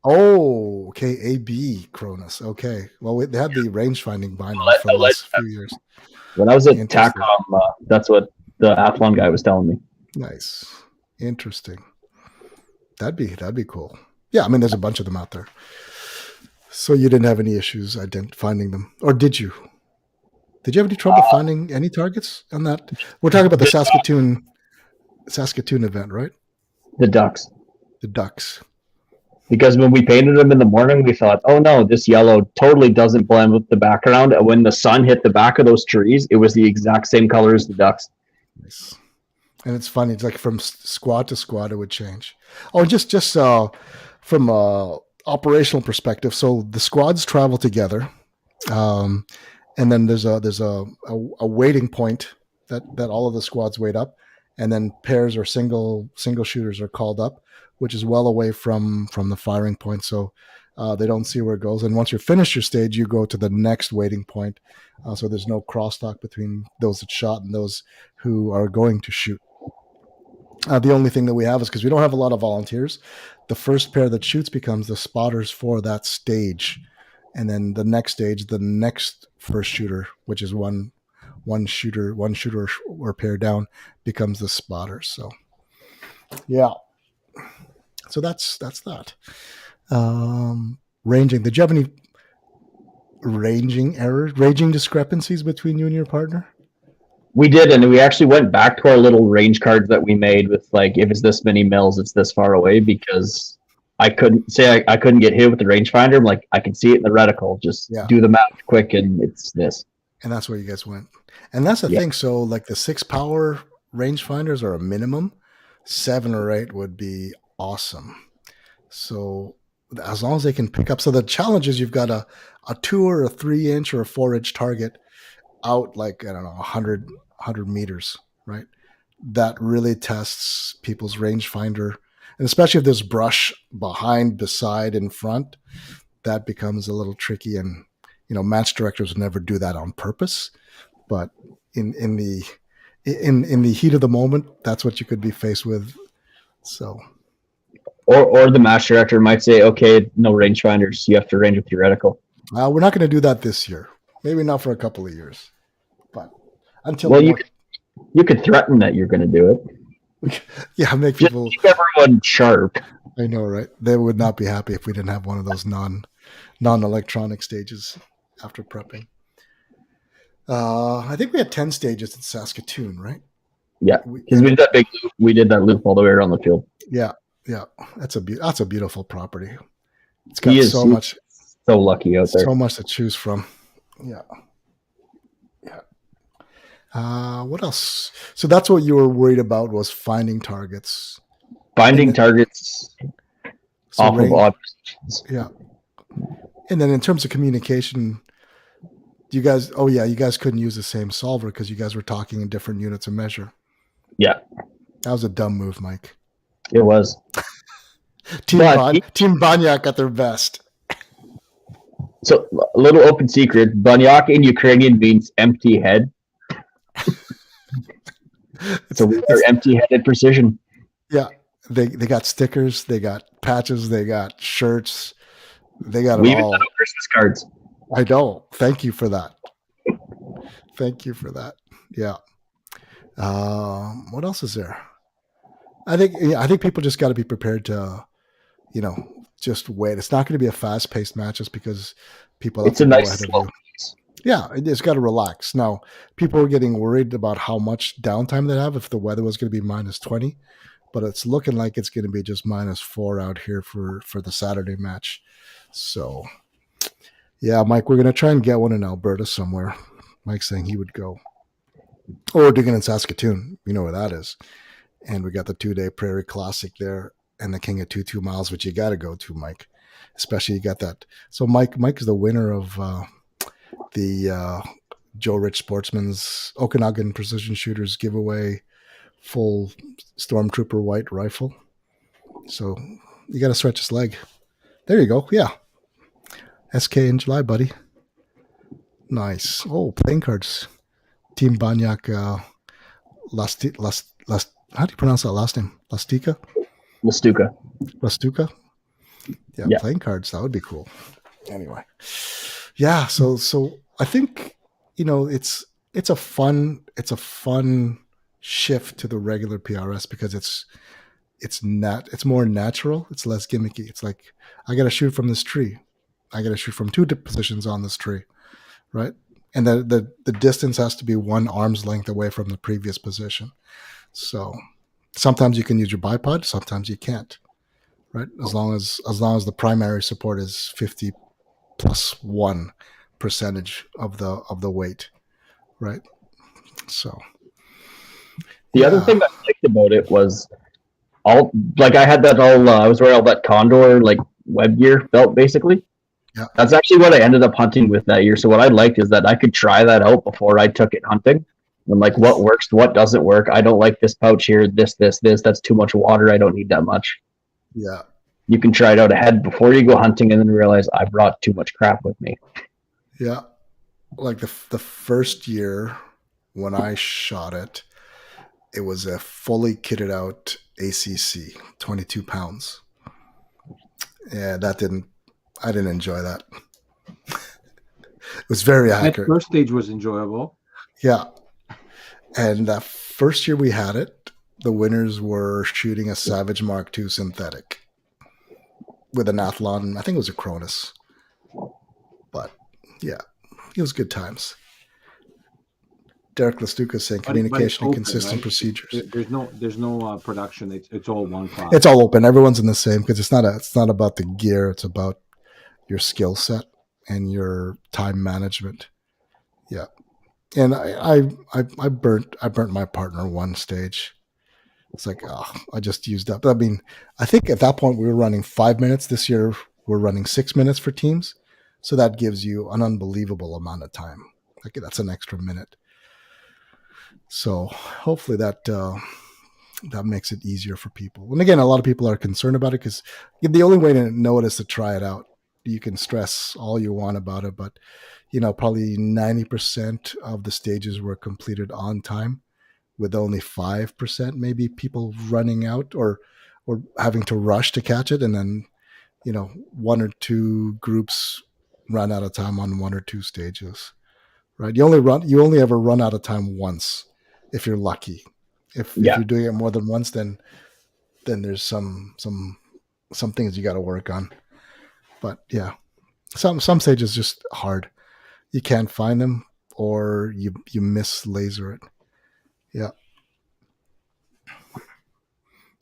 S1: Oh, okay. AB Cronus. Okay. Well, they had the range finding binos for the last few years.
S3: When I was at TACCOM, that's what the Athlon guy was telling me.
S1: Nice. Interesting. That'd be cool. Yeah, I mean, there's a bunch of them out there. So you didn't have any issues finding them, or did you? Did you have any trouble finding any targets on that? We're talking about the Saskatoon event, right?
S3: The ducks.
S1: The ducks.
S3: Because when we painted them in the morning, we thought, oh no, this yellow totally doesn't blend with the background. And when the sun hit the back of those trees, it was the exact same color as the ducks.
S1: Nice. And it's funny. It's like from squad to squad, it would change. Oh, just from a operational perspective. So the squads travel together. And then there's a waiting point that all of the squads wait up. And then pairs or single shooters are called up, which is well away from the firing point. So they don't see where it goes. And once you're finished your stage, you go to the next waiting point. So there's no crosstalk between those that shot and those who are going to shoot. The only thing that we have is because we don't have a lot of volunteers, the first pair that shoots becomes the spotters for that stage. And then the next stage, the next first shooter, which is one shooter or pair down, becomes the spotters. So, yeah. So that's that. Ranging. Did you have any ranging discrepancies between you and your partner?
S3: We did, and we actually went back to our little range cards that we made with, like, if it's this many mils, it's this far away, because I couldn't get hit with the rangefinder. I'm like, I can see it in the reticle. Just do the math quick, and it's this. And
S1: that's where you guys went. And that's the thing. So, like, the 6-power rangefinders are a minimum. 7 or 8 would be awesome. So as long as they can pick up. So the challenge is you've got a 2 or a 3-inch or a 4-inch target out, like, I don't know, 100 meters, right? That really tests people's rangefinder. And especially if there's brush behind, beside, in front, that becomes a little tricky. And, match directors never do that on purpose. But in the heat of the moment, that's what you could be faced with. So,
S3: or the match director might say, "Okay, no rangefinders. You have to range with your reticle."
S1: We're not going to do that this year. Maybe not for a couple of years, but until
S3: you could threaten that you're going to do it.
S1: Yeah, make people
S3: keep everyone sharp.
S1: I know, right? They would not be happy if we didn't have one of those non-electronic stages after prepping. I think we had 10 stages in Saskatoon, right?
S3: Yeah, because we did that big loop. We did that loop all the way around the field.
S1: Yeah. That's a beautiful property. It's got
S3: so lucky out there.
S1: So much to choose from. Yeah. What else? So that's what you were worried about, was finding targets.
S3: Finding targets. off of odd positions.
S1: Yeah. And then in terms of communication, you guys couldn't use the same solver because you guys were talking in different units of measure.
S3: Yeah.
S1: That was a dumb move, Mike.
S3: It was.
S1: Team Banyak at their best.
S3: So, a little open secret, Banyak in Ukrainian means empty head. So we are empty-headed precision.
S1: Yeah. They got stickers, they got patches, they got shirts, they got it all.
S3: We even got Christmas cards.
S1: I know. Thank you for that. Yeah. What else is there? I think people just got to be prepared to, just wait. It's not going to be a fast-paced match just because people have to go ahead of you. Yeah, it's got to relax. Now, people are getting worried about how much downtime they have if the weather was going to be -20, but it's looking like it's going to be just -4 out here for the Saturday match. So, yeah, Mike, we're going to try and get one in Alberta somewhere. Mike's saying he would go. Or we're digging in Saskatoon. You know where that is. And we got the 2-day Prairie Classic there and the King of 2 miles, which you got to go to, Mike. Especially you got that. So Mike is the winner of the Joe Rich Sportsman's Okanagan Precision Shooters giveaway full Stormtrooper white rifle. So you got to stretch his leg. There you go. Yeah. SK in July, buddy. Nice. Oh, playing cards. Team Banyak how do you pronounce that last name? Lastuka? Yeah, playing cards. That would be cool. Anyway. Yeah, so I think it's a fun shift to the regular PRS because it's more natural, it's less gimmicky. It's like I got to shoot from this tree. I got to shoot from 2 positions on this tree, right? And the distance has to be 1 arm's length away from the previous position. So sometimes you can use your bipod, sometimes you can't, right? As long as the primary support is 50 plus 1% of the weight, right? So
S3: the other thing I liked about it was I was wearing all that Condor web gear belt basically.
S1: Yeah.
S3: That's actually what I ended up hunting with that year. So what I liked is that I could try that out before I took it hunting. I'm like, what works, what doesn't work. I don't like this pouch here, this. That's too much water. I don't need that much.
S1: Yeah.
S3: You can try it out ahead before you go hunting and then realize I brought too much crap with me.
S1: Yeah. Like the first year when I shot it, it was a fully kitted out ACC, 22 pounds. Yeah, I didn't enjoy that. It was very accurate.
S2: That first stage was enjoyable.
S1: Yeah. And that first year we had it, the winners were shooting a Savage Mark II synthetic with an Athlon. I think it was a Cronus. But yeah, it was good times. Derek Lastuka saying communication and consistent procedures.
S2: There's no production. It's all one class.
S1: It's all open. Everyone's in the same because it's not about the gear. It's about your skill set and your time management. Yeah. And I burnt my partner one stage. It's like, I just used up. I mean, I think at that point we were running 5 minutes. This year we're running 6 minutes for teams. So that gives you an unbelievable amount of time. Like that's an extra minute. So hopefully that makes it easier for people. And again, a lot of people are concerned about it because the only way to know it is to try it out. You can stress all you want about it, but probably 90% of the stages were completed on time, with only 5% maybe people running out or having to rush to catch it, and then 1 or 2 groups run out of time on 1 or 2 stages. Right? You only ever run out of time once if you're lucky. If you're doing it more than once, then there's some things you got to work on. But yeah, some stages just hard. You can't find them, or you miss laser it. Yeah.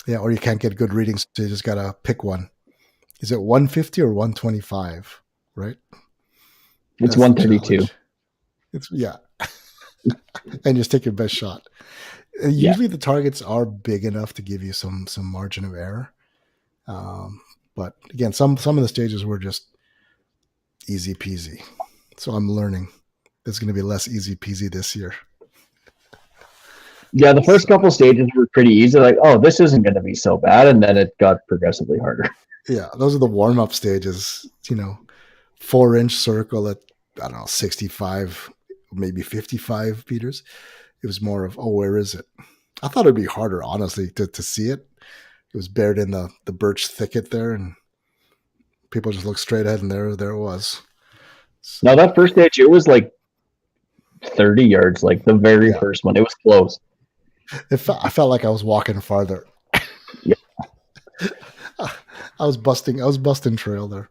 S1: Yeah, or you can't get good readings, so you just gotta pick one. Is it 150 or 125? Right?
S3: It's 132.
S1: It's and just take your best shot. Usually the targets are big enough to give you some margin of error. But again, some of the stages were just easy peasy. So I'm learning. There's going to be less easy peasy this year.
S3: Yeah, the first couple stages were pretty easy. Like, oh, this isn't going to be so bad, and then it got progressively harder.
S1: Yeah, those are the warm-up stages. 4-inch circle at, I don't know, 65, maybe 55 meters. It was more of, oh, where is it? I thought it'd be harder, honestly, to see it. It was buried in the birch thicket there, and people just looked straight ahead, and there it was.
S3: So, now, that first stage, it was like 30 yards, like the very first one. It was close.
S1: I felt like I was walking farther.
S3: Yeah.
S1: I was busting trail there.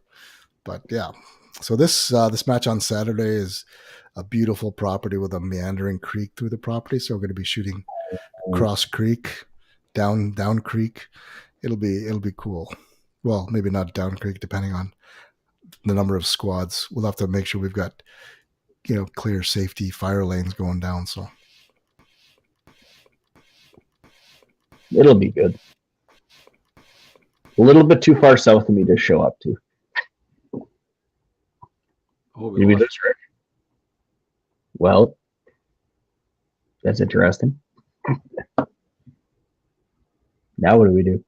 S1: But yeah. So this match on Saturday is a beautiful property with a meandering creek through the property. So we're going to be shooting cross creek, down creek. It'll be cool. Well, maybe not down creek, depending on the number of squads. We'll have to make sure we've got clear safety fire lanes going down. So
S3: it'll be good. A little bit too far south of me to show up to.
S2: Oh,
S3: maybe that's right. Well, that's interesting. Now what do we do?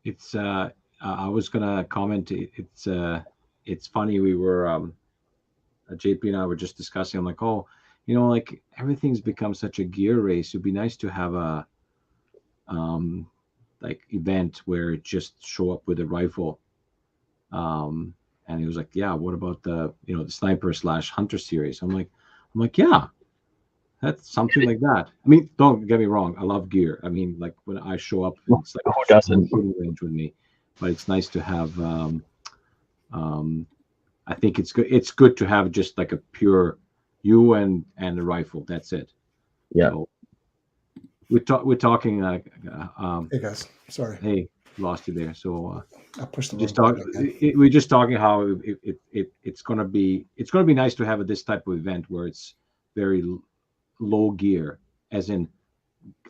S2: It's I was gonna comment. It's funny. We were JP and I were just discussing. I'm like, oh, like everything's become such a gear race. It'd be nice to have a like event where it just show up with a rifle. And he was like, yeah, what about the the sniper / hunter series? I'm like, yeah, that's something like that. I mean, don't get me wrong, I love gear. I mean, like when I show up, it's like
S3: who doesn't
S2: shooting range with me. But it's nice to have. I think it's good. It's good to have just like a pure you and a rifle. That's it.
S3: Yeah.
S2: So we're talking like.
S1: Hey guys, sorry.
S2: Hey, lost you there. So
S1: I pushed the
S2: we're just talking how it's gonna be nice to have this type of event where it's very low gear, as in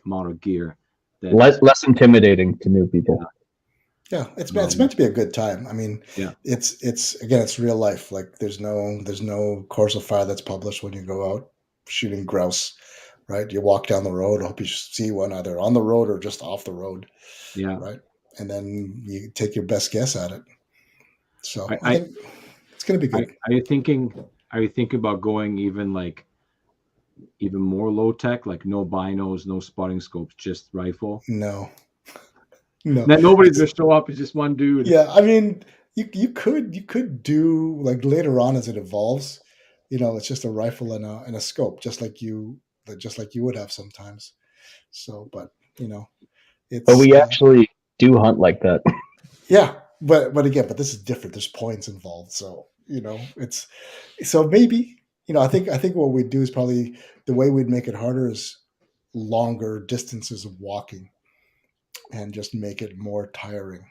S2: amount of gear.
S3: Less intimidating to new people.
S1: Yeah, it's meant to be a good time. I mean,
S2: yeah,
S1: it's real life. Like there's no course of fire that's published when you go out shooting grouse, right? You walk down the road, hope you see one either on the road or just off the road.
S2: Yeah.
S1: Right. And then you take your best guess at it. So I think it's going to be good.
S2: Are you thinking about going even more low tech, like no binos, no spotting scopes, just rifle?
S1: No.
S2: That nobody's gonna show up. It's just one dude.
S1: Yeah, I mean, you could do like later on as it evolves. It's just a rifle and a scope, just like you would have sometimes. So, but it's.
S3: But we actually do hunt like that.
S1: Yeah, but this is different. There's points involved, so it's so maybe I think what we'd do is probably the way we'd make it harder is longer distances of walking, and just make it more tiring,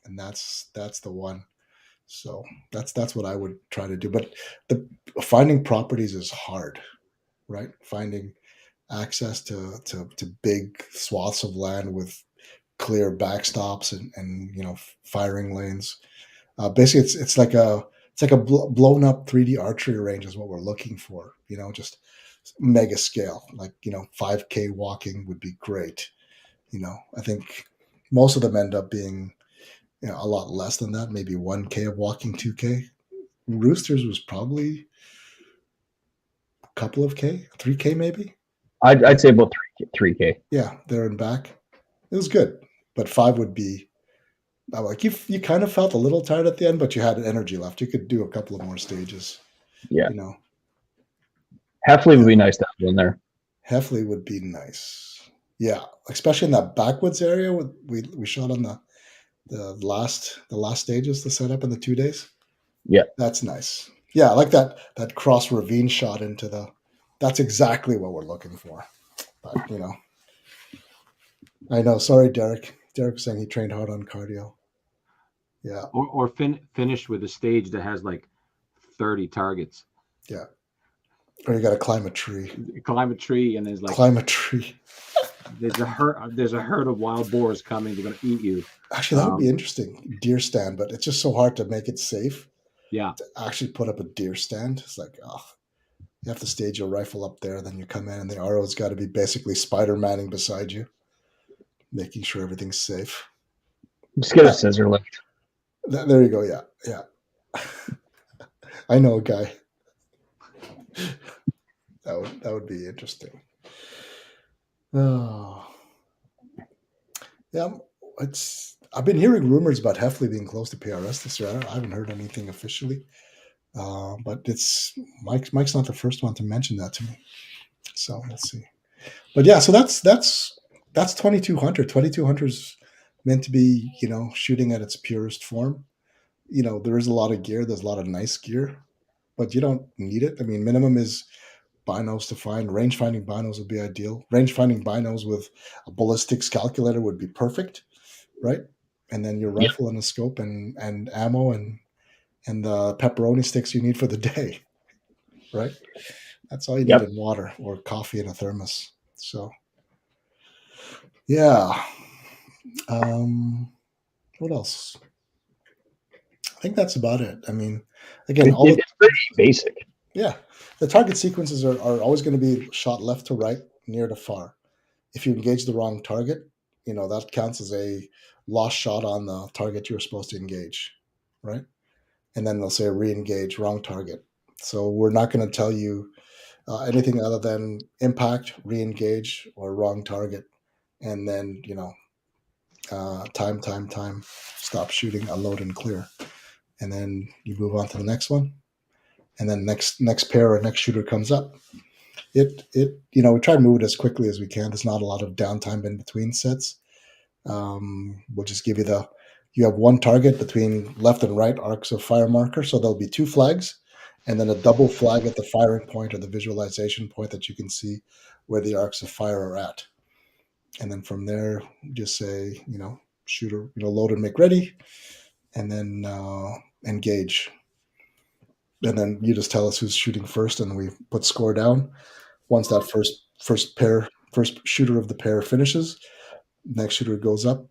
S1: and that's the one. So that's what I would try to do. But the finding properties is hard, right? Finding access to big swaths of land with clear backstops and firing lanes. Basically, it's like a blown up 3D archery range is what we're looking for. Just mega scale, like 5K walking would be great. I think most of them end up being a lot less than that, maybe 1K of walking, 2K. Roosters was probably a couple of K, 3K maybe.
S3: I'd say about 3K.
S1: Yeah, there and back. It was good, but 5 would be like you kind of felt a little tired at the end, but you had energy left. You could do a couple of more stages.
S3: Yeah. Heffley would be nice to have in there.
S1: Heffley would be nice. Yeah, especially in that backwoods area. We shot on the last stages, the setup in the 2 days.
S3: Yeah,
S1: that's nice. Yeah, I like that cross ravine shot into the. That's exactly what we're looking for. But I know. Sorry, Derek. Derek was saying he trained hard on cardio. Yeah.
S2: Or finished with a stage that has like 30 targets.
S1: Yeah. Or you got to climb a tree.
S2: Climb a tree and there's like
S1: climb a tree.
S2: there's a herd of wild boars coming. They're going to eat you.
S1: Actually, that would be interesting. Deer stand, but it's just so hard to make it safe.
S2: Yeah.
S1: To actually put up a deer stand, it's like, you have to stage your rifle up there, then you come in, and the RO's got to be basically Spider-Manning beside you, making sure everything's safe.
S3: Just get a scissor lift.
S1: There you go. Yeah. I know a guy. That would be interesting. Oh, yeah. I've been hearing rumors about Heffley being close to PRS this year. I haven't heard anything officially, but it's Mike's not the first one to mention that to me. So let's see. But yeah, so that's 2200. 2200 is meant to be, shooting at its purest form. There is a lot of gear. There's a lot of nice gear, but you don't need it. I mean, minimum is binos to find. Range finding binos would be ideal. Range finding binos with a ballistics calculator would be perfect, right? And then your rifle and a scope and ammo and the pepperoni sticks you need for the day, right? That's all you need in water or coffee in a thermos. So, yeah. What else? I think that's about it. I mean, again,
S3: it's pretty basic.
S1: Yeah. The target sequences are always going to be shot left to right, near to far. If you engage the wrong target, that counts as a lost shot on the target you were supposed to engage, right? And then they'll say re-engage, wrong target. So we're not going to tell you anything other than impact, re-engage, or wrong target. And then, time, stop shooting, unload and clear. And then you move on to the next one. And then next pair or next shooter comes up. We try to move it as quickly as we can. There's not a lot of downtime in between sets. We'll just give you have one target between left and right arcs of fire marker. So there'll be two flags and then a double flag at the firing point or the visualization point that you can see where the arcs of fire are at. And then from there, just say, shooter, load and make ready, and then engage. And then you just tell us who's shooting first, and we put score down. Once that first shooter of the pair finishes, next shooter goes up,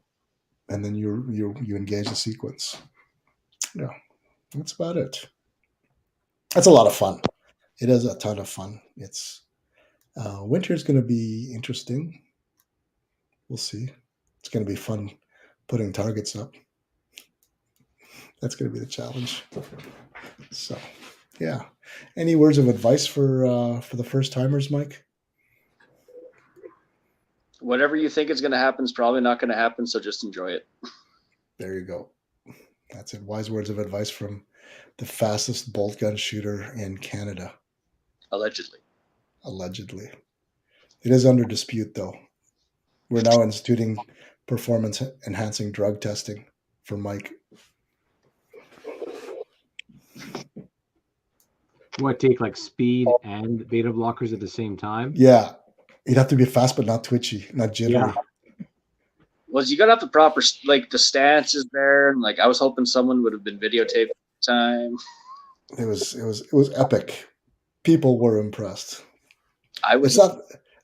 S1: and then you engage the sequence. Yeah, that's about it. That's a lot of fun. It is a ton of fun. It's winter is going to be interesting. We'll see. It's going to be fun putting targets up. That's going to be the challenge. So, yeah. Any words of advice for the first timers, Mike?
S4: Whatever you think is going to happen is probably not going to happen, so just enjoy it.
S1: There you go. That's it. Wise words of advice from the fastest bolt gun shooter in Canada.
S4: Allegedly.
S1: It is under dispute, though. We're now instituting performance-enhancing drug testing for Mike.
S2: What, take like speed and beta blockers at the same time?
S1: Yeah. You'd have to be fast but not twitchy, not jittery.
S4: Yeah. Well, you got to have the proper, the stance is there. And I was hoping someone would have been videotaped at the time.
S1: It was epic. People were impressed.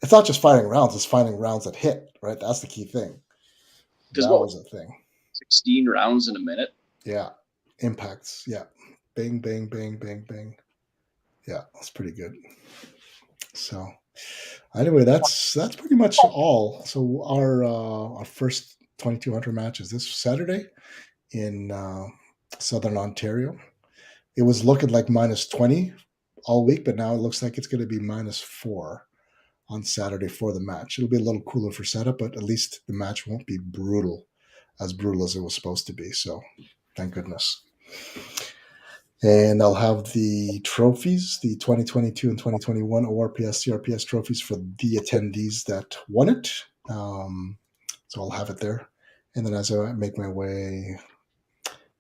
S4: It's
S1: not just firing rounds, it's finding rounds that hit, right? That's the key thing. That was the thing.
S4: 16 rounds in a minute?
S1: Yeah. Impacts. Yeah. Bang, bang, bang, bang, bang. Yeah, that's pretty good. So anyway, that's pretty much all. So our first 2200 match is this Saturday in Southern Ontario. It was looking like -20 all week, but now it looks like it's going to be -4 on Saturday for the match. It'll be a little cooler for setup, but at least the match won't be as brutal as it was supposed to be. So thank goodness. And I'll have the trophies, the 2022 and 2021 ORPS, CRPS trophies for the attendees that won it. So I'll have it there. And then as I make my way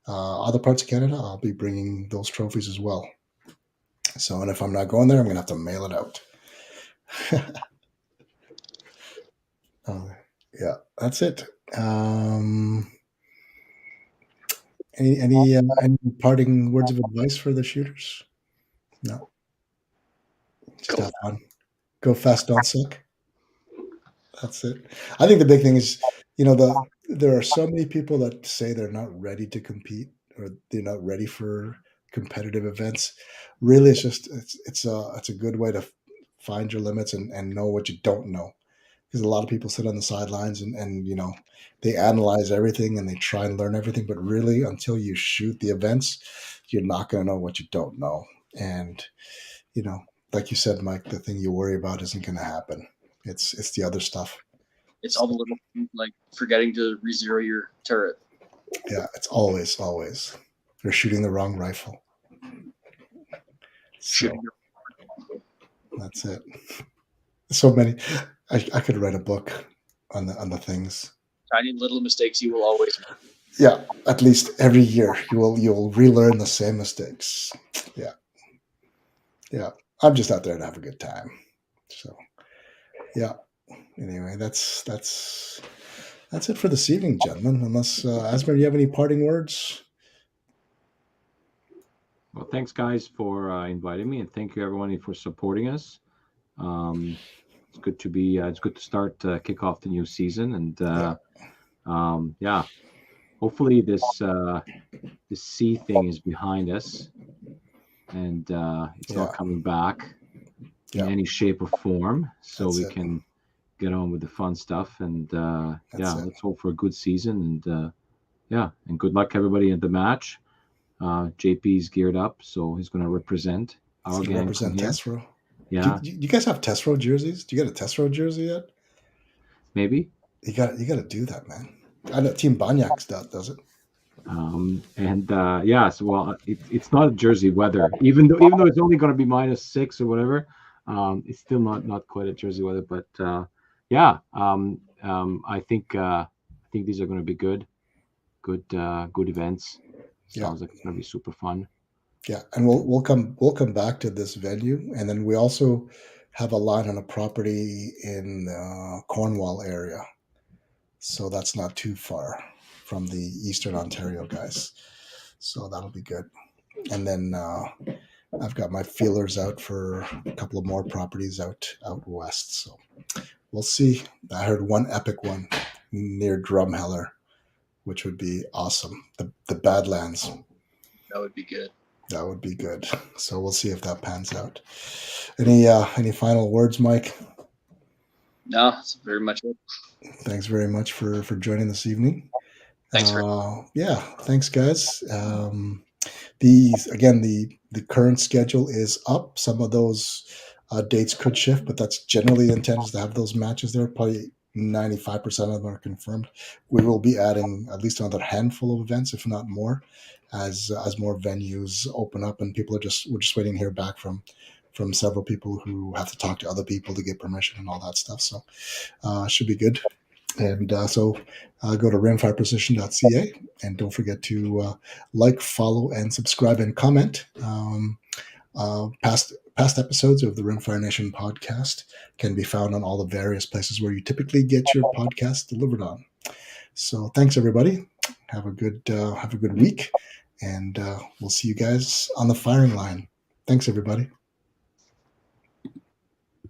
S1: other parts of Canada, I'll be bringing those trophies as well. So, and if I'm not going there, I'm going to have to mail it out. Yeah, that's it. Any parting words of advice for the shooters? No. Just have fun. Go fast, don't suck. That's it. I think the big thing is, there are so many people that say they're not ready to compete or they're not ready for competitive events. Really, it's a good way to find your limits and know what you don't know. Because a lot of people sit on the sidelines and they analyze everything and they try and learn everything, but really until you shoot the events, you're not going to know what you don't know. And you know, like you said, Mike, the thing you worry about isn't going to happen. It's the other stuff.
S4: It's all the little things like forgetting to re-zero your turret.
S1: Yeah, it's always you're shooting the wrong rifle. So that's it. So many. I could write a book on the things.
S4: Tiny little mistakes you will always make.
S1: Yeah, at least every year you'll relearn the same mistakes. Yeah. I'm just out there to have a good time. So yeah. Anyway, that's it for this evening, gentlemen. Unless Asmir, you have any parting words?
S2: Well, thanks guys for inviting me, and thank you everyone for supporting us. It's good to be. It's good to start kick off the new season, and hopefully this C thing is behind us, and it's not coming back in any shape or form, so
S1: That's
S2: we
S1: it.
S2: can get on with the fun stuff. And let's hope for a good season, and good luck everybody at the match. JP's geared up, so he's going to represent our gang.
S1: Represent Tesro.
S2: Yeah.
S1: Do you guys have Tesro jerseys? Do you get a Tesro jersey yet?
S2: Maybe.
S1: You got to do that, man. I know Team Banyak's does it.
S2: It's not Jersey weather, even though it's only going to be -6 or whatever. It's still not quite a Jersey weather, but I think these are going to be good events. Sounds like it's going to be super fun.
S1: Yeah, and we'll come back to this venue, and then we also have a line on a property in the Cornwall area, so that's not too far from the Eastern Ontario guys. So that'll be good. And then I've got my feelers out for a couple of more properties out west. So we'll see. I heard one epic one near Drumheller, which would be awesome. The Badlands.
S4: That would be good.
S1: That would be good. So we'll see if that pans out. Any final words, Mike?
S4: No, that's very much it.
S1: Thanks very much for joining this evening.
S4: Thanks
S1: thanks guys. The current schedule is up. Some of those dates could shift, but that's generally the intent, is to have those matches there. Probably 95% of them are confirmed. We will be adding at least another handful of events, if not more, as more venues open up, and we're just waiting to hear back from several people who have to talk to other people to get permission and all that stuff. So should be good. And go to rimfireprecision.ca, and don't forget to like, follow, and subscribe and comment. Past episodes of the Rimfire Nation podcast can be found on all the various places where you typically get your podcast delivered on. So thanks everybody. Have a good week, and we'll see you guys on the firing line. Thanks everybody.